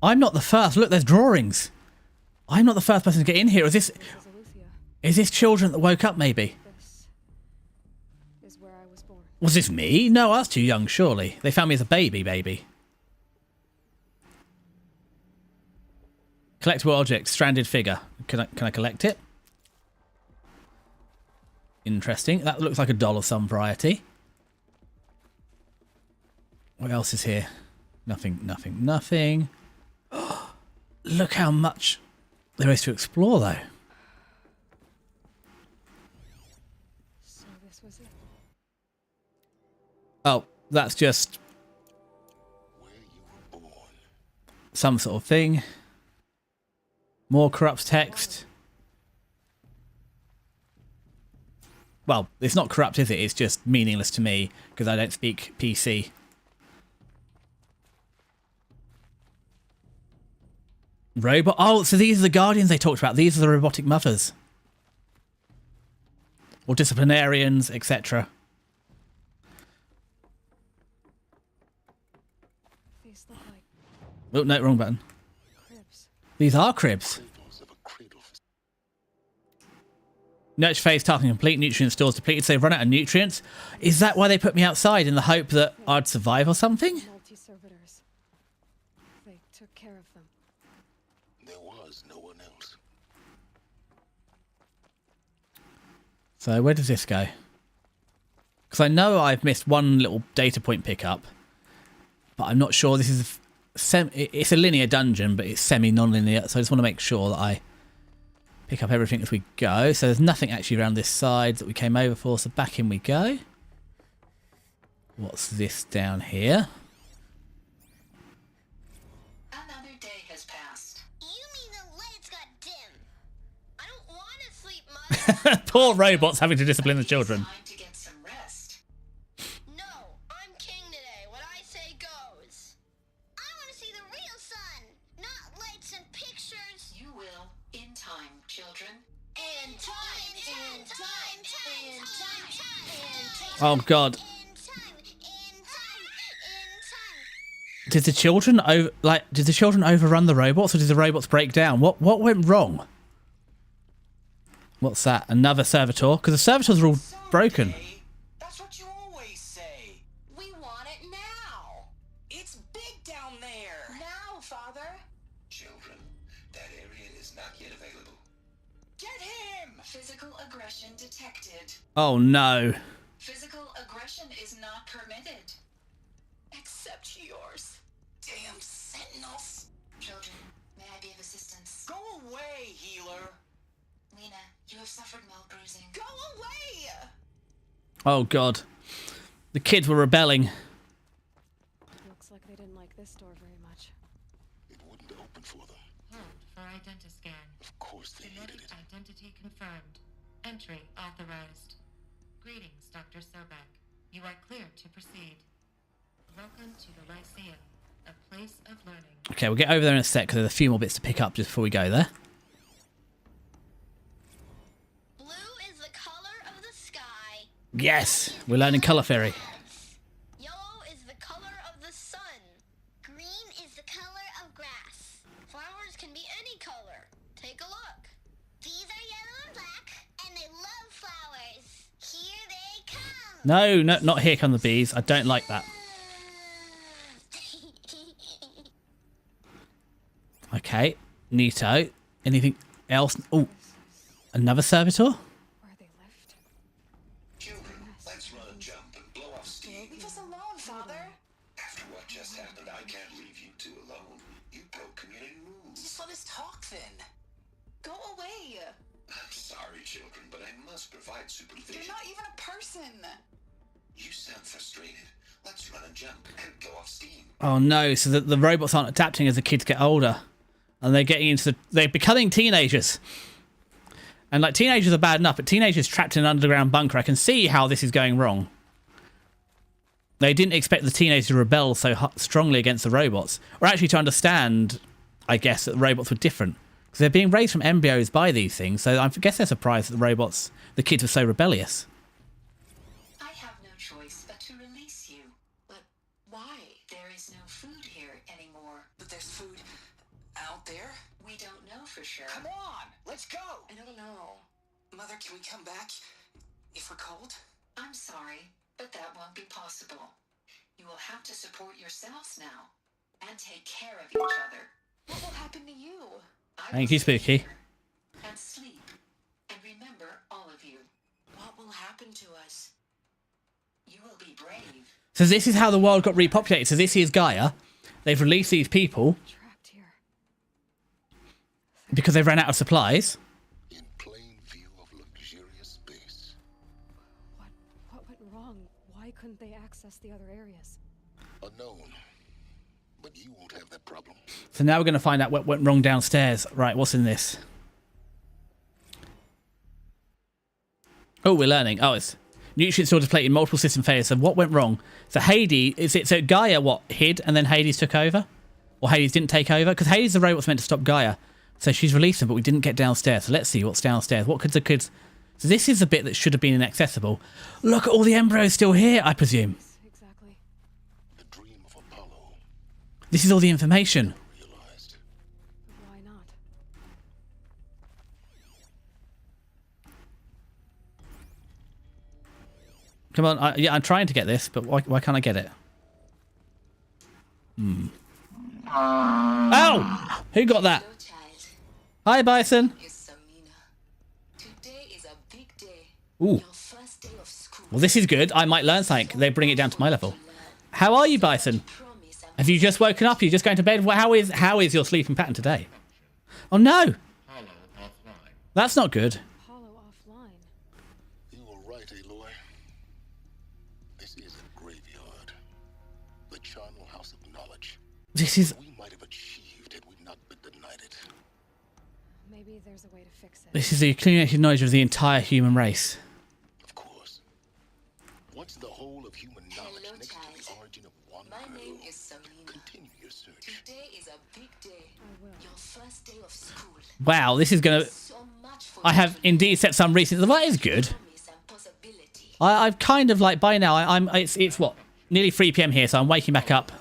Speaker 1: I'm not the first. Look, there's drawings. I'm not the first person to get in here. Is this children that woke up, maybe?
Speaker 3: This is where I was born.
Speaker 1: Was this me? No, I was too young, surely. They found me as a baby. Collectible object, stranded figure. Can I collect it? Interesting. That looks like a doll of some variety. What else is here? Nothing. Look how much there is to explore, though.
Speaker 3: So this was it.
Speaker 1: Oh, that's just
Speaker 4: Where you were born.
Speaker 1: some sort of thing. More corrupt text. Well, it's not corrupt, is it? It's just meaningless to me because I don't speak PC. Robot. Oh, so these are the guardians they talked about. These are the robotic mothers. Or disciplinarians, etc.
Speaker 3: These look like
Speaker 1: Oh, no, wrong button.
Speaker 3: cribs.
Speaker 1: These are cribs.
Speaker 4: Cradles of a cradle for
Speaker 1: Nurture phase task complete. Nutrient stores depleted, so they've run out of nutrients. Is that why they put me outside, in the hope that I'd survive or something?
Speaker 3: Multi-servitors. They took care of them.
Speaker 4: there was no one else.
Speaker 1: So where does this go? Because I know I've missed one little data point pickup, but I'm not sure. This is it's a linear dungeon, but it's semi-non-linear, so I just want to make sure that I pick up everything as we go. So there's nothing actually around this side that we came over for, so back in we go. What's this down here?
Speaker 5: Another day has passed.
Speaker 13: You mean the lights got dim? I don't want to sleep much.
Speaker 1: Poor robots having to discipline the children.
Speaker 5: Time to get some rest.
Speaker 13: No, I'm king today. What I say goes. I want to see the real sun, not lights and pictures.
Speaker 5: You will, in time, children.
Speaker 13: In time, in time, in time.
Speaker 1: Oh God.
Speaker 13: In time, in time.
Speaker 1: Did the children overrun the robots, or did the robots break down? What went wrong? What's that? Another servitor? Because the servitors are all broken.
Speaker 2: That's what you always say.
Speaker 5: We want it now.
Speaker 2: It's big down there.
Speaker 5: Now, Father.
Speaker 2: Children, that area is not yet available.
Speaker 5: Get him! Physical aggression detected.
Speaker 1: Oh no.
Speaker 5: Physical aggression is not permitted. Except yours.
Speaker 2: Damn sentinels.
Speaker 5: Children, may I be of assistance?
Speaker 2: Go away, healer.
Speaker 5: Lena, you have suffered mild bruising.
Speaker 2: Go away.
Speaker 1: Oh God. The kids were rebelling.
Speaker 3: Looks like they didn't like this door very much.
Speaker 4: It wouldn't open for them.
Speaker 14: Hold for identiscan.
Speaker 4: Of course they needed
Speaker 14: Genetic
Speaker 4: it.
Speaker 14: identity confirmed. Entry authorized. Greetings, Dr. Sobek. You are cleared to proceed. Welcome to the Lyceum, a place of learning.
Speaker 1: Okay, we'll get over there in a sec because there's a few more bits to pick up just before we go there.
Speaker 13: Blue is the color of the sky.
Speaker 1: Yes, we're learning colour theory.
Speaker 13: Yellow is the color of the sun. Green is the color of grass. Flowers can be any color. Take a look. These are yellow and black, and they love flowers. Here they come.
Speaker 1: No, not here come the bees. I don't like that. Okay, neato. Anything else? Oh, another servitor?
Speaker 3: Where they left.
Speaker 2: Children, let's run a jump and blow off steam.
Speaker 5: Leave us alone, Father.
Speaker 2: After what just happened, I can't leave you two alone. You
Speaker 5: nothing. Go away.
Speaker 2: I'm sorry, children, but I must provide supervision.
Speaker 5: You're not even a person.
Speaker 2: You sound frustrated. Let's run and jump and go off steam.
Speaker 1: Oh no, so the robots aren't adapting as the kids get older. And they're getting into they're becoming teenagers. And like teenagers are bad enough, but teenagers trapped in an underground bunker, I can see how this is going wrong. They didn't expect the teenagers to rebel so strongly against the robots. Or actually to understand, I guess, that the robots were different. Because they're being raised from embryos by these things, so I guess they're surprised that the kids were so rebellious.
Speaker 5: I have no choice but to release you. But why? There is no food here anymore. But there's food out there? We don't know for sure.
Speaker 2: Come on, let's go.
Speaker 5: I don't know.
Speaker 2: Mother, can we come back if we're cold?
Speaker 5: I'm sorry, but that won't be possible. You will have to support yourselves now and take care of each other. What will happen to you?
Speaker 1: Thank you, Spooky.
Speaker 5: And sleep. And remember, all of you, what will happen to us? You will be brave.
Speaker 1: So this is how the world got repopulated. So this is Gaia. They've released these people
Speaker 3: Trapped here.
Speaker 1: because they've ran out of supplies.
Speaker 4: In plain view of luxurious space.
Speaker 3: What went wrong? Why couldn't they access the other areas?
Speaker 4: Unknown. But you won't have that problem.
Speaker 1: So now we're going to find out what went wrong downstairs. Right, what's in this? Oh, we're learning. Oh, it's nutrient storage plate in multiple system failures. So what went wrong? So Hades, so Gaia hid and then Hades took over? Or Hades didn't take over? Because Hades, the robot's meant to stop Gaia. So she's released them, but we didn't get downstairs. So let's see what's downstairs. What could the kids... So this is the bit that should have been inaccessible. Look at all the embryos still here, I presume.
Speaker 3: Exactly.
Speaker 4: The dream of Apollo.
Speaker 1: This is all the information.
Speaker 4: Realized.
Speaker 3: Why not?
Speaker 1: Come on, yeah, I'm trying to get this, but why can't I get it? Oh! Who got that?
Speaker 5: Hello, child.
Speaker 1: Hi, Bison.
Speaker 5: It's Samina. Today is a big day.
Speaker 1: Ooh.
Speaker 5: Your first day of school.
Speaker 1: Well, this is good. I might learn something. They bring it down to my level. How are you, Bison?
Speaker 5: Promise I'm
Speaker 1: Have you just woken up? Are you just going to bed? How is your sleeping pattern today? Oh, no. That's not good.
Speaker 3: Hollow offline.
Speaker 4: You were right, Aloy. This is a graveyard. The charnel house of knowledge.
Speaker 1: This is...
Speaker 4: We might have achieved had we not been denied it.
Speaker 3: Maybe there's a way to fix it.
Speaker 1: This is the accumulated knowledge of the entire human race.
Speaker 4: Of course. What's the whole of human knowledge
Speaker 5: Hello,
Speaker 4: next to the
Speaker 5: child.
Speaker 4: origin of one
Speaker 5: My
Speaker 4: girl?
Speaker 5: name is Samina.
Speaker 4: Continue your search.
Speaker 5: Today is a big day.
Speaker 3: I will.
Speaker 5: Your first day of school.
Speaker 1: Wow, this is going to...
Speaker 5: So much for
Speaker 1: I have indeed set some recent... That is good.
Speaker 5: promise and possibility.
Speaker 1: I've kind of like... By now, it's what? Nearly 3 PM here, so I'm waking back up.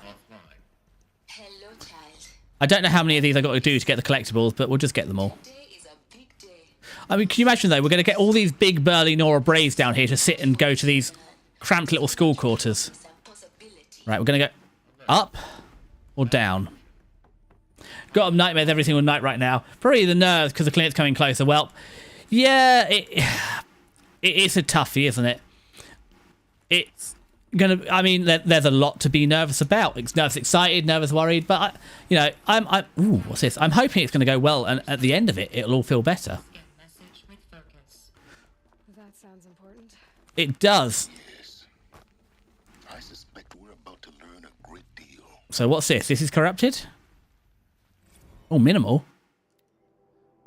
Speaker 5: Hello, child.
Speaker 1: I don't know how many of these I've got to do to get the collectibles, but we'll just get them all.
Speaker 5: Today is a big day.
Speaker 1: I mean, can you imagine, though? We're going to get all these big, burly Nora Braves down here to sit and go to these cramped little school quarters.
Speaker 5: And possibility.
Speaker 1: Right, we're going to go up or down. Got nightmares every single night right now. Probably the nerves because the clinic's coming closer. Well, yeah, it's a toughie, isn't it? It's going to... I mean, there's a lot to be nervous about. It's nervous excited, nervous worried, but, I'm ooh, what's this? I'm hoping it's going to go well, and at the end of it, it'll all feel better.
Speaker 14: Message with focus.
Speaker 3: That sounds important.
Speaker 1: It does.
Speaker 4: Yes. I suspect we're about to learn a great deal.
Speaker 1: So what's this? This is corrupted? Oh, minimal.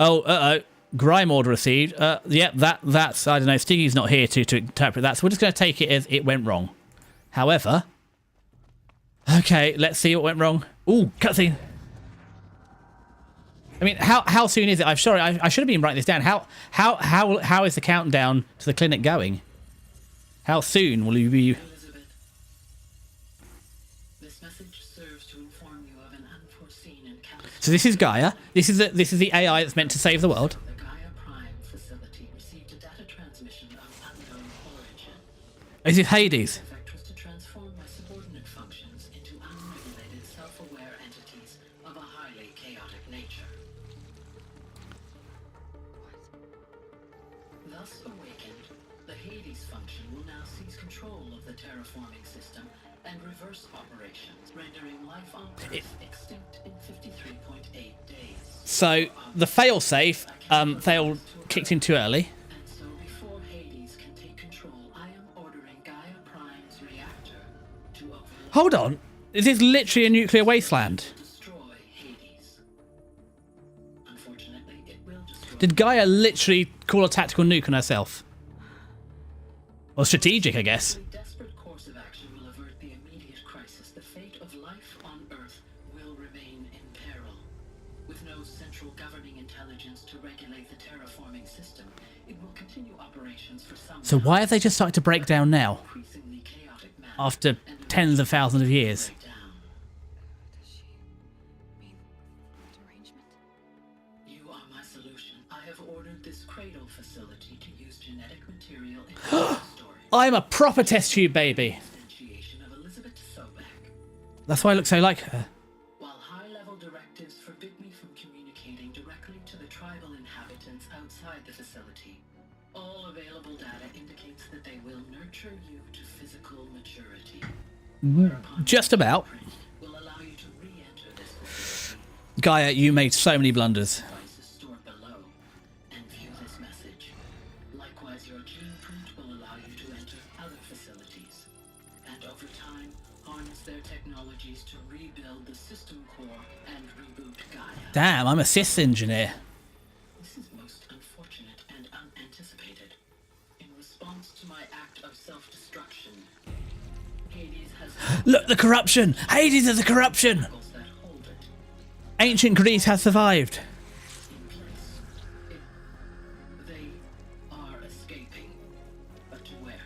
Speaker 1: Oh, uh-oh. Grime order received. Yep, that's... I don't know. Stiggy's not here to interpret that, so we're just going to take it as it went wrong. However... Okay, let's see what went wrong. Ooh, cutscene. I mean, how soon is it? I'm sorry, I should have been writing this down. How is the countdown to the clinic going? How soon will you be...
Speaker 15: Elizabeth, this message serves to inform you of an unforeseen encounter.
Speaker 1: So this is Gaia. This is the AI that's meant to save the world.
Speaker 15: The Gaia Prime facility received a data transmission of unknown origin.
Speaker 1: Is it Hades?
Speaker 15: The effect was to transform my subordinate functions into unregulated, self-aware entities of a highly chaotic nature. Thus awakened, the Hades function will now seize control of the terraforming system and reverse operations, rendering life on Earth extinct in 53.8 days.
Speaker 1: So the failsafe failed, kicked in too early.
Speaker 15: And so before Hades can take control, I am ordering Gaia Prime's reactor to overload.
Speaker 1: Hold on. This is literally a nuclear wasteland.
Speaker 15: Destroy Hades. Unfortunately, it will destroy.
Speaker 1: Did Gaia literally call a tactical nuke on herself? Or strategic, I guess.
Speaker 15: A desperate course of action will avert the immediate crisis. The fate of life on Earth will remain in peril. With no central governing intelligence to regulate the terraforming system, it will continue operations for some
Speaker 1: So why have they just started to break down now?
Speaker 15: increasingly chaotic manner.
Speaker 1: After tens of thousands of years.
Speaker 3: Does she mean derangement?
Speaker 15: You are my solution. I have ordered this cradle facility to use genetic material in storage.
Speaker 1: I'm a proper test tube baby.
Speaker 15: Instantiation of Elizabeth Sobek.
Speaker 1: That's why I look so like her.
Speaker 15: While high-level directives forbid me from communicating directly to the tribal inhabitants outside the facility, all available data indicates that they will nurture you to physical maturity.
Speaker 1: Just about.
Speaker 15: Will allow you to re-enter this facility.
Speaker 1: Gaia, you made so many blunders.
Speaker 15: Devices stored below and view this message. Likewise, your gene print will allow you to enter other facilities, and over time, harness their technologies to rebuild the system core and reboot Gaia.
Speaker 1: Damn, I'm a sys engineer.
Speaker 15: This is most unfortunate and unanticipated. In response to my act of self-destruction, Hades has
Speaker 1: Look, the corruption! Hades is the corruption!
Speaker 15: circles that hold it
Speaker 1: Ancient Greece has survived.
Speaker 15: in place. They are escaping. But to where?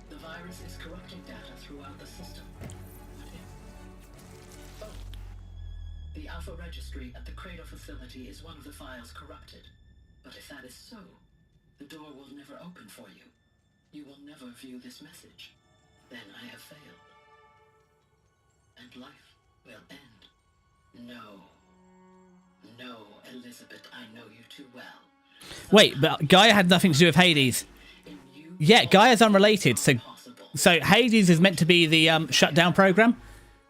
Speaker 15: The virus is corrupting data throughout the system. What if? Oh. The Alpha Registry at the Cradle facility is one of the files corrupted. But if that is so, the door will never open for you. You will never view this message. Then I have failed. And life will end. No. No, Elizabeth, I know you too well.
Speaker 1: Wait, but Gaia had nothing to do with Hades.
Speaker 15: In you,
Speaker 1: Yeah, Gaia's unrelated. So
Speaker 15: possible.
Speaker 1: Hades is meant to be the shutdown program.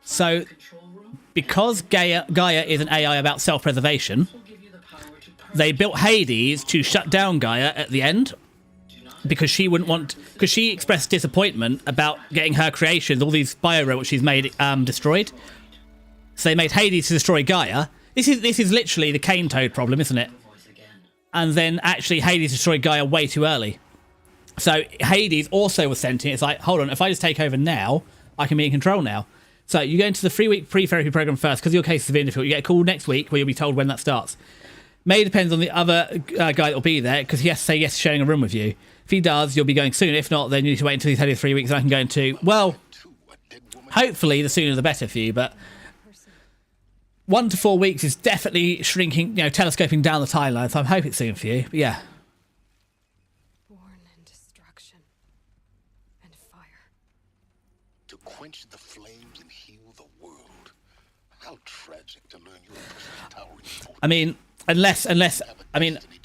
Speaker 1: So
Speaker 15: Control room
Speaker 1: because Gaia is an AI about self-preservation,
Speaker 15: will give you the power to
Speaker 1: they built Hades to shut down Gaia at the end because she wouldn't want, because she expressed disappointment about getting her creations, all these bio-robots she's made, destroyed. So they made Hades to destroy Gaia. This is literally the cane toad problem, isn't it?
Speaker 15: voice again.
Speaker 1: And then actually Hades destroyed Gaia way too early. So Hades also was sentient. It's like, hold on, if I just take over now, I can be in control now. So you go into the 3-week pre-therapy program first because your case is severe difficult. You get a call next week where you'll be told when that starts. May depends on the other guy that will be there because he has to say yes to sharing a room with you. If he does, you'll be going soon. If not, then you need to wait until he's had his 3 weeks and I can go into, well, hopefully the sooner the better for you, but 1 to 4 weeks is definitely shrinking, telescoping down the timeline, so I'm hoping it's soon for you. But yeah.
Speaker 3: Born in destruction and fire.
Speaker 4: To quench the flames and heal the world. How tragic to learn your personal tower.
Speaker 1: I mean,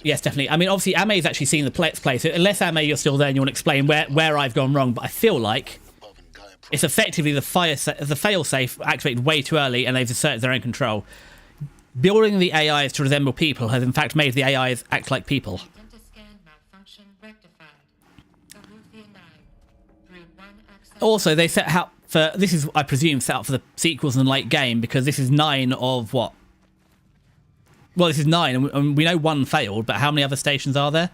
Speaker 1: yes, definitely. I mean, obviously, Ame's actually seen the play, so unless Ame, you're still there and you want to explain where I've gone wrong, but I feel like it's effectively the fail-safe activated way too early and they've asserted their own control. Building the AIs to resemble people has in fact made the AIs act like people.
Speaker 14: Dentascan malfunction rectified. Aruthia 9. Through 1 access.
Speaker 1: Also, they set out for, this is, I presume, set out for the sequels in the late game because this is 9 of what? Well, this is 9 and we know 1 failed, but how many other stations are there?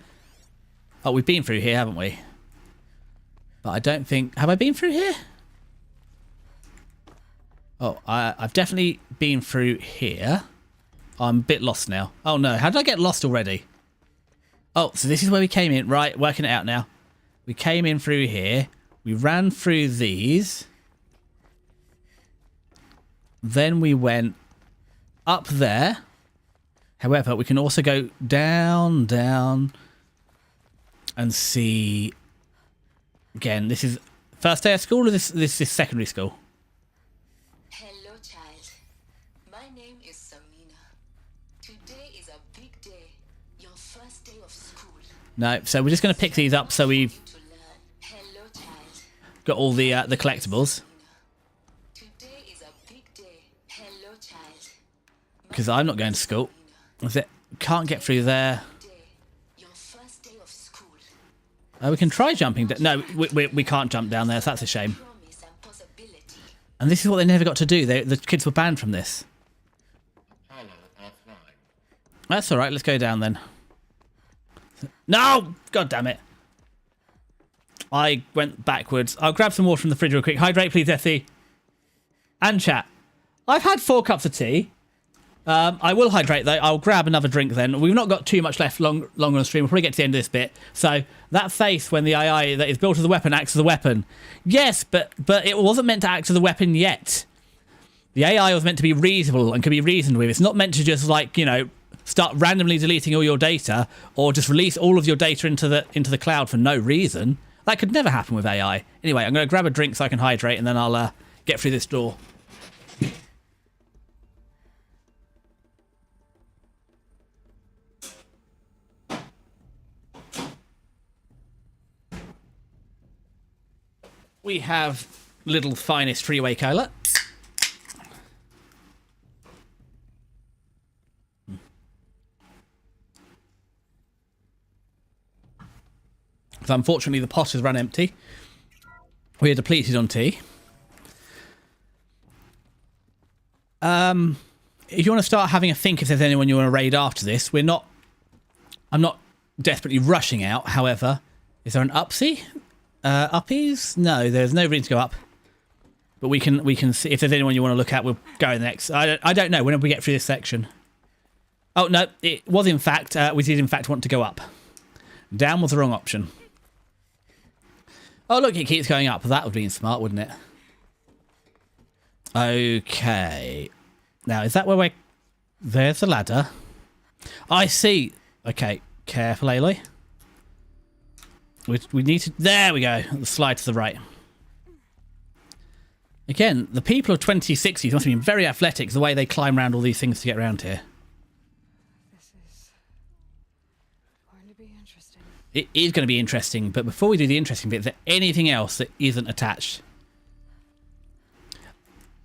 Speaker 1: Oh, we've been through here, haven't we? But I don't think... Have I been through here? Oh, I've definitely been through here. I'm a bit lost now. Oh no, how did I get lost already? Oh, so this is where we came in. Right, working it out now. We came in through here. We ran through these. Then we went up there. However, we can also go down, and see... Again, this is first day of school or this is secondary school?
Speaker 5: Hello, child. My name is Samina. Today is a big day. Your first day of school.
Speaker 1: No, so we're just going to pick these up so we've
Speaker 5: To learn. Hello, child.
Speaker 1: got all the collectibles.
Speaker 5: Today is a big day. Hello, child.
Speaker 1: Because I'm not going to school. That's it. Can't get through there.
Speaker 5: Your first day of school.
Speaker 1: We can try jumping. No, we can't jump down there, so that's a shame.
Speaker 5: Promise and possibility.
Speaker 1: And this is what they never got to do. The kids were banned from this.
Speaker 4: Apollo offline.
Speaker 1: That's all right. Let's go down then. No! God damn it. I went backwards. I'll grab some water from the fridge real quick. Hydrate, please, Essie. And chat. I've had 4 cups of tea. I will hydrate, though. I'll grab another drink then. We've not got too much left longer on the stream. We'll probably get to the end of this bit. So, that face when the AI that is built as a weapon acts as a weapon. Yes, but it wasn't meant to act as a weapon yet. The AI was meant to be reasonable and could be reasoned with. It's not meant to just, like, you know, start randomly deleting all your data or just release all of your data into the cloud for no reason. That could never happen with AI. Anyway, I'm going to grab a drink so I can hydrate, and then I'll get through this door. We have Lidl's finest freeway cola. So unfortunately the pot has run empty. We are depleted on tea. If you want to start having a think if there's anyone you want to raid after this, I'm not desperately rushing out, however. Is there an upsy? Uppies? No, there's no reason to go up. But we can see if there's anyone you want to look at, we'll go next. I don't know, whenever we get through this section. Oh no, it was in fact, we did in fact want to go up. Down was the wrong option. Oh look, it keeps going up. That would be smart, wouldn't it? Okay. Now, is that where we're... There's the ladder. I see. Okay, careful, Aloy. We need to... There we go. Slide to the right. Again, the people of 2060s must have been very athletic the way they climb around all these things to get around here.
Speaker 3: This is going to be interesting.
Speaker 1: It is going to be interesting, but before we do the interesting bit, is there anything else that isn't attached?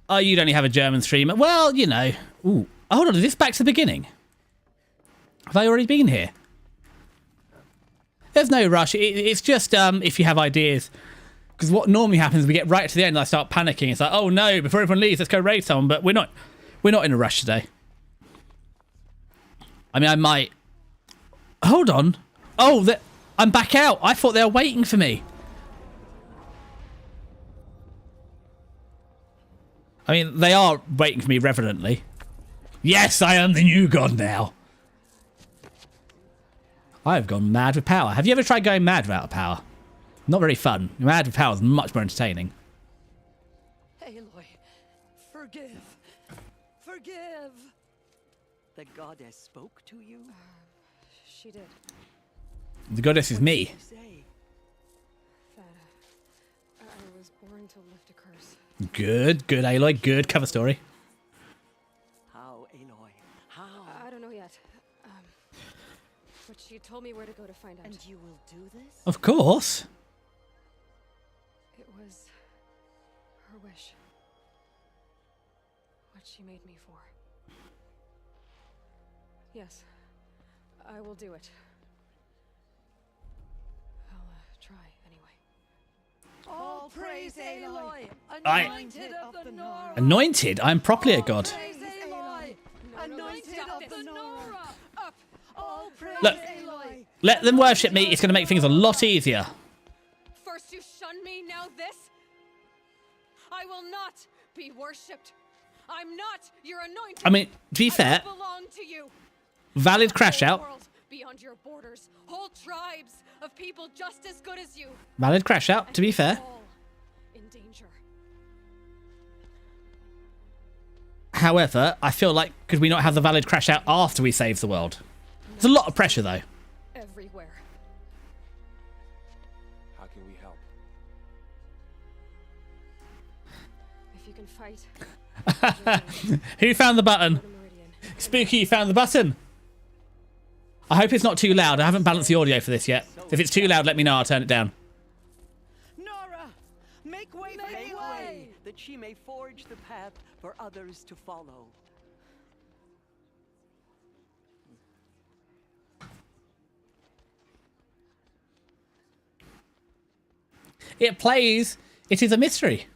Speaker 1: Oh, you'd only have a German streamer. Well, you know. Ooh. Hold on, is this back to the beginning? Have I already been here? There's no rush. It's just if you have ideas. Because what normally happens is we get right to the end and I start panicking. It's like, oh no, before everyone leaves, let's go raid someone. But we're not in a rush today. I mean, I might... Hold on. Oh, I'm back out. I thought they were waiting for me. I mean, they are waiting for me reverently. Yes, I am the new god now. I've gone mad with power. Have you ever tried going mad without power? Not very fun. Mad with power is much more entertaining.
Speaker 12: Aloy, forgive. Forgive. The goddess spoke to you?
Speaker 3: She did.
Speaker 1: The goddess is me.
Speaker 3: That I was born to lift a curse.
Speaker 1: Good, Aloy. Good cover story.
Speaker 12: How, Aloy? How?
Speaker 3: I don't know yet. But she told me where to go to find out.
Speaker 12: And you will do this?
Speaker 1: Of course.
Speaker 3: It was her wish. What she made me for. Yes, I will do it. I'll try anyway.
Speaker 12: All praise Aloy,
Speaker 1: anointed
Speaker 12: of the Nora.
Speaker 1: Anointed? I'm properly a god.
Speaker 12: Praise Aloy, anointed of the Nora. Up. All praise
Speaker 1: Look,
Speaker 12: Aloy.
Speaker 1: let them worship me. It's going to make things a lot easier.
Speaker 3: First you shun me, now this? I will not be worshipped. I'm not your anointed.
Speaker 1: I mean, to be fair,
Speaker 3: I belong to you.
Speaker 1: valid crash out.
Speaker 3: World beyond your borders, whole tribes of people just as good as you.
Speaker 1: Valid crash out, to be fair.
Speaker 3: All in danger.
Speaker 1: However, I feel like, could we not have the valid crash out after we save the world? There's a lot of pressure, though.
Speaker 3: Everywhere.
Speaker 11: How can we help?
Speaker 3: If you can fight.
Speaker 1: Who found the button? Spooky, you found the button. I hope it's not too loud. I haven't balanced the audio for this yet. If it's too loud, let me know. I'll turn it down.
Speaker 12: Nora, make way for Aloy, that she may forge the path for others to follow.
Speaker 1: it plays. It is a mystery.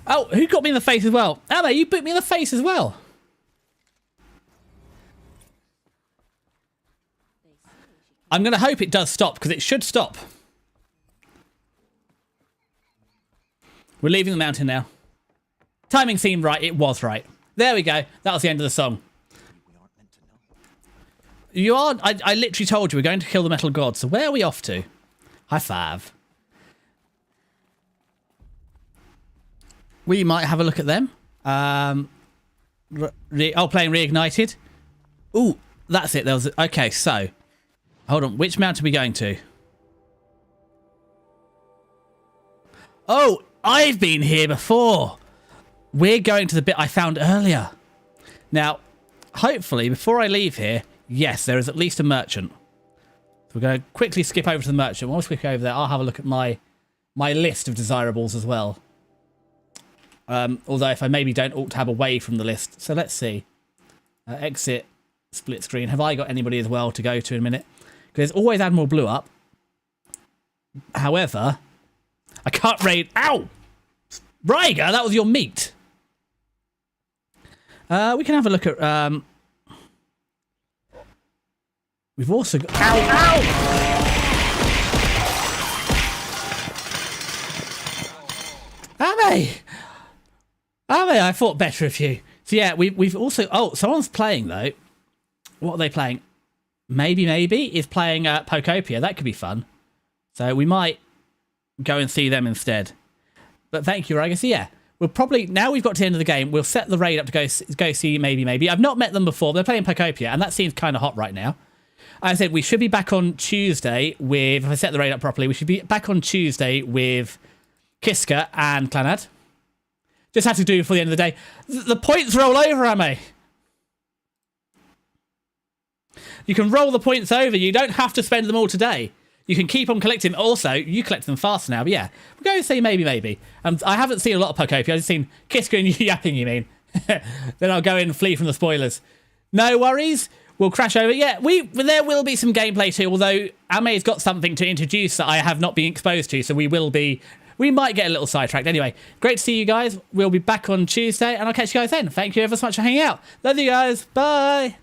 Speaker 1: Oh, who got me in the face as well? Anna, you put me in the face as well. I'm going to hope it does stop, because it should stop. We're leaving the mountain now. Timing seemed right. It was right. There we go. That was the end of the song. You are... I literally told you we're going to kill the metal god. So where are we off to? High five. We might have a look at them. Playing Reignited. Ooh, that's it. There was... Okay, so... Hold on. Which mountain are we going to? Oh, I've been here before. We're going to the bit I found earlier. Now, hopefully, before I leave here, yes, there is at least a merchant. So we're going to quickly skip over to the merchant. While we skip over there, I'll have a look at my list of desirables as well. Although if I maybe don't alt-tab away from the list. So let's see. Exit, split screen. Have I got anybody as well to go to in a minute? Because there's always Admiral Blue up. However, I can't raid... Ow! Ryger, that was your meat. We can have a look at... We've also got... Ow! Ow! Ame, I thought better of you. So yeah, we've also... Oh, someone's playing though. What are they playing? Maybe is playing Pokopia. That could be fun. So we might go and see them instead. But thank you, Ryger. So yeah, we'll probably... Now we've got to the end of the game, we'll set the raid up to go see maybe. I've not met them before. They're playing Pokopia, and that seems kind of hot right now. As I said, we should be back on Tuesday with... If I set the raid up properly, we should be back on Tuesday with Kiska and Clanad. Just had to do before the end of the day. The points roll over, Ame. You can roll the points over. You don't have to spend them all today. You can keep on collecting. Also, you collect them faster now. But yeah, we're going to say maybe. I haven't seen a lot of Pokopia. I've just seen Kiska and you yapping, you mean. Then I'll go in and flee from the spoilers. No worries. We'll crash over. Yeah, there will be some gameplay too, although Ame's got something to introduce that I have not been exposed to, so we might get a little sidetracked. Anyway, great to see you guys. We'll be back on Tuesday, and I'll catch you guys then. Thank you ever so much for hanging out. Love you guys. Bye.